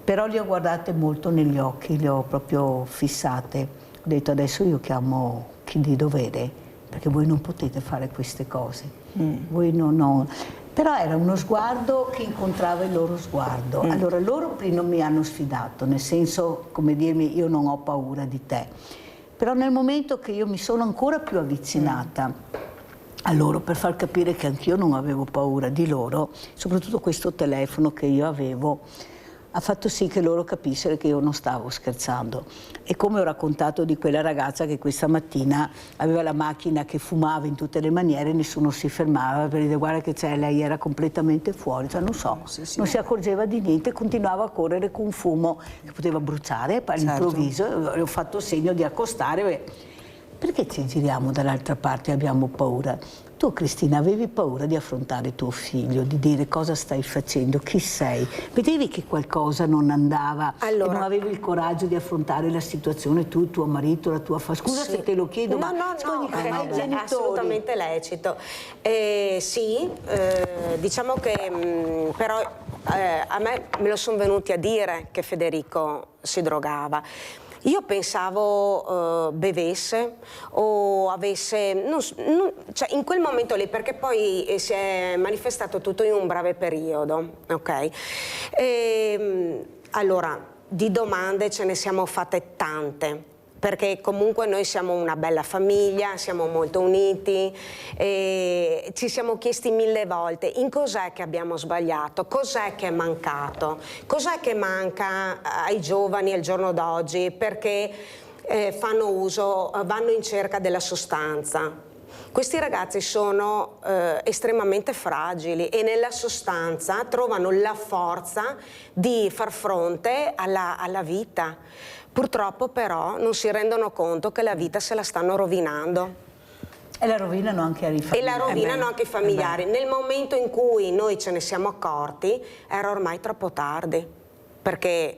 però le ho guardate molto negli occhi, le ho proprio fissate. Ho detto adesso io chiamo chi di dovere, perché voi non potete fare queste cose. Voi non... Però era uno sguardo che incontrava il loro sguardo. Allora loro prima mi hanno sfidato, nel senso come dirmi io non ho paura di te. Però nel momento che io mi sono ancora più avvicinata a loro per far capire che anch'io non avevo paura di loro, soprattutto questo telefono che io avevo, ha fatto sì che loro capissero che io non stavo scherzando. E come ho raccontato di quella ragazza che questa mattina aveva la macchina che fumava in tutte le maniere, nessuno si fermava per dire guarda che c'è, lei era completamente fuori, cioè non so, non si accorgeva di niente, continuava a correre con un fumo che poteva bruciare all'improvviso, le ho fatto segno di accostare. Perché ci giriamo dall'altra parte e abbiamo paura? Tu, Cristina, avevi paura di affrontare tuo figlio, di dire cosa stai facendo, chi sei? Vedevi che qualcosa non andava e non avevi il coraggio di affrontare la situazione, tu, tuo marito, la tua famiglia? Scusa se te lo chiedo, no, è assolutamente lecito. Diciamo che però a me me lo sono venuti a dire che Federico si drogava. Io pensavo bevesse o avesse, cioè in quel momento lì, perché poi si è manifestato tutto in un breve periodo, ok? Allora, di domande ce ne siamo fatte tante, perché comunque noi siamo una bella famiglia, siamo molto uniti, e ci siamo chiesti 1000 volte in cos'è che abbiamo sbagliato, cos'è che è mancato, cos'è che manca ai giovani al giorno d'oggi perché vanno in cerca della sostanza. Questi ragazzi sono estremamente fragili e nella sostanza trovano la forza di far fronte alla vita. Purtroppo però non si rendono conto che la vita se la stanno rovinando. E la rovinano anche ai familiari. E la rovinano anche i familiari. Nel momento in cui noi ce ne siamo accorti era ormai troppo tardi. Perché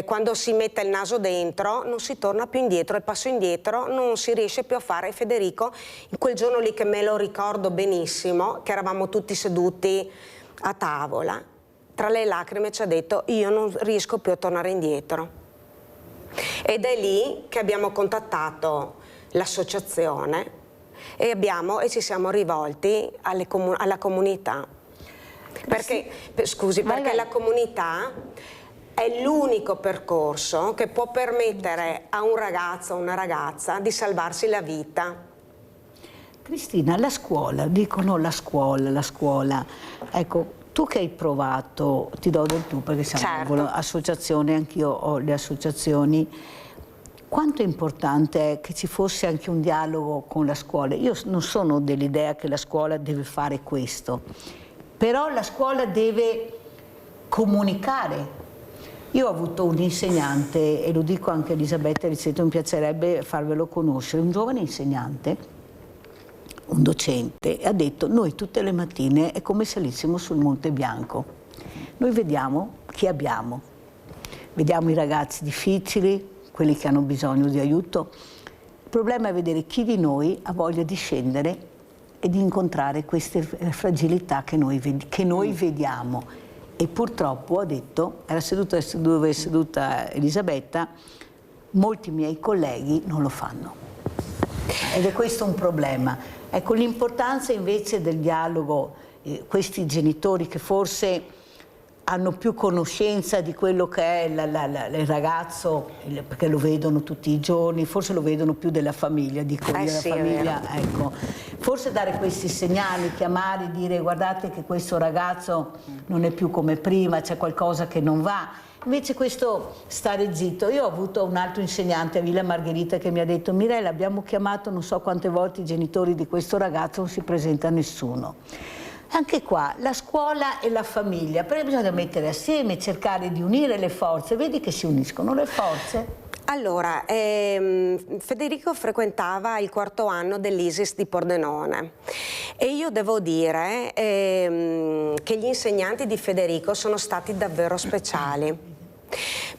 quando si mette il naso dentro non si torna più indietro, il passo indietro non si riesce più a fare. Federico, in quel giorno lì che me lo ricordo benissimo, che eravamo tutti seduti a tavola, tra le lacrime ci ha detto: io non riesco più a tornare indietro. Ed è lì che abbiamo contattato l'associazione e ci siamo rivolti alla comunità. Perché, perché la comunità è l'unico percorso che può permettere a un ragazzo o una ragazza di salvarsi la vita. Cristina, la scuola, dicono la scuola. Ecco, tu che hai provato, ti do del tu perché siamo un'associazione, anch'io ho le associazioni. Quanto è importante è che ci fosse anche un dialogo con la scuola? Io non sono dell'idea che la scuola deve fare questo, però la scuola deve comunicare. Io ho avuto un insegnante, e lo dico anche a Elisabetta Rizzetto, mi piacerebbe farvelo conoscere, un giovane insegnante, un docente, ha detto: noi tutte le mattine è come se salissimo sul Monte Bianco. Noi vediamo chi abbiamo, vediamo i ragazzi difficili, quelli che hanno bisogno di aiuto. Il problema è vedere chi di noi ha voglia di scendere e di incontrare queste fragilità che noi vediamo. E purtroppo, ha detto, era seduta dove è seduta Elisabetta, molti miei colleghi non lo fanno. Ed è questo un problema. Ecco, l'importanza invece del dialogo, questi genitori che forse hanno più conoscenza di quello che è il ragazzo, perché lo vedono tutti i giorni, forse lo vedono più della famiglia, dico io, sì, la famiglia, ecco. Forse dare questi segnali, chiamare, dire: guardate che questo ragazzo non è più come prima, c'è qualcosa che non va. Invece questo stare zitto. Io ho avuto un altro insegnante a Villa Margherita che mi ha detto: Mirella, abbiamo chiamato non so quante volte i genitori di questo ragazzo, non si presenta nessuno. Anche qua la scuola e la famiglia, però bisogna mettere assieme, cercare di unire le forze. Vedi che si uniscono le forze? Allora, Federico frequentava il 4º anno dell'ISIS di Pordenone e io devo dire che gli insegnanti di Federico sono stati davvero speciali,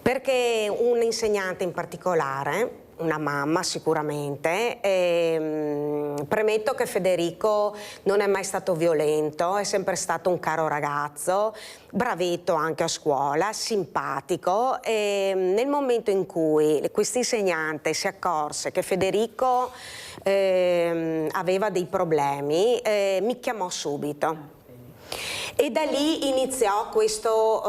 perché un insegnante in particolare, una mamma sicuramente, premetto che Federico non è mai stato violento, è sempre stato un caro ragazzo, bravetto anche a scuola, simpatico, e nel momento in cui questo insegnante si accorse che Federico aveva dei problemi, mi chiamò subito. E da lì iniziò questo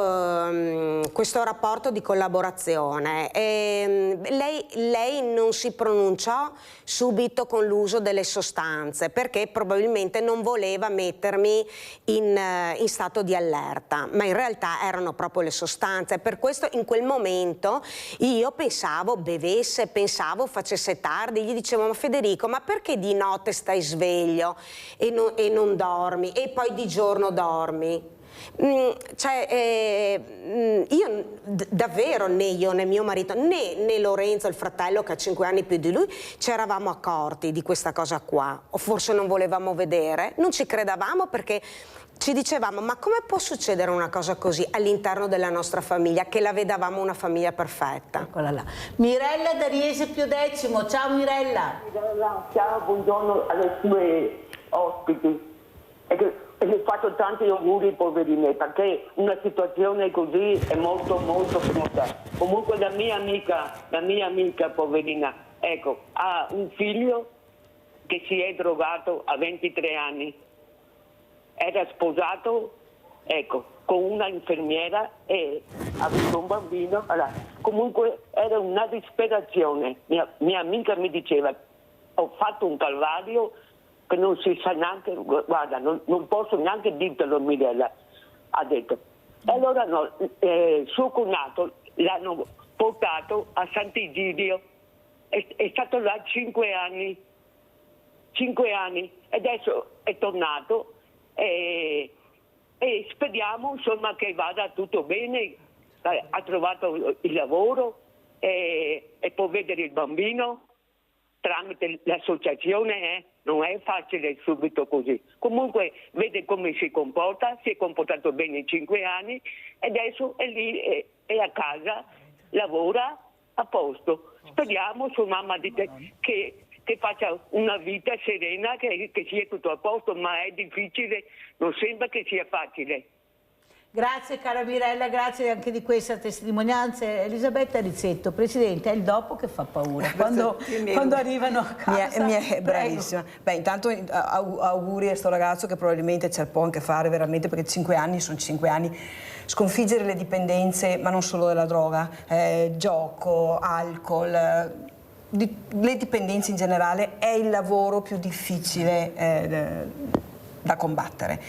rapporto di collaborazione. Lei non si pronunciò subito con l'uso delle sostanze perché probabilmente non voleva mettermi in stato di allerta, ma in realtà erano proprio le sostanze. Per questo in quel momento io pensavo bevesse, pensavo facesse tardi, gli dicevo: ma Federico, ma perché di notte stai sveglio e non dormi e poi di giorno dormi? Io davvero, né io né mio marito né Lorenzo, il fratello che ha 5 anni più di lui, ci eravamo accorti di questa cosa qua, o forse non volevamo vedere, non ci credevamo perché ci dicevamo: ma come può succedere una cosa così all'interno della nostra famiglia, che la vedavamo una famiglia perfetta. Eccola là. Mirella da Riese Pio X, ciao Mirella. Ciao, buongiorno alle tue ospiti. E le faccio tanti auguri, poverine, perché una situazione così è molto molto brutta. Comunque la mia amica poverina, ecco, ha un figlio che si è drogato a 23 anni, era sposato, ecco, con una infermiera e ha avuto un bambino. Allora, comunque era una disperazione. Mia amica mi diceva: ho fatto un calvario che non si sa neanche, guarda, non posso neanche dirtelo, Mirella, ha detto. E allora no, suo cognato l'hanno portato a Sant'Egidio, è stato là 5 anni 5 anni e adesso è tornato e speriamo insomma che vada tutto bene, ha trovato il lavoro e può vedere il bambino tramite l'associazione, non è facile subito così. Comunque vede come si comporta, si è comportato bene in 5 anni e adesso è lì, è a casa, lavora a posto. Speriamo sua mamma che faccia una vita serena, che sia tutto a posto, ma è difficile, non sembra che sia facile. Grazie cara Mirella, grazie anche di questa testimonianza. Elisabetta Rizzetto, Presidente, è il dopo che fa paura, quando arrivano a casa. Bravissima. Beh, intanto auguri a sto ragazzo che probabilmente ce la può anche fare veramente, perché 5 anni sono 5 anni. Sconfiggere le dipendenze, ma non solo della droga, gioco, alcol, le dipendenze in generale è il lavoro più difficile da combattere.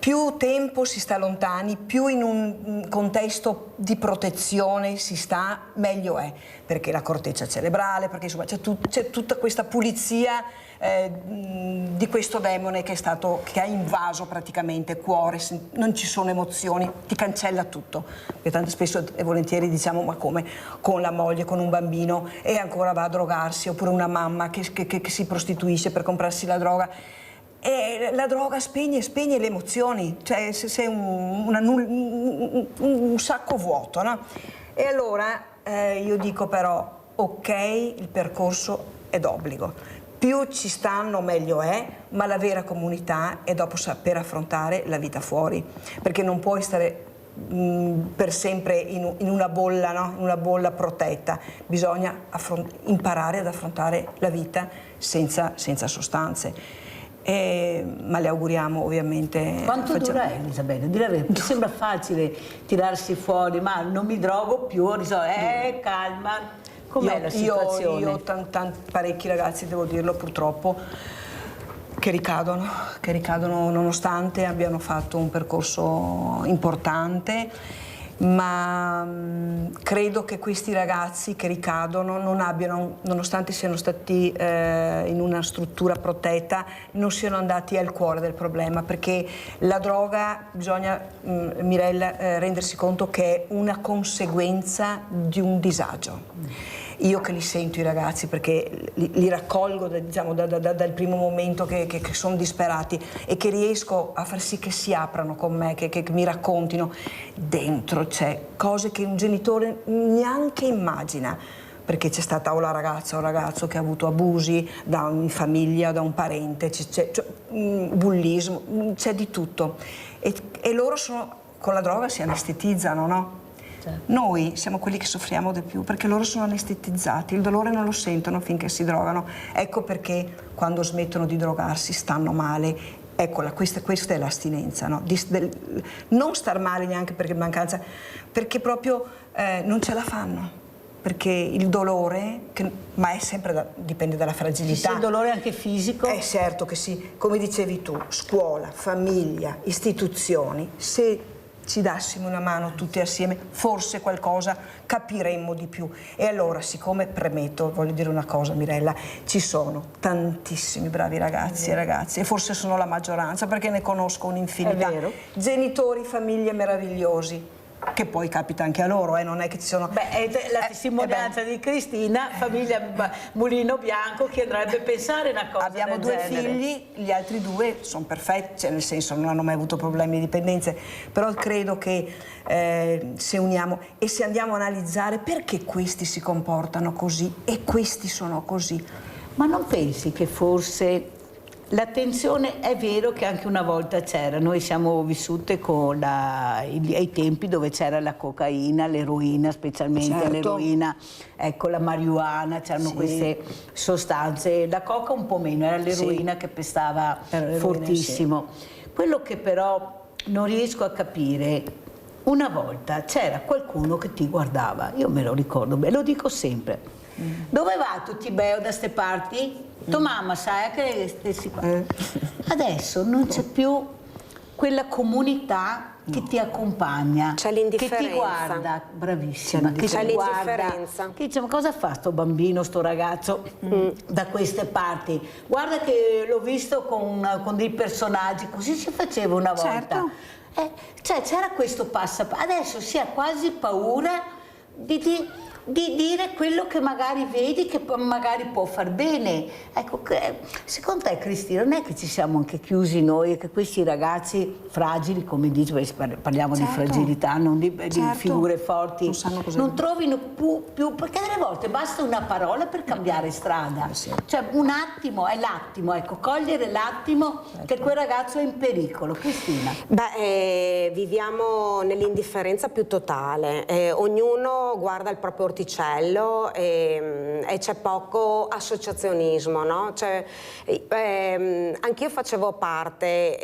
Più tempo si sta lontani, più in un contesto di protezione si sta, meglio è, perché la corteccia cerebrale, perché insomma c'è tutta questa pulizia di questo demone che ha invaso praticamente cuore, non ci sono emozioni, ti cancella tutto. Perché tanto spesso e volentieri diciamo ma come con la moglie, con un bambino e ancora va a drogarsi, oppure una mamma che si prostituisce per comprarsi la droga. E la droga spegne le emozioni, cioè sei un sacco vuoto, no? E allora io dico però, ok, il percorso è d'obbligo, più ci stanno meglio è, ma la vera comunità è dopo saper affrontare la vita fuori, perché non puoi stare per sempre in una bolla, no? In una bolla protetta, bisogna imparare ad affrontare la vita senza sostanze. Ma le auguriamo ovviamente. Quanto dura Elisabetta? Mi sembra facile tirarsi fuori, ma non mi drogo più, calma. Com'è la situazione? Io ho parecchi ragazzi, devo dirlo purtroppo, che ricadono nonostante abbiano fatto un percorso importante. Ma credo che questi ragazzi che ricadono non abbiano, nonostante siano stati in una struttura protetta, non siano andati al cuore del problema, perché la droga, bisogna, Mirella, rendersi conto che è una conseguenza di un disagio. Io che li sento i ragazzi, perché li raccolgo dal primo momento che sono disperati e che riesco a far sì che si aprano con me, che mi raccontino, dentro c'è cose che un genitore neanche immagina, perché c'è stata o la ragazza o il ragazzo che ha avuto abusi in famiglia, da un parente, c'è bullismo, c'è di tutto e loro con la droga si anestetizzano, no? Noi siamo quelli che soffriamo di più, perché loro sono anestetizzati, il dolore non lo sentono finché si drogano. Ecco perché quando smettono di drogarsi stanno male. Eccola, questa è l'astinenza, no? Non star male neanche perché mancanza, perché proprio non ce la fanno. Perché il dolore, ma è sempre dipende dalla fragilità. Sì, il dolore anche fisico? Certo che sì, come dicevi tu, scuola, famiglia, istituzioni, se ci dassimo una mano tutti assieme, forse qualcosa capiremmo di più. E allora, siccome premetto, voglio dire una cosa, Mirella, ci sono tantissimi bravi ragazzi e ragazze, e forse sono la maggioranza, perché ne conosco un'infinità. È vero. Genitori, famiglie meravigliosi, che poi capita anche a loro, non è che ci sono... la testimonianza di Cristina, famiglia Mulino Bianco, chi andrebbe a pensare una cosa Abbiamo due figli, gli altri 2 sono perfetti, cioè nel senso non hanno mai avuto problemi di dipendenze, però credo che se uniamo e se andiamo a analizzare perché questi si comportano così e questi sono così. Ma non pensi che forse l'attenzione, è vero che anche una volta c'era, noi siamo vissute con ai tempi dove c'era la cocaina, l'eroina, specialmente l'eroina, ecco, la marijuana, c'erano queste sostanze, la coca un po' meno, era l'eroina che pestava fortissimo. Quello che però non riesco a capire, una volta c'era qualcuno che ti guardava, io me lo ricordo bene, lo dico sempre, dove va tutti beo da ste parti? Tua mamma sai che stessi qua. Adesso non c'è più quella comunità che ti accompagna, c'è che l'indifferenza. ti guarda, bravissima, che c'è ti guarda, l'indifferenza. che dice: ma cosa fa sto bambino, sto ragazzo da queste parti? Guarda che l'ho visto con dei personaggi, così si faceva una volta. Certo. Cioè c'era questo passaparola, adesso si ha quasi paura di dire quello che magari vedi, che magari può far bene. Ecco, secondo te, Cristina, non è che ci siamo anche chiusi noi e che questi ragazzi fragili, come dici, parliamo di fragilità, non di figure forti, non trovino più, perché delle volte basta una parola per cambiare strada. Cioè un attimo, è l'attimo, ecco, cogliere l'attimo che quel ragazzo è in pericolo. Cristina. Beh, viviamo nell'indifferenza più totale, ognuno guarda il proprio orticello e c'è poco associazionismo, no? Cioè, anch'io facevo parte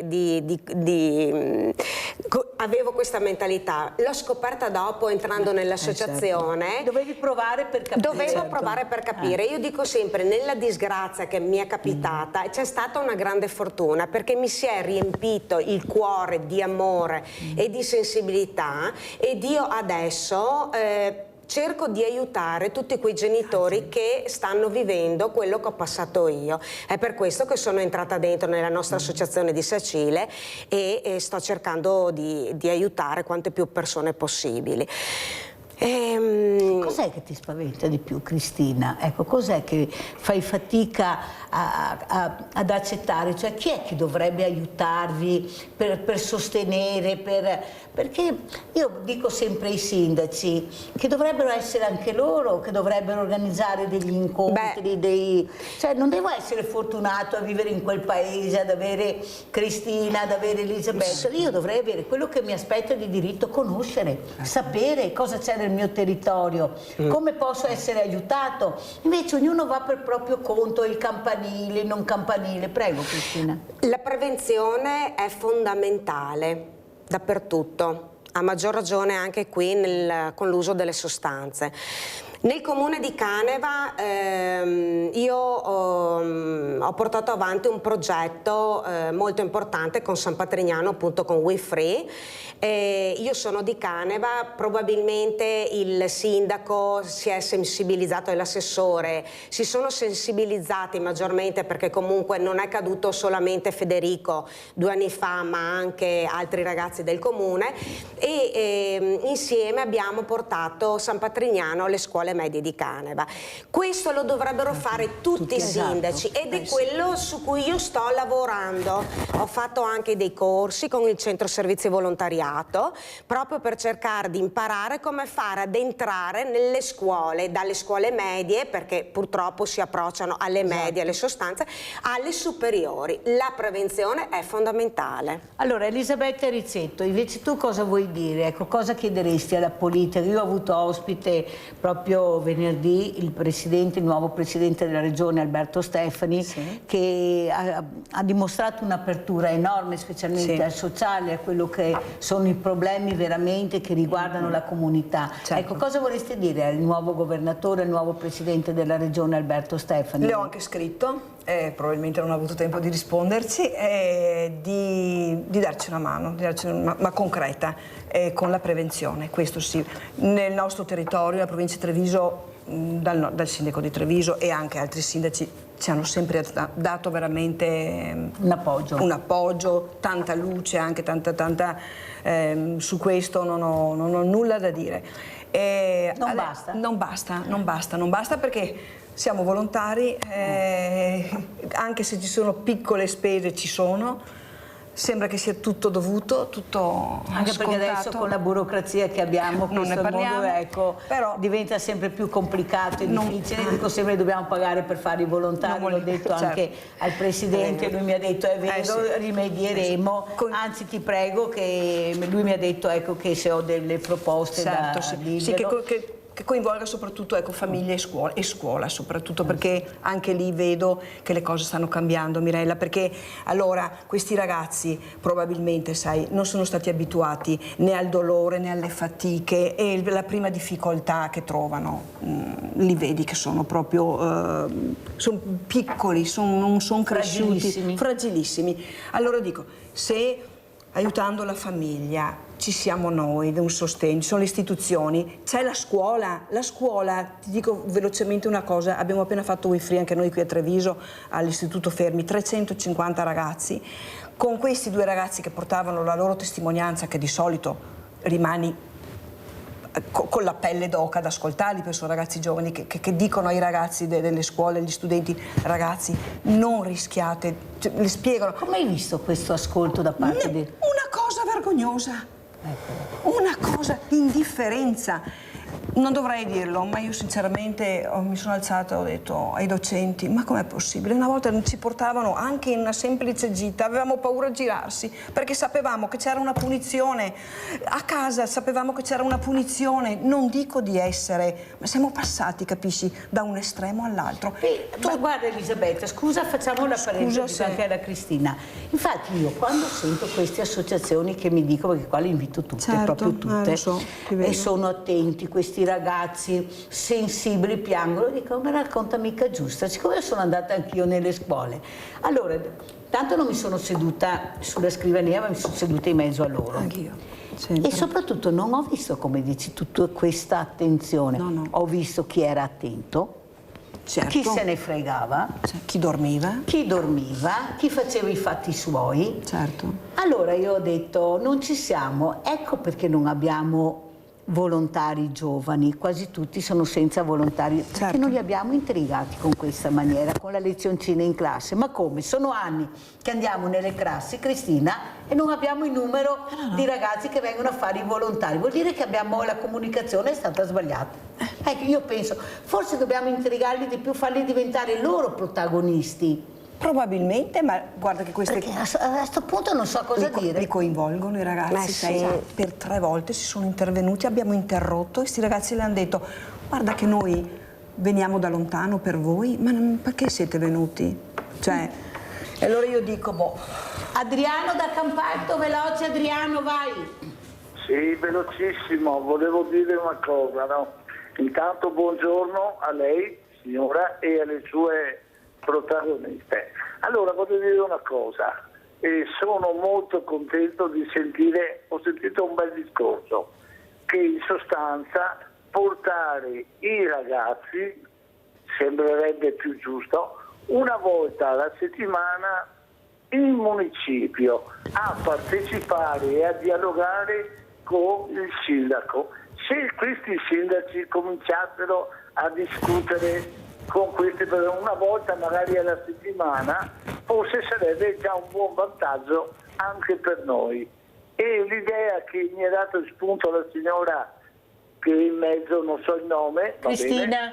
avevo questa mentalità, l'ho scoperta dopo entrando nell'associazione. Certo. Dovevi provare per capire. Dovevo provare per capire. Io dico sempre, nella disgrazia che mi è capitata c'è stata una grande fortuna, perché mi si è riempito il cuore di amore e di sensibilità, ed io adesso cerco di aiutare tutti quei genitori che stanno vivendo quello che ho passato io. È per questo che sono entrata dentro nella nostra associazione di Sacile e sto cercando di aiutare quante più persone possibili. Cos'è che ti spaventa di più, Cristina? Ecco, cos'è che fai fatica ad accettare? Cioè, chi è che dovrebbe aiutarvi per sostenere? Perché io dico sempre ai sindaci che dovrebbero essere anche loro, che dovrebbero organizzare degli incontri, cioè non devo essere fortunato a vivere in quel paese, ad avere Cristina, ad avere Elisabetta. Io dovrei avere quello che mi aspetta di diritto, conoscere, sapere cosa c'è nel mio territorio, come posso essere aiutato. Invece ognuno va per proprio conto, il campanile, il non campanile. Prego, Cristina. La prevenzione è fondamentale dappertutto, a maggior ragione anche qui con l'uso delle sostanze. Nel comune di Caneva io ho portato avanti un progetto molto importante con San Patrignano, appunto con We Free. Io sono di Caneva, probabilmente il sindaco si è sensibilizzato e l'assessore si sono sensibilizzati maggiormente, perché comunque non è caduto solamente Federico 2 anni fa, ma anche altri ragazzi del comune, e insieme abbiamo portato San Patrignano alle scuole medie di Caneva. Questo lo dovrebbero fare tutti i sindaci, ed è quello su cui io sto lavorando. Ho fatto anche dei corsi con il centro servizi volontariato, proprio per cercare di imparare come fare ad entrare nelle scuole, dalle scuole medie, perché purtroppo si approcciano alle medie, alle sostanze, alle superiori. La prevenzione è fondamentale. Allora, Elisabetta Rizzetto, invece tu cosa vuoi dire? Ecco, cosa chiederesti alla politica? Io ho avuto ospite proprio venerdì il nuovo presidente della regione Alberto Stefani, che ha dimostrato un'apertura enorme, specialmente al sociale, a quello che sono i problemi veramente che riguardano la comunità. Ecco, cosa vorreste dire al nuovo governatore, al nuovo presidente della regione Alberto Stefani? Le ho anche scritto, probabilmente non ho avuto tempo di risponderci, di darci una mano, ma concreta, con la prevenzione, questo sì. Nel nostro territorio, la provincia di Treviso, dal sindaco di Treviso e anche altri sindaci ci hanno sempre dato veramente un appoggio, tanta luce, anche tanta su questo non ho nulla da dire. Non basta perché siamo volontari, anche se ci sono piccole spese, ci sono. Sembra che sia tutto dovuto, tutto anche scontato. Perché adesso con la burocrazia che abbiamo, non ne parliamo, mondo, però diventa sempre più complicato e difficile. Dico sempre che dobbiamo pagare per fare i volontari, l'ho detto anche al Presidente, lui mi ha detto è vero, rimedieremo, anzi ti prego, che lui mi ha detto che se ho delle proposte da dirglielo. Che coinvolga soprattutto famiglie e scuola soprattutto, perché anche lì vedo che le cose stanno cambiando, Mirella, perché allora questi ragazzi probabilmente, sai, non sono stati abituati né al dolore né alle fatiche, e la prima difficoltà che trovano li vedi che sono proprio sono piccoli, non sono cresciuti, fragilissimi. Allora dico, se aiutando la famiglia, ci siamo noi, un sostegno, ci sono le istituzioni, c'è la scuola, ti dico velocemente una cosa, abbiamo appena fatto WeFree anche noi qui a Treviso all'Istituto Fermi, 350 ragazzi, con questi 2 ragazzi che portavano la loro testimonianza, che di solito rimani con la pelle d'oca ad ascoltarli, perché sono ragazzi giovani che dicono ai ragazzi delle scuole, agli studenti, ragazzi non rischiate, cioè, le spiegano. Come hai visto questo ascolto da parte di... Una cosa vergognosa, una cosa di indifferenza. Non dovrei dirlo, ma io sinceramente mi sono alzata e ho detto ai docenti, ma com'è possibile? Una volta ci portavano anche in una semplice gita, avevamo paura a girarsi, perché sapevamo che c'era una punizione, a casa sapevamo che c'era una punizione, non dico di essere, ma siamo passati, capisci, da un estremo all'altro. Ma guarda Elisabetta, scusa, facciamo la parentesi anche alla Cristina. Infatti io quando sento queste associazioni che mi dicono, perché qua le invito tutte, certo, proprio tutte, lo so, e sono attenti, questi ragazzi sensibili piangono, dico non me la racconta mica giusta, siccome io sono andata anch'io nelle scuole. Allora, tanto non mi sono seduta sulla scrivania, ma mi sono seduta in mezzo a loro. Anch'io. E soprattutto non ho visto, come dici, tutta questa attenzione. No. Ho visto chi era attento, certo, chi se ne fregava, chi dormiva, chi faceva i fatti suoi. Certo. Allora io ho detto non ci siamo, ecco perché non abbiamo volontari giovani, quasi tutti sono senza volontari, perché non li abbiamo intrigati con questa maniera, con la lezioncina in classe. Ma come? Sono anni che andiamo nelle classi, Cristina, e non abbiamo il numero di ragazzi che vengono a fare i volontari, vuol dire che la comunicazione è stata sbagliata. Ecco, io penso, forse dobbiamo intrigarli di più, farli diventare loro protagonisti. Probabilmente, ma guarda che queste... Perché a questo punto non so cosa dire. Li coinvolgono i ragazzi, sai, per 3 volte si sono intervenuti, abbiamo interrotto e questi ragazzi le hanno detto guarda che noi veniamo da lontano per voi, ma perché siete venuti? Cioè, e allora io dico, Adriano da Campalto, veloce Adriano, vai! Sì, velocissimo, volevo dire una cosa, no? Intanto buongiorno a lei, signora, e alle sue protagoniste. Allora voglio dire una cosa, sono molto contento di sentire, ho sentito un bel discorso, che in sostanza portare i ragazzi, sembrerebbe più giusto, una volta alla settimana in municipio a partecipare e a dialogare con il sindaco. Se questi sindaci cominciassero a discutere con queste persone una volta magari alla settimana, forse sarebbe già un buon vantaggio anche per noi. E l'idea che mi ha dato spunto la signora che in mezzo, non so il nome, Cristina.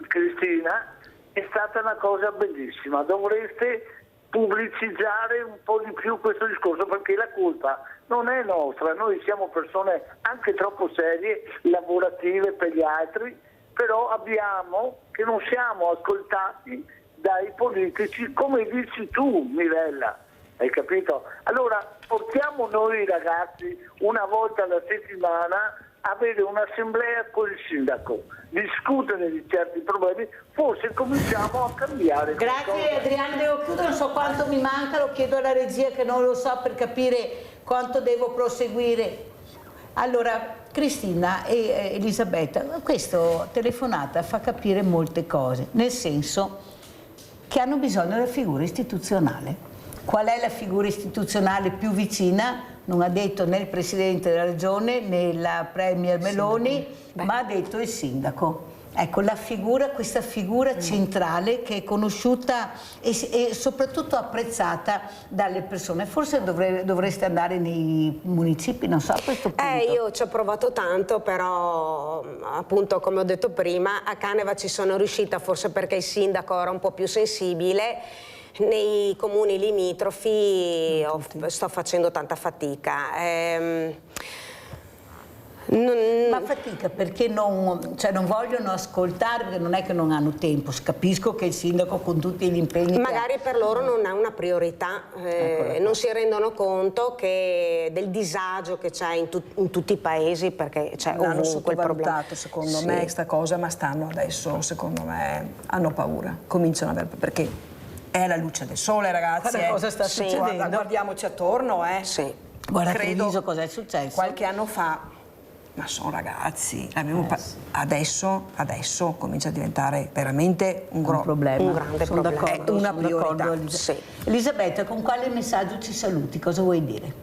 Cristina, è stata una cosa bellissima. Dovreste pubblicizzare un po' di più questo discorso, perché la colpa non è nostra, noi siamo persone anche troppo serie, lavorative per gli altri, però abbiamo che non siamo ascoltati dai politici, come dici tu, Mirella, hai capito? Allora portiamo noi i ragazzi una volta alla settimana a avere un'assemblea con il sindaco, discutere di certi problemi, forse cominciamo a cambiare. Grazie Adriano, devo chiudere, non so quanto mi manca, lo chiedo alla regia che non lo so per capire quanto devo proseguire. Allora, Cristina e Elisabetta, questa telefonata fa capire molte cose, nel senso che hanno bisogno della figura istituzionale. Qual è la figura istituzionale più vicina? Non ha detto né il Presidente della Regione né la Premier Meloni, ma ha detto il Sindaco. Ecco, questa figura centrale che è conosciuta e soprattutto apprezzata dalle persone. Forse dovreste andare nei municipi, non so, a questo punto. Io ci ho provato tanto, però appunto come ho detto prima, a Caneva ci sono riuscita, forse perché il sindaco era un po' più sensibile. Nei comuni limitrofi sto facendo tanta fatica. Ma fatica perché non vogliono ascoltare, perché non è che non hanno tempo. Capisco che il sindaco con tutti gli impegni magari per loro non è una priorità, non si rendono conto del disagio che c'è in tutti i paesi, perché c'è ovunque il problema. Secondo me questa cosa, ma stanno adesso, secondo me, hanno paura, cominciano ad avere, perché è la luce del sole, ragazzi. Guarda cosa sta succedendo. Guardiamoci attorno, Sì. Guarda, credo, Treviso, cosa è successo? Qualche anno fa, ma sono ragazzi, adesso comincia a diventare veramente un problema. un grande Sono problema, d'accordo, è una sono priorità. d'accordo, Sì. Elisabetta, con quale messaggio ci saluti? Cosa vuoi dire?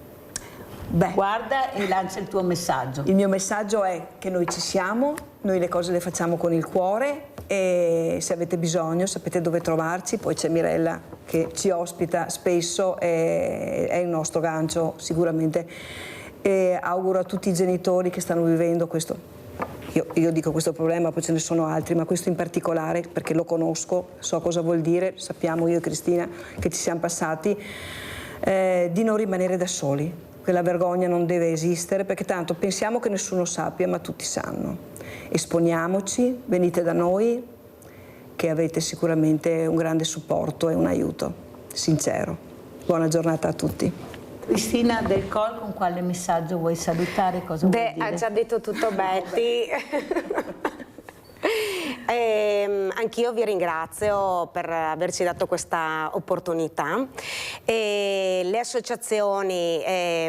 Beh, guarda e lancia il tuo messaggio. Il mio messaggio è che noi ci siamo, noi le cose le facciamo con il cuore e se avete bisogno sapete dove trovarci, poi c'è Mirella che ci ospita spesso, è il nostro gancio sicuramente, e auguro a tutti i genitori che stanno vivendo questo, io dico questo problema, poi ce ne sono altri, ma questo in particolare perché lo conosco, so cosa vuol dire, sappiamo io e Cristina che ci siamo passati, di non rimanere da soli. Quella vergogna non deve esistere perché tanto pensiamo che nessuno sappia, ma tutti sanno. Esponiamoci, venite da noi che avete sicuramente un grande supporto e un aiuto sincero. Buona giornata a tutti. Cristina Del Col, con quale messaggio vuoi salutare? Cosa vuoi dire? Ha già detto tutto Betty. Anch'io vi ringrazio per averci dato questa opportunità. Le associazioni,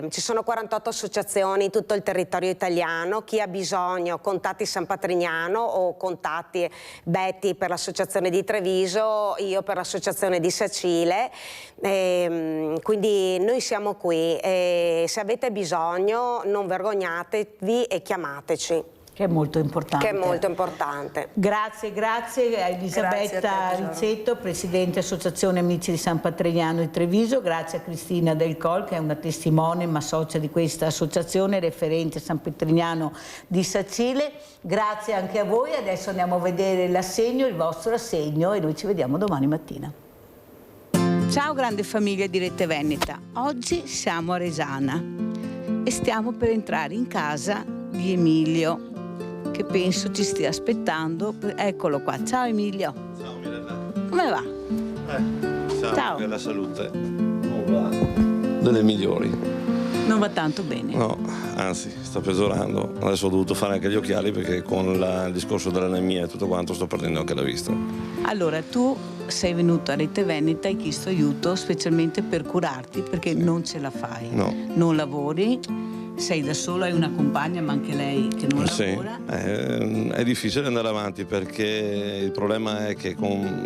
ci sono 48 associazioni in tutto il territorio italiano, chi ha bisogno contatti San Patrignano o contatti Betty per l'associazione di Treviso, io per l'associazione di Sacile, quindi noi siamo qui, se avete bisogno non vergognatevi e chiamateci. Che è molto importante. Che è molto importante. Grazie a Elisabetta Rizzetto, Presidente Associazione Amici di San Patrignano di Treviso, grazie a Cristina Del Col che è una testimone ma socia di questa associazione, referente San Patrignano di Sacile, grazie anche a voi, adesso andiamo a vedere l'assegno, il vostro assegno e noi ci vediamo domani mattina. Ciao grande famiglia di Rete Veneta, oggi siamo a Resana e stiamo per entrare in casa di Emilio, che penso ci stia aspettando. Eccolo qua. Ciao Emilio. Ciao Mirella. Come va? Ciao. Per la salute non va delle migliori. Non va tanto bene. No, anzi, sta peggiorando. Adesso ho dovuto fare anche gli occhiali perché con il discorso dell'anemia e tutto quanto sto perdendo anche la vista. Allora, tu sei venuto a Rete Veneta e hai chiesto aiuto specialmente per curarti perché non ce la fai. No. Non lavori. Sei da solo, hai una compagna ma anche lei che non lavora? È difficile andare avanti perché il problema è che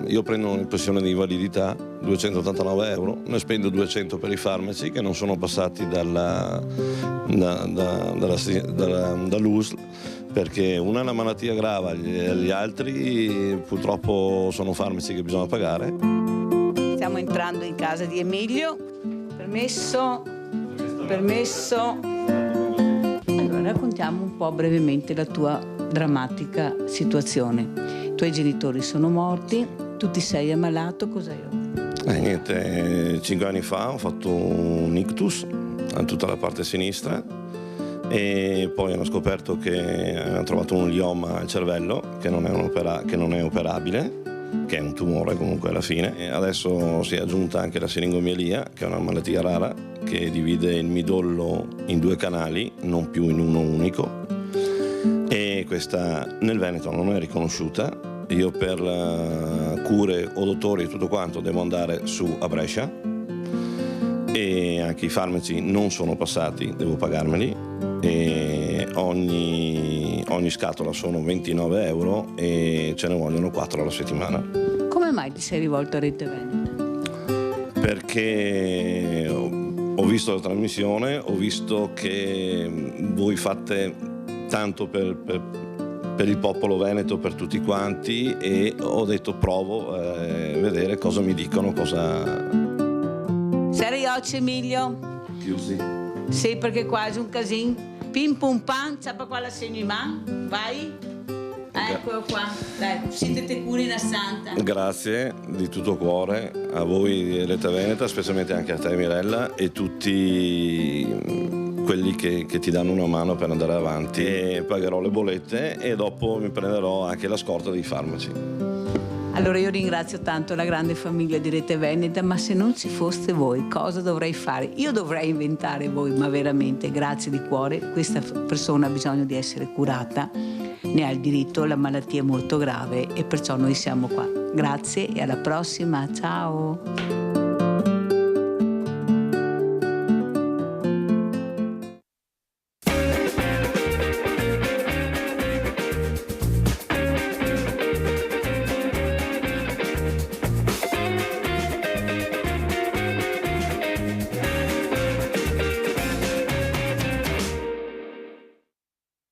io prendo una pensione di invalidità, 289 euro, ne spendo 200 per i farmaci che non sono passati dall'USL perché una è una malattia grave, gli altri purtroppo sono farmaci che bisogna pagare. Stiamo entrando in casa di Emilio, permesso. Allora, raccontiamo un po' brevemente la tua drammatica situazione. I tuoi genitori sono morti, tu ti sei ammalato, cosa hai avuto? Niente, 5 anni fa ho fatto un ictus a tutta la parte sinistra e poi hanno scoperto che hanno trovato un lioma al cervello che non è operabile, che è un tumore comunque alla fine. E adesso si è aggiunta anche la siringomielia, che è una malattia rara che divide il midollo in 2 canali, non più in uno unico, e questa nel Veneto non è riconosciuta. Io per cure o dottori e tutto quanto devo andare su a Brescia e anche i farmaci non sono passati, devo pagarmeli e ogni scatola sono 29 euro e ce ne vogliono 4 alla settimana. Come mai ti sei rivolto a Rete Veneta? Perché ho visto la trasmissione, ho visto che voi fate tanto per il popolo veneto, per tutti quanti e ho detto provo a vedere cosa mi dicono, cosa... Sei riocci Emilio? Chiusi. Sì, perché è quasi un casino. Pim pum pam, zappa qua l'assegno in mano, vai. Eccolo qua, dai, siete te curi una santa. Grazie di tutto cuore a voi di Rete Veneta, specialmente anche a te Mirella e tutti quelli che ti danno una mano per andare avanti. E pagherò le bollette e dopo mi prenderò anche la scorta dei farmaci. Allora io ringrazio tanto la grande famiglia di Rete Veneta, ma se non ci foste voi cosa dovrei fare? Io dovrei inventare voi, ma veramente grazie di cuore, questa persona ha bisogno di essere curata, ne ha il diritto, la malattia è molto grave e perciò noi siamo qua. Grazie e alla prossima, ciao!